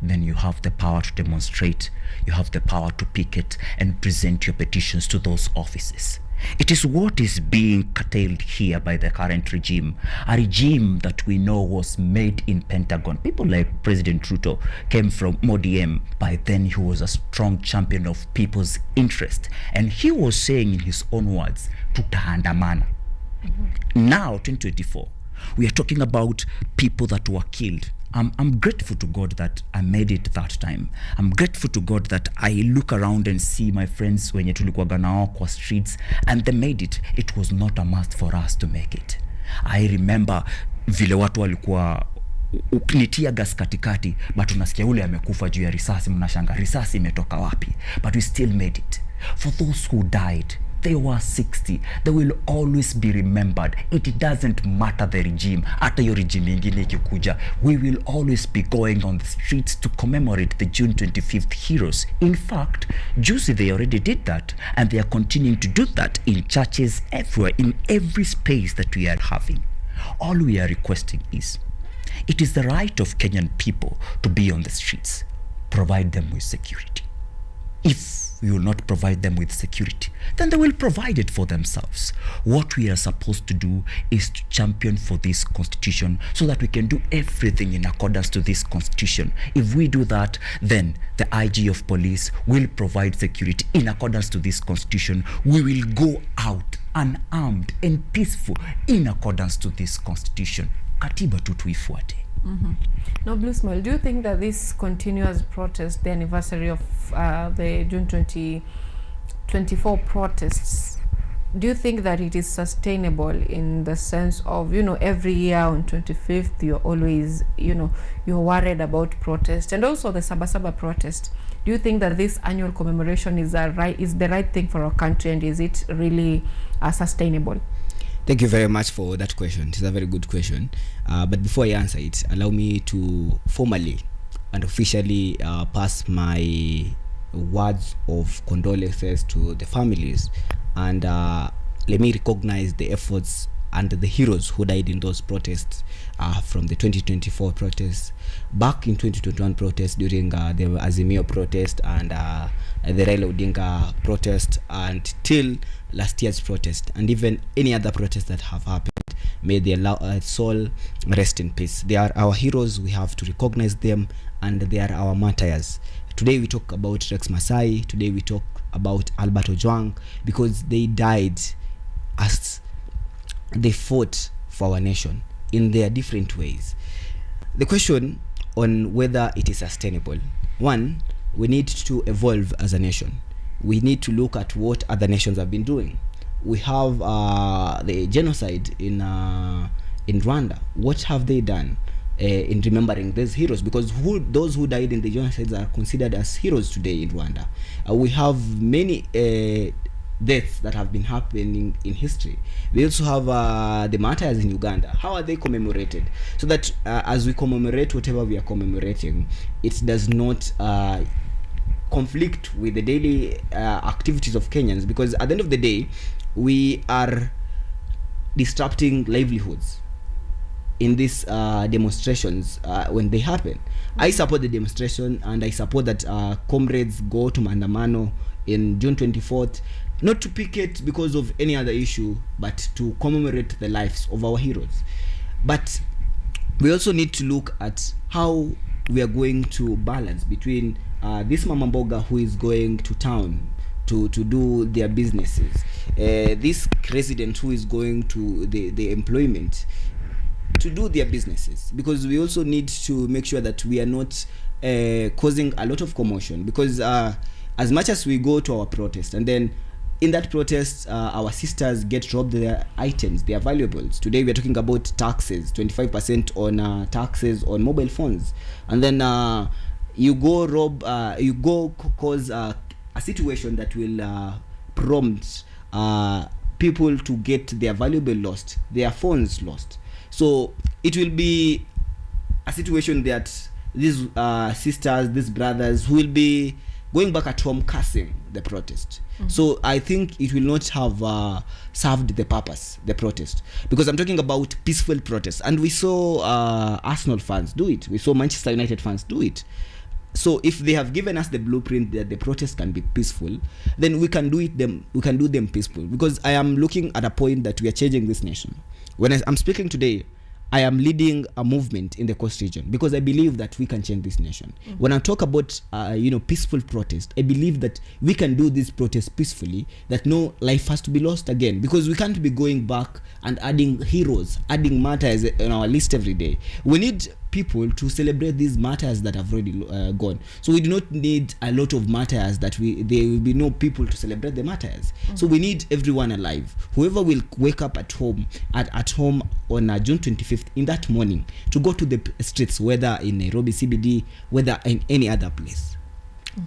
then you have the power to demonstrate, you have the power to picket and present your petitions to those offices. It is what is being curtailed here by the current regime, a regime that we know was made in Pentagon. People like President Ruto came from MODM. By then he was a strong champion of people's interest, and he was saying in his own words, tutaandamana. Now 2024, we are talking about people that were killed. I'm grateful to God that I made it that time. I'm grateful to God that I look around and see my friends wenye tulikuwaga nao kwa streets, and they made it. It was not a must for us to make it. I remember vile watu walikuwa ukinitia gas katikati, but unasikia ule amekufa juu ya risasi, mnashanga risasi imetoka wapi? But we still made it. For those who died, they were 60. They will always be remembered. It doesn't matter the regime. Hata your regime ingine ikikuja, we will always be going on the streets to commemorate the June 25th heroes. In fact, juicy, they already did that, and they are continuing to do that in churches everywhere, in every space that we are having. All we are requesting is, it is the right of Kenyan people to be on the streets. Provide them with security. If we will not provide them with security, then they will provide it for themselves. What we are supposed to do is to champion for this constitution so that we can do everything in accordance to this constitution. If we do that, then the IG of police will provide security in accordance to this constitution. We will go out unarmed and peaceful in accordance to this constitution. Katiba tu tuifuate. Now, Blue Smile, do you think that this continuous protest, the anniversary of the June 2024 protests, do you think that it is sustainable in the sense of, you know, every year on 25th, you're always, you know, you're worried about protest, and also the Sabasaba protest? Do you think that this annual commemoration is the right thing for our country, and is it really sustainable? Thank you very much for that question. It's a very good question. But before I answer it, allow me to formally and officially pass my words of condolences to the families, and let me recognize the efforts and the heroes who died in those protests, from the 2024 protests, back in 2021 protests, during the Azimio protest and the Raila Odinga protest, and till last year's protest, and even any other protests that have happened. May their soul rest in peace. They are our heroes. We have to recognize them, and they are our martyrs. Today we talk about Rex Masai. Today we talk about Albert Ojwang, because they died as they fought for our nation in their different ways. The question on whether it is sustainable. One, we need to evolve as a nation. We need to look at what other nations have been doing. We have the genocide in Rwanda. What have they done in remembering these heroes? Because those who died in the genocides are considered as heroes today in Rwanda. We have many deaths that have been happening in history. We also have the martyrs in Uganda. How are they commemorated? So that as we commemorate whatever we are commemorating, it does not conflict with the daily activities of Kenyans, because at the end of the day, we are disrupting livelihoods in these demonstrations when they happen. I support the demonstration, and I support that comrades go to Maandamano in June 24th, not to picket because of any other issue, but to commemorate the lives of our heroes. But we also need to look at how we are going to balance between this mama mboga who is going to town to do their businesses, this resident who is going to the employment to do their businesses, because we also need to make sure that we are not causing a lot of commotion, because as much as we go to our protest, and then in that protest our sisters get robbed their items, their valuables. Today we are talking about taxes, 25% on taxes on mobile phones, and then you go rob, you go cause a situation that will prompt people to get their valuable lost, their phones lost. So it will be a situation that these sisters, these brothers will be going back at home cursing the protest. So I think it will not have served the purpose, the protest, because I'm talking about peaceful protest, and we saw Arsenal fans do it, we saw Manchester United fans do it. So if they have given us the blueprint that the protest can be peaceful, then we can do them peaceful, because I am looking at a point that we are changing this nation. When I'm speaking today, I am leading a movement in the Coast region, because I believe that we can change this nation. When I talk about peaceful protest, I believe that we can do this protest peacefully, that no life has to be lost again, because we can't be going back and adding heroes, adding martyrs on our list every day. We need people to celebrate these martyrs that have already gone. So we do not need a lot of martyrs there will be no people to celebrate the martyrs. So we need everyone alive. Whoever will wake up at home on June 25th in that morning to go to the streets, whether in Nairobi CBD, whether in any other place,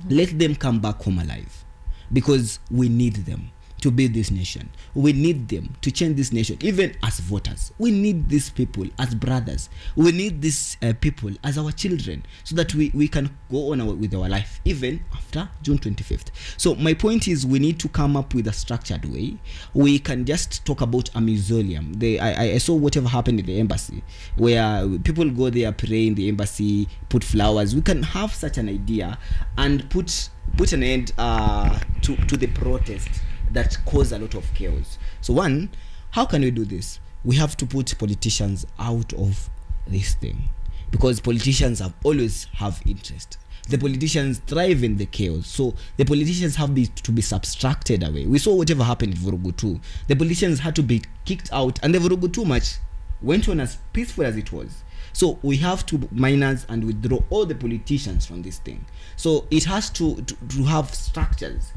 let them come back home alive, because we need them to build this nation. We need them to change this nation, even as voters. We need these people as brothers. We need these people as our children, so that we can go on with our life even after June 25th. So my point is, we need to come up with a structured way. We can just talk about a mausoleum. I saw whatever happened in the embassy, where people go there, pray in the embassy, put flowers. We can have such an idea and put an end to the protest that cause a lot of chaos. So one, how can we do this? We have to put politicians out of this thing, because politicians always have interest. The politicians thrive in the chaos, so the politicians have to be subtracted away. We saw whatever happened in Vurugutu. The politicians had to be kicked out, and the Vurugutu march went on as peaceful as it was. So we have to minus and withdraw all the politicians from this thing. So it has to have structures.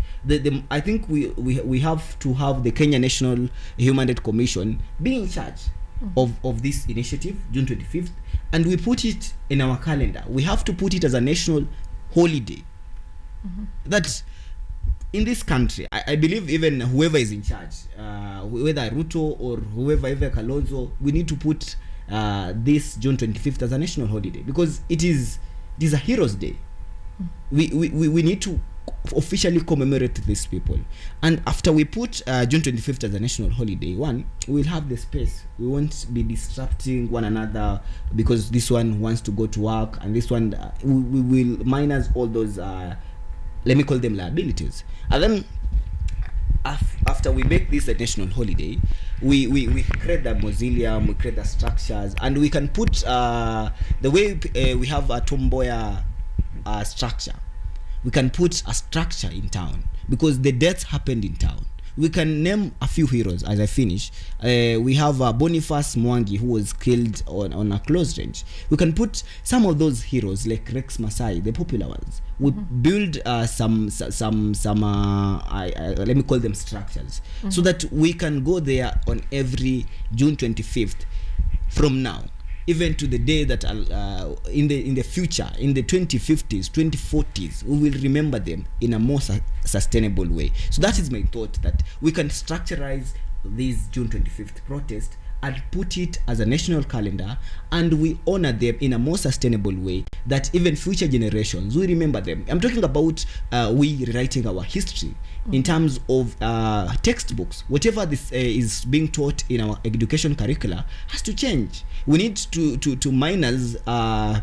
I think we have to have the Kenya National Human Rights Commission being in charge of this initiative, June 25th, and we put it in our calendar. We have to put it as a national holiday. That in this country, I believe even whoever is in charge, whether Ruto or whoever, Kalonzo, we need to put this June 25th as a national holiday, because it is a Heroes Day. We need to officially commemorate these people. And after we put June 25th as a national holiday, we'll have the space. We won't be disrupting one another because this one wants to go to work and this one we will minus all those let me call them liabilities. And then after we make this a national holiday, we create the mausoleum, we create the structures, and we can put the way we have a Tomboya structure. We can put a structure in town because the deaths happened in town. We can name a few heroes as I finish. We have Boniface Mwangi, who was killed on a close range. We can put some of those heroes like Rex Masai, the popular ones. We build some let me call them structures, so that we can go there on every June 25th from now, even to the day that in the future, in the 2050s, 2040s, we will remember them in a more sustainable way. So that is my thought, that we can structurize this June 25th protest and put it as a national calendar, and we honor them in a more sustainable way, that even future generations will remember them. I'm talking about we rewriting our history in terms of textbooks. Whatever this is being taught in our education curricula has to change. We need to minus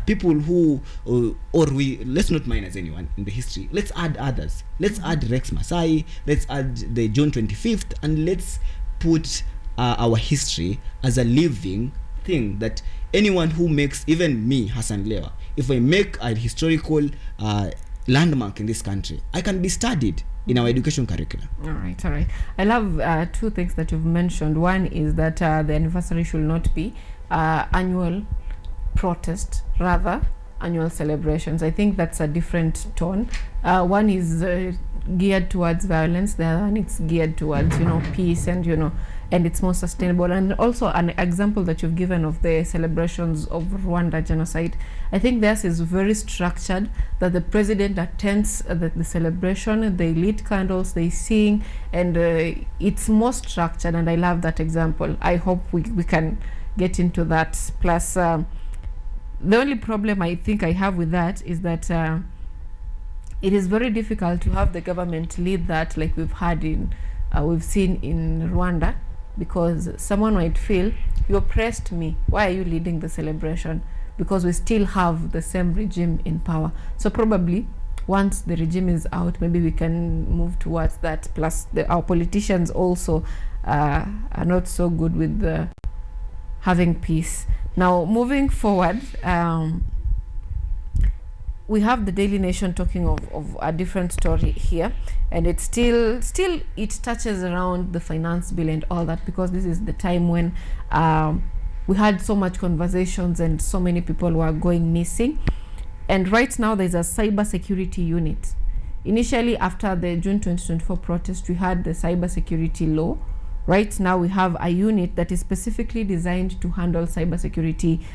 people who or let's not minus anyone in the history. Let's add others. Let's add Rex Masai, let's add the June 25th, and let's put our history as a living thing, that anyone who makes, even me, Hassan Lewa, if I make a historical landmark in this country, I can be studied in our education curriculum. All right. I love two things that you've mentioned. One is that the anniversary should not be annual protest, rather annual celebrations. I think that's a different tone. One is geared towards violence, the other one it's geared towards peace and and it's more sustainable. And also an example that you've given of the celebrations of Rwanda genocide, I think theirs is very structured, that the president attends the celebration, they lit candles, they sing, and it's more structured, and I love that example. I hope we can get into that. Plus the only problem I think I have with that is that it is very difficult to have the government lead that, like we've seen in Rwanda, because someone might feel, you oppressed me, why are you leading the celebration? Because we still have the same regime in power. So probably once the regime is out, maybe we can move towards that. Plus our politicians also are not so good with having peace. Now moving forward, we have the Daily Nation talking of a different story here, and it's still it touches around the finance bill and all that, because this is the time when we had so much conversations and so many people were going missing. And right now there's a cyber security unit. Initially, after the June 2024 protest, we had the cyber security law. Right now we have a unit that is specifically designed to handle cyber security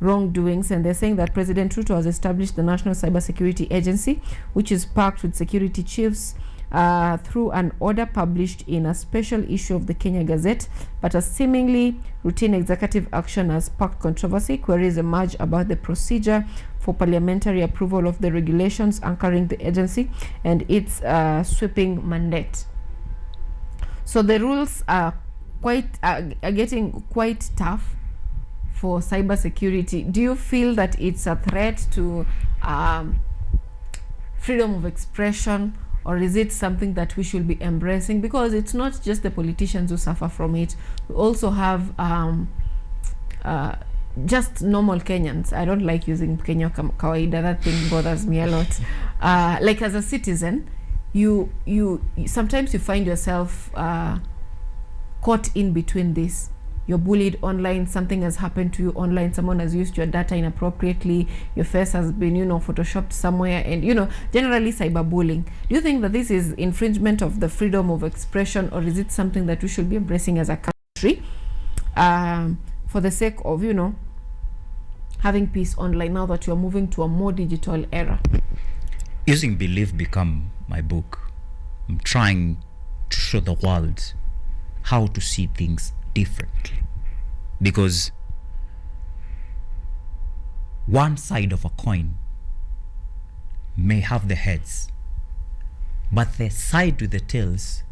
wrongdoings, and they're saying that President Ruto has established the National Cybersecurity Agency, which is packed with security chiefs through an order published in a special issue of the Kenya Gazette. But a seemingly routine executive action has sparked controversy. Queries emerge about the procedure for parliamentary approval of the regulations anchoring the agency and its sweeping mandate. So the rules are getting quite tough for cybersecurity. Do you feel that it's a threat to freedom of expression, or is it something that we should be embracing? Because it's not just the politicians who suffer from it. We also have just normal Kenyans. I don't like using Kenya kawaida. That thing bothers me a lot. Like as a citizen, you sometimes you find yourself caught in between this. You're bullied online, something has happened to you online, someone has used your data inappropriately, your face has been, photoshopped somewhere, and, generally cyberbullying. Do you think that this is infringement of the freedom of expression, or is it something that we should be embracing as a country for the sake of, having peace online now that you're moving to a more digital era? Using Believe Become my book, I'm trying to show the world how to see things differently, because one side of a coin may have the heads but the side with the tails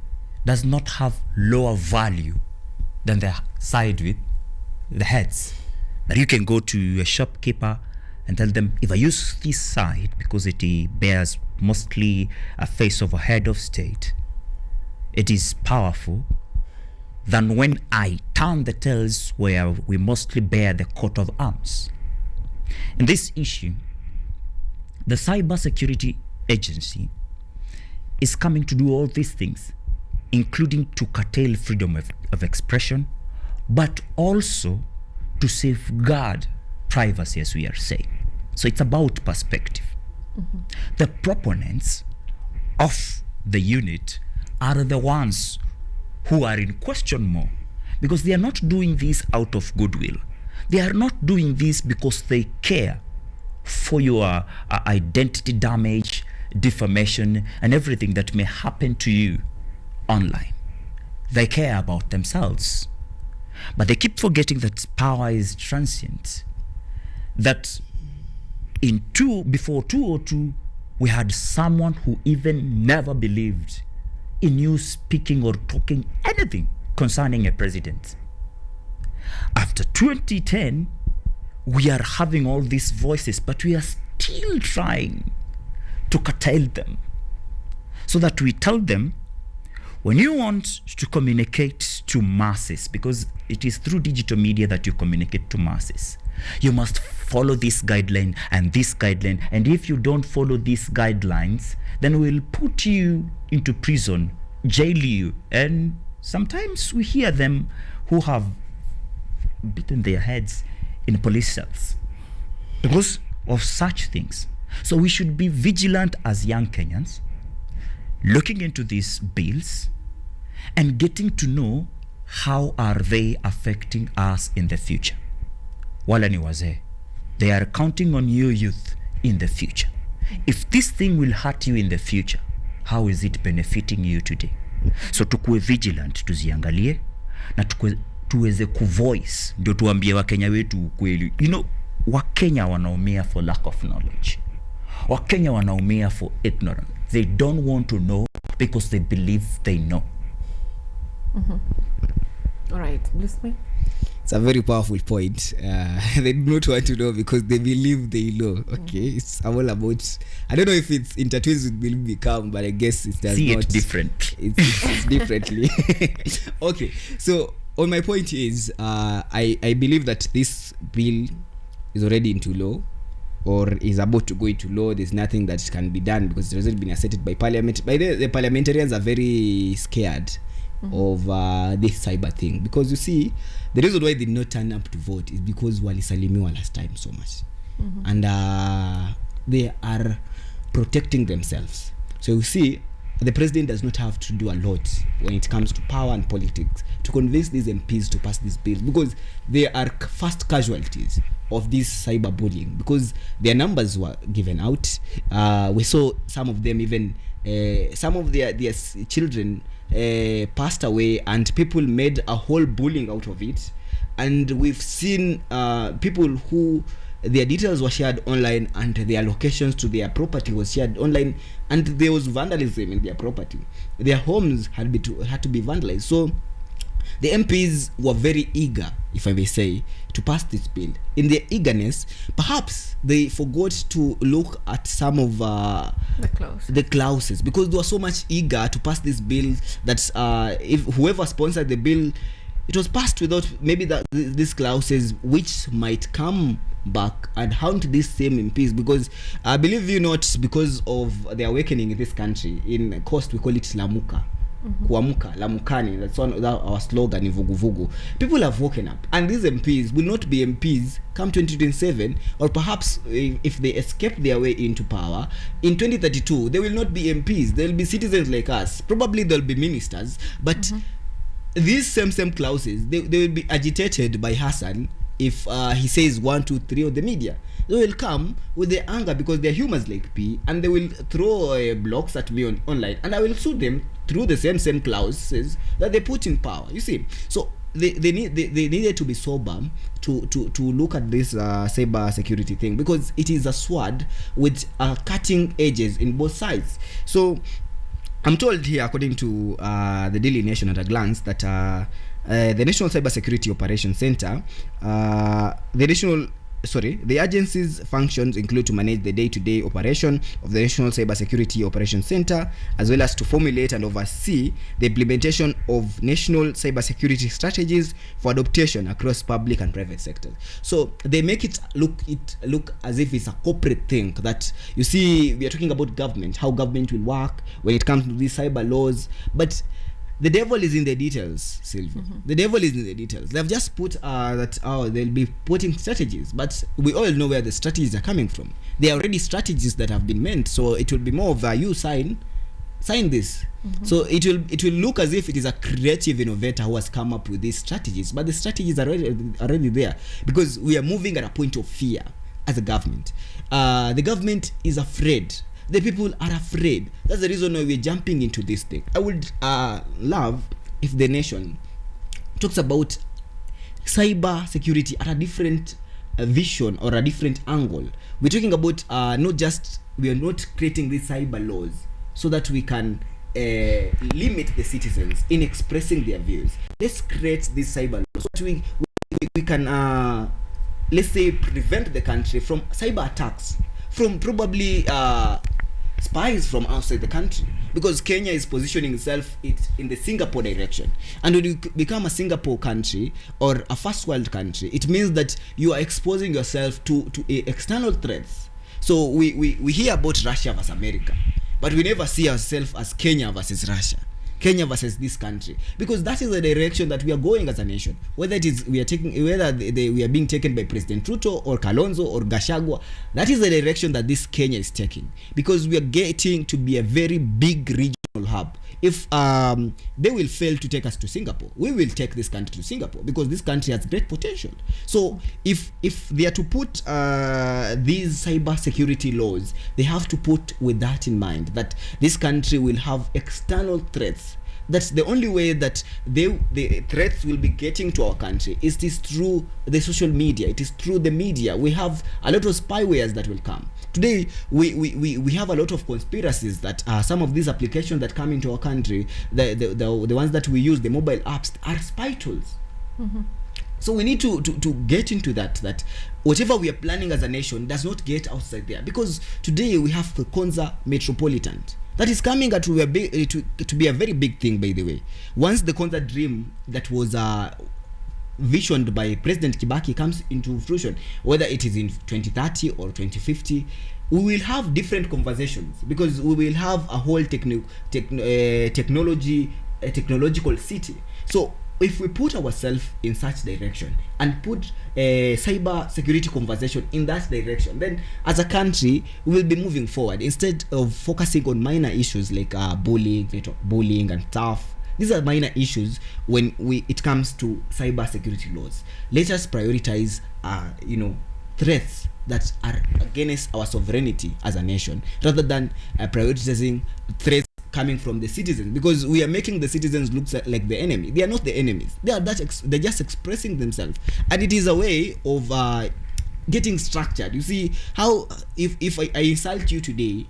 does not have lower value than the side with the heads. That you can go to a shopkeeper and tell them, if I use this side because it bears mostly a face of a head of state, it is powerful than when I turn the tails where we mostly bear the coat of arms. In this issue, the Cybersecurity Agency is coming to do all these things, including to curtail freedom of expression, but also to safeguard privacy, as we are saying. So it's about perspective. The proponents of the unit are the ones who are in question more, because they are not doing this out of goodwill. They are not doing this because they care for your identity damage, defamation, and everything that may happen to you online. They care about themselves. But they keep forgetting that power is transient. That before 2002, we had someone who even never believed in you speaking or talking anything concerning a president. After 2010, we are having all these voices, but we are still trying to curtail them, so that we tell them, when you want to communicate to masses, because it is through digital media that you communicate to masses, you must follow this guideline and this guideline, and if you don't follow these guidelines, then we'll put you into prison, jail you. And sometimes we hear them who have beaten their heads in police cells because of such things. So we should be vigilant as young Kenyans, looking into these bills and getting to know how are they affecting us in the future. Wala ni wazee, they are counting on you youth in the future. If this thing will hurt you in the future, how is it benefiting you today? So tukue vigilant, tuziangalie na tuweze kuvoice, ndio tuambie Wakenya wetu ukweli. You know, Wakenya wanaumia for lack of knowledge. Wakenya wanaumia for ignorance. They don't want to know because they believe they know. All right, bless me. It's a very powerful point. They do not want to know because they believe they know. Okay, it's all about. I don't know if it's intertwined with believe become, but I guess it does see not. It different. It's differently. Okay, so on my point is, I believe that this bill is already into law, or is about to go into law. There's nothing that can be done because it has already been asserted by Parliament. By the parliamentarians are very scared of this cyber thing, because you see, the reason why they did not turn up to vote is because walisalimiwa last time so much, and they are protecting themselves. So you see, the president does not have to do a lot when it comes to power and politics to convince these MPs to pass these bills, because they are first casualties of this cyberbullying, because their numbers were given out. We saw some of them, even some of their children passed away, and people made a whole bullying out of it. And we've seen people who their details were shared online and their locations to their property was shared online, and there was vandalism in their property. Their homes had to be vandalized. So the MPs were very eager, if I may say, to pass this bill. In their eagerness, perhaps they forgot to look at some of the clauses, because they were so much eager to pass this bill that if whoever sponsored the bill, it was passed without maybe these clauses, which might come back and haunt these same MPs, because I believe you not, because of the awakening in this country, in coast we call it lamuka. Kuamka, lamukani, that's our slogan in vuguvugu. People have woken up, and these MPs will not be MPs come 2027, or perhaps if they escape their way into power in 2032, they will not be MPs. They'll be citizens like us. Probably they'll be ministers, but these same clauses, they will be agitated by Hassan if he says 1, 2, 3 on the media. They will come with their anger because they're humans like P, and they will throw blocks at me online, and I will sue them through the same clauses that they put in power. You see, so they needed to be sober to look at this cyber security thing, because it is a sword with cutting edges in both sides. So I'm told here, according to the Daily Nation at a glance, that the National Cybersecurity Operations Center, the agency's functions include to manage the day-to-day operation of the National Cybersecurity Operations Center, as well as to formulate and oversee the implementation of national cybersecurity strategies for adaptation across public and private sectors. So they make it look as if it's a corporate thing, that you see we are talking about government, how government will work when it comes to these cyber laws, but the devil is in the details, Sylvia. The devil is in the details. They've just put that they'll be putting strategies, but we all know where the strategies are coming from. They are already strategies that have been meant, so it will be more of a you sign this. So it will look as if it is a creative innovator who has come up with these strategies, but the strategies are already there, because we are moving at a point of fear as a government. The government is afraid. The people are afraid. That's the reason why we're jumping into this thing. I would love if the nation talks about cyber security at a different vision or a different angle. We're talking about we are not creating these cyber laws so that we can limit the citizens in expressing their views. Let's create these cyber laws so that we can let's say prevent the country from cyber attacks, from probably spies from outside the country, because Kenya is positioning itself in the Singapore direction, and when you become a Singapore country or a first world country, it means that you are exposing yourself to external threats. So we hear about Russia versus America, but we never see ourselves as Kenya versus Russia, Kenya versus this country, because that is the direction that we are going as a nation. Whether it is we are being taken by President Ruto or Kalonzo or Gachagua, that is the direction that this Kenya is taking, because we are getting to be a very big regional hub. If they will fail to take us to Singapore, we will take this country to Singapore, because this country has great potential. So if they are to put these cyber security laws, they have to put with that in mind, that this country will have external threats. That's the only way that the threats will be getting to our country is through the social media. It is through the media. We have a lot of spywares that will come. Today, we have a lot of conspiracies that some of these applications that come into our country, the ones that we use, the mobile apps, are spy tools. So we need to get into that whatever we are planning as a nation does not get outside there, because today we have the Konza Metropolitan. That is coming to be a very big thing, by the way. Once the Konza dream that was visioned by President Kibaki comes into fruition, whether it is in 2030 or 2050, we will have different conversations, because we will have a whole technological city. So if we put ourselves in such direction and put a cyber security conversation in that direction, then as a country we will be moving forward, instead of focusing on minor issues like bullying and stuff. These are minor issues when it comes to cyber security laws. Let us prioritize threats that are against our sovereignty as a nation, rather than prioritizing threats coming from the citizens, because we are making the citizens look like the enemy. They are not the enemies. They're just expressing themselves, and it is a way of getting structured. You see how if I insult you today,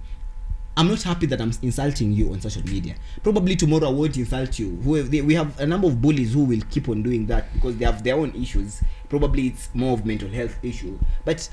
I'm not happy that I'm insulting you on social media. Probably tomorrow I won't insult you. We have a number of bullies who will keep on doing that because they have their own issues. Probably it's more of mental health issue, but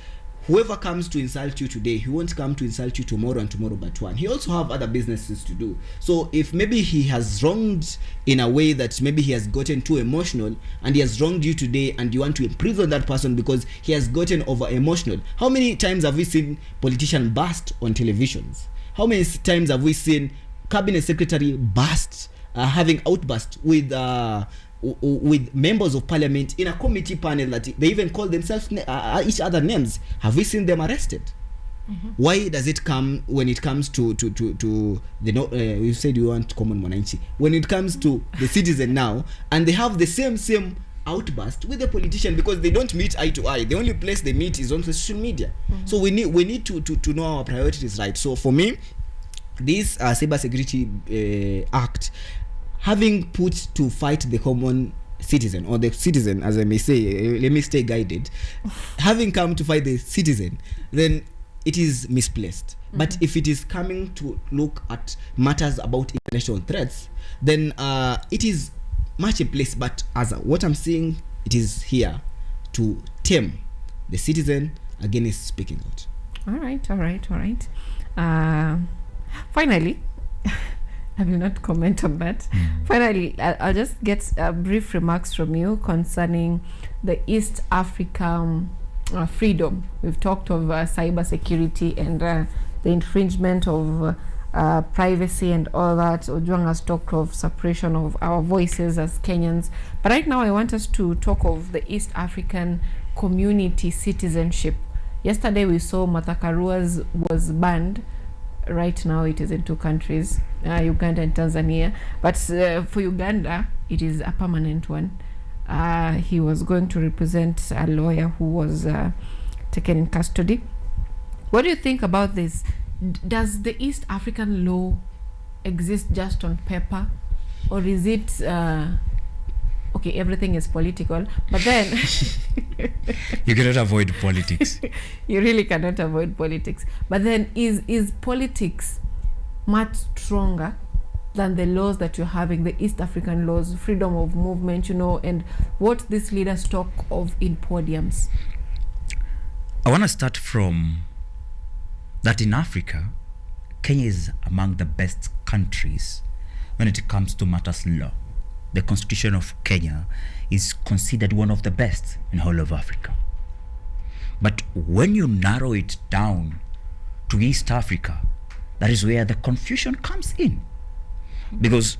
whoever comes to insult you today, he won't come to insult you tomorrow and tomorrow but one. He also have other businesses to do. So if maybe he has wronged in a way that maybe he has gotten too emotional, and he has wronged you today, and you want to imprison that person because he has gotten over emotional. How many times have we seen politicians burst on televisions? How many times have we seen cabinet secretary burst, having outburst with members of parliament in a committee panel that they even call themselves each other names? Have we seen them arrested? Why does it come when it comes to the you said you want common mwananchi, when it comes to the citizen now, and they have the same outburst with the politician, because they don't meet eye to eye. The only place they meet is on social media. So we need to know our priorities, right? So for me, this cyber security act, having put to fight the common citizen, or the citizen, as I may say, let me stay guided, having come to fight the citizen, then it is misplaced. But if it is coming to look at matters about international threats, then it is much in place. But as what I'm seeing, it is here to tame the citizen against speaking out. All right. Finally, I will not comment on that. Finally, I'll just get brief remarks from you concerning the East Africa freedom. We've talked of cyber security and the infringement of privacy and all that. Ojwang has talked of suppression of our voices as Kenyans. But right now I want us to talk of the East African community citizenship. Yesterday we saw Martha Karua's was banned. Right now it is in 2 countries, Uganda and Tanzania. But for Uganda, it is a permanent one. He was going to represent a lawyer who was taken in custody. What do you think about this? Does the East African law exist just on paper, or is it okay, everything is political, but then you cannot avoid politics. You really cannot avoid politics, but then is politics much stronger than the laws that you're having, the East African laws, freedom of movement, and what these leaders talk of in podiums? I want to start from that in Africa, Kenya is among the best countries when it comes to matters law. The Constitution of Kenya is considered one of the best in whole of Africa. But when you narrow it down to East Africa, that is where the confusion comes in. Because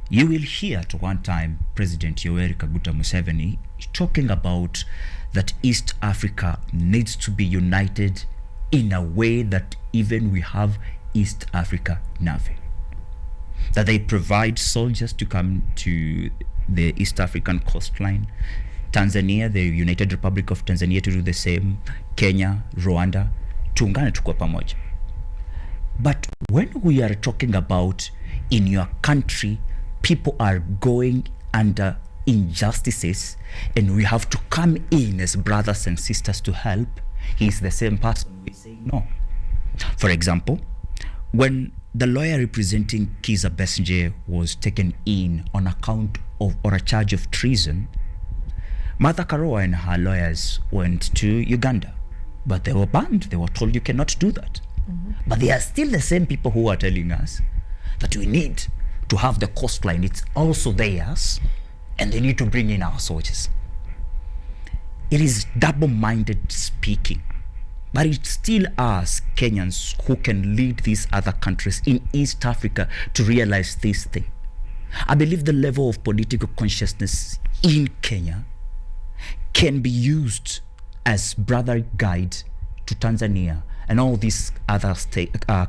you will hear at one time President Yoweri Kaguta Museveni talking about that East Africa needs to be united in a way that even we have East Africa Navy. That they provide soldiers to come to the East African coastline. Tanzania, the United Republic of Tanzania to do the same. Kenya, Rwanda, tuungane tukue pamoja. But when we are talking about in your country, people are going under injustices and we have to come in as brothers and sisters to help, he's the same person we say no. For example, when the lawyer representing Kizza Besigye was taken in on account of or a charge of treason, Martha Karua and her lawyers went to Uganda, but they were banned. They were told you cannot do that. But they are still the same people who are telling us that we need to have the coastline. It's also theirs, and they need to bring in our soldiers. It is double-minded speaking. But it's still us Kenyans who can lead these other countries in East Africa to realize this thing. I believe the level of political consciousness in Kenya can be used as brother guide to Tanzania and all these other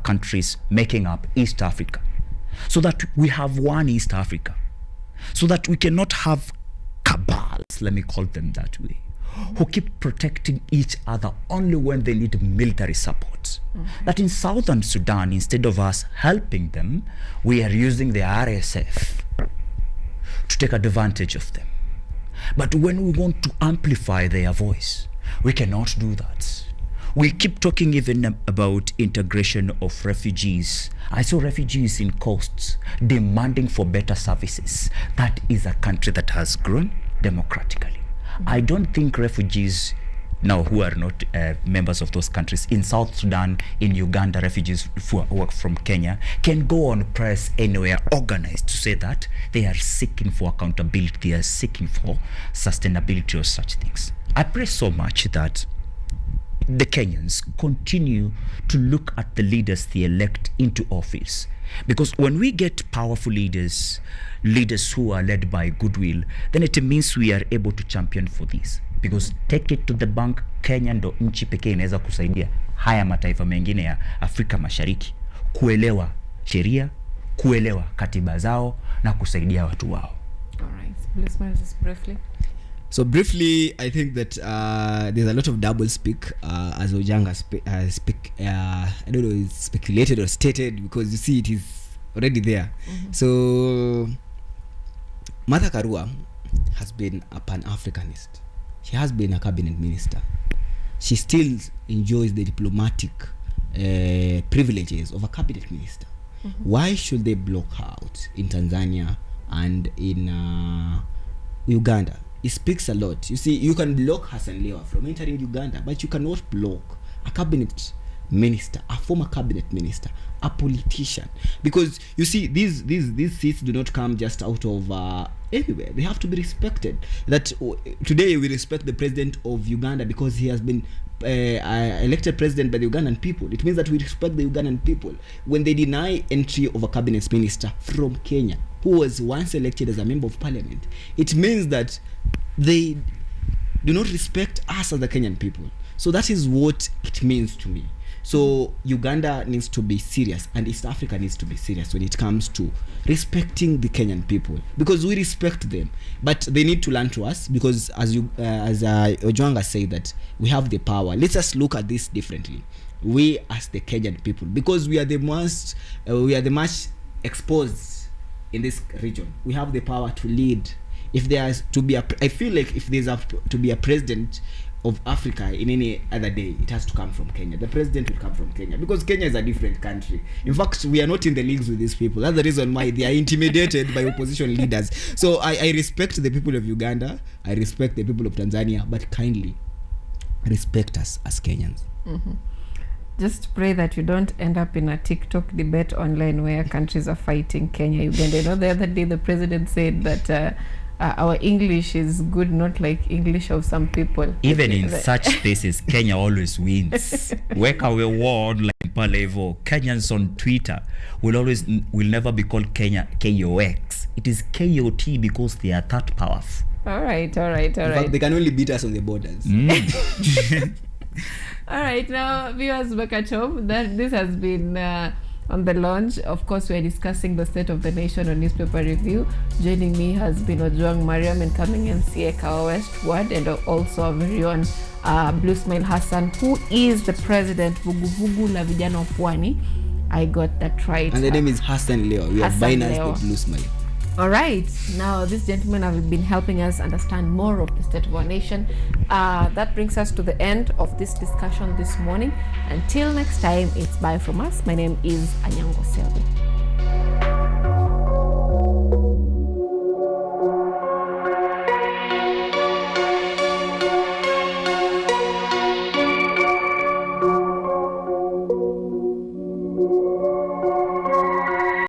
countries making up East Africa, so that we have one East Africa, so that we cannot have cabals, let me call them that way, who keep protecting each other only when they need military support. That in southern Sudan, instead of us helping them, we are using the RSF to take advantage of them. But when we want to amplify their voice, we cannot do that. We keep talking even about integration of refugees. I saw refugees in coasts demanding for better services. That is a country that has grown democratically. I don't think refugees now who are not members of those countries in South Sudan, in Uganda, refugees who are from Kenya can go on press anywhere organized to say that they are seeking for accountability, they are seeking for sustainability or such things. I pray so much that the Kenyans continue to look at the leaders they elect into office, because when we get powerful leaders who are led by goodwill, then it means we are able to champion for this. Because take it to the bank, Kenya ndo nchi pekee inaweza kusaidia haya mataifa mengine ya Afrika Mashariki kuelewa sheria, kuelewa katiba zao na kusaidia watu wao. All right, let's manage this briefly. So briefly, I think that there's a lot of double speak, as Ojanga speak. I don't know, it's speculated or stated, because you see it is already there. So Martha Karua has been a Pan-Africanist. She has been a cabinet minister. she still enjoys the diplomatic privileges of a cabinet minister. Why should they block her out in Tanzania and in Uganda? It speaks a lot. You see, you can block Hassan Lewa from entering Uganda, but you cannot block a cabinet minister, a former cabinet minister, a politician, because you see, these seats do not come just out of anywhere. They have to be respected. That today we respect the president of Uganda because he has been elected president by the Ugandan people. It means that we respect the Ugandan people. When they deny entry of a cabinet minister from Kenya who was once elected as a member of parliament, it means that they do not respect us as the Kenyan people. So that is what it means to me. So Uganda needs to be serious, and East Africa needs to be serious when it comes to respecting the Kenyan people, because we respect them, but they need to learn to us, because as Ojwanga said, that we have the power. Let's just look at this differently. We as the Kenyan people, because we are the most exposed in this region, we have the power to lead. If there's to be I feel like if there's to be a president of Africa in any other day, it has to come from Kenya. The president will come from Kenya, because Kenya is a different country. In fact, we are not in the leagues with these people. That's the reason why they are intimidated by opposition leaders. So I respect the people of Uganda, I respect the people of Tanzania, but kindly respect us as Kenyans. Just pray that you don't end up in a TikTok debate online where countries are fighting Kenya, Uganda. You know, the other day the president said that our English is good, not like English of some people. Even in such spaces, Kenya always wins. Weka we war online palevo. Kenyans on Twitter will never be called Kenya KOX. It is KOT, because they are that powerful. All right. In fact, they can only beat us on the borders. All right, now viewers back at home, this has been on the launch. Of course, we're discussing the state of the nation on Newspaper Review. Joining me has been Ojwang Mariam, and coming in Kawa Westward, and also our very own Blue Smile Hassan, who is the president Vuguvugu la Vijana wa Pwani. I got that right. And the name is Hassan Leo. We are binary with Blue Smile. All right, now these gentlemen have been helping us understand more of the state of our nation. That brings us to the end of this discussion this morning. Until next time, it's bye from us. My name is Anyango Sylvia.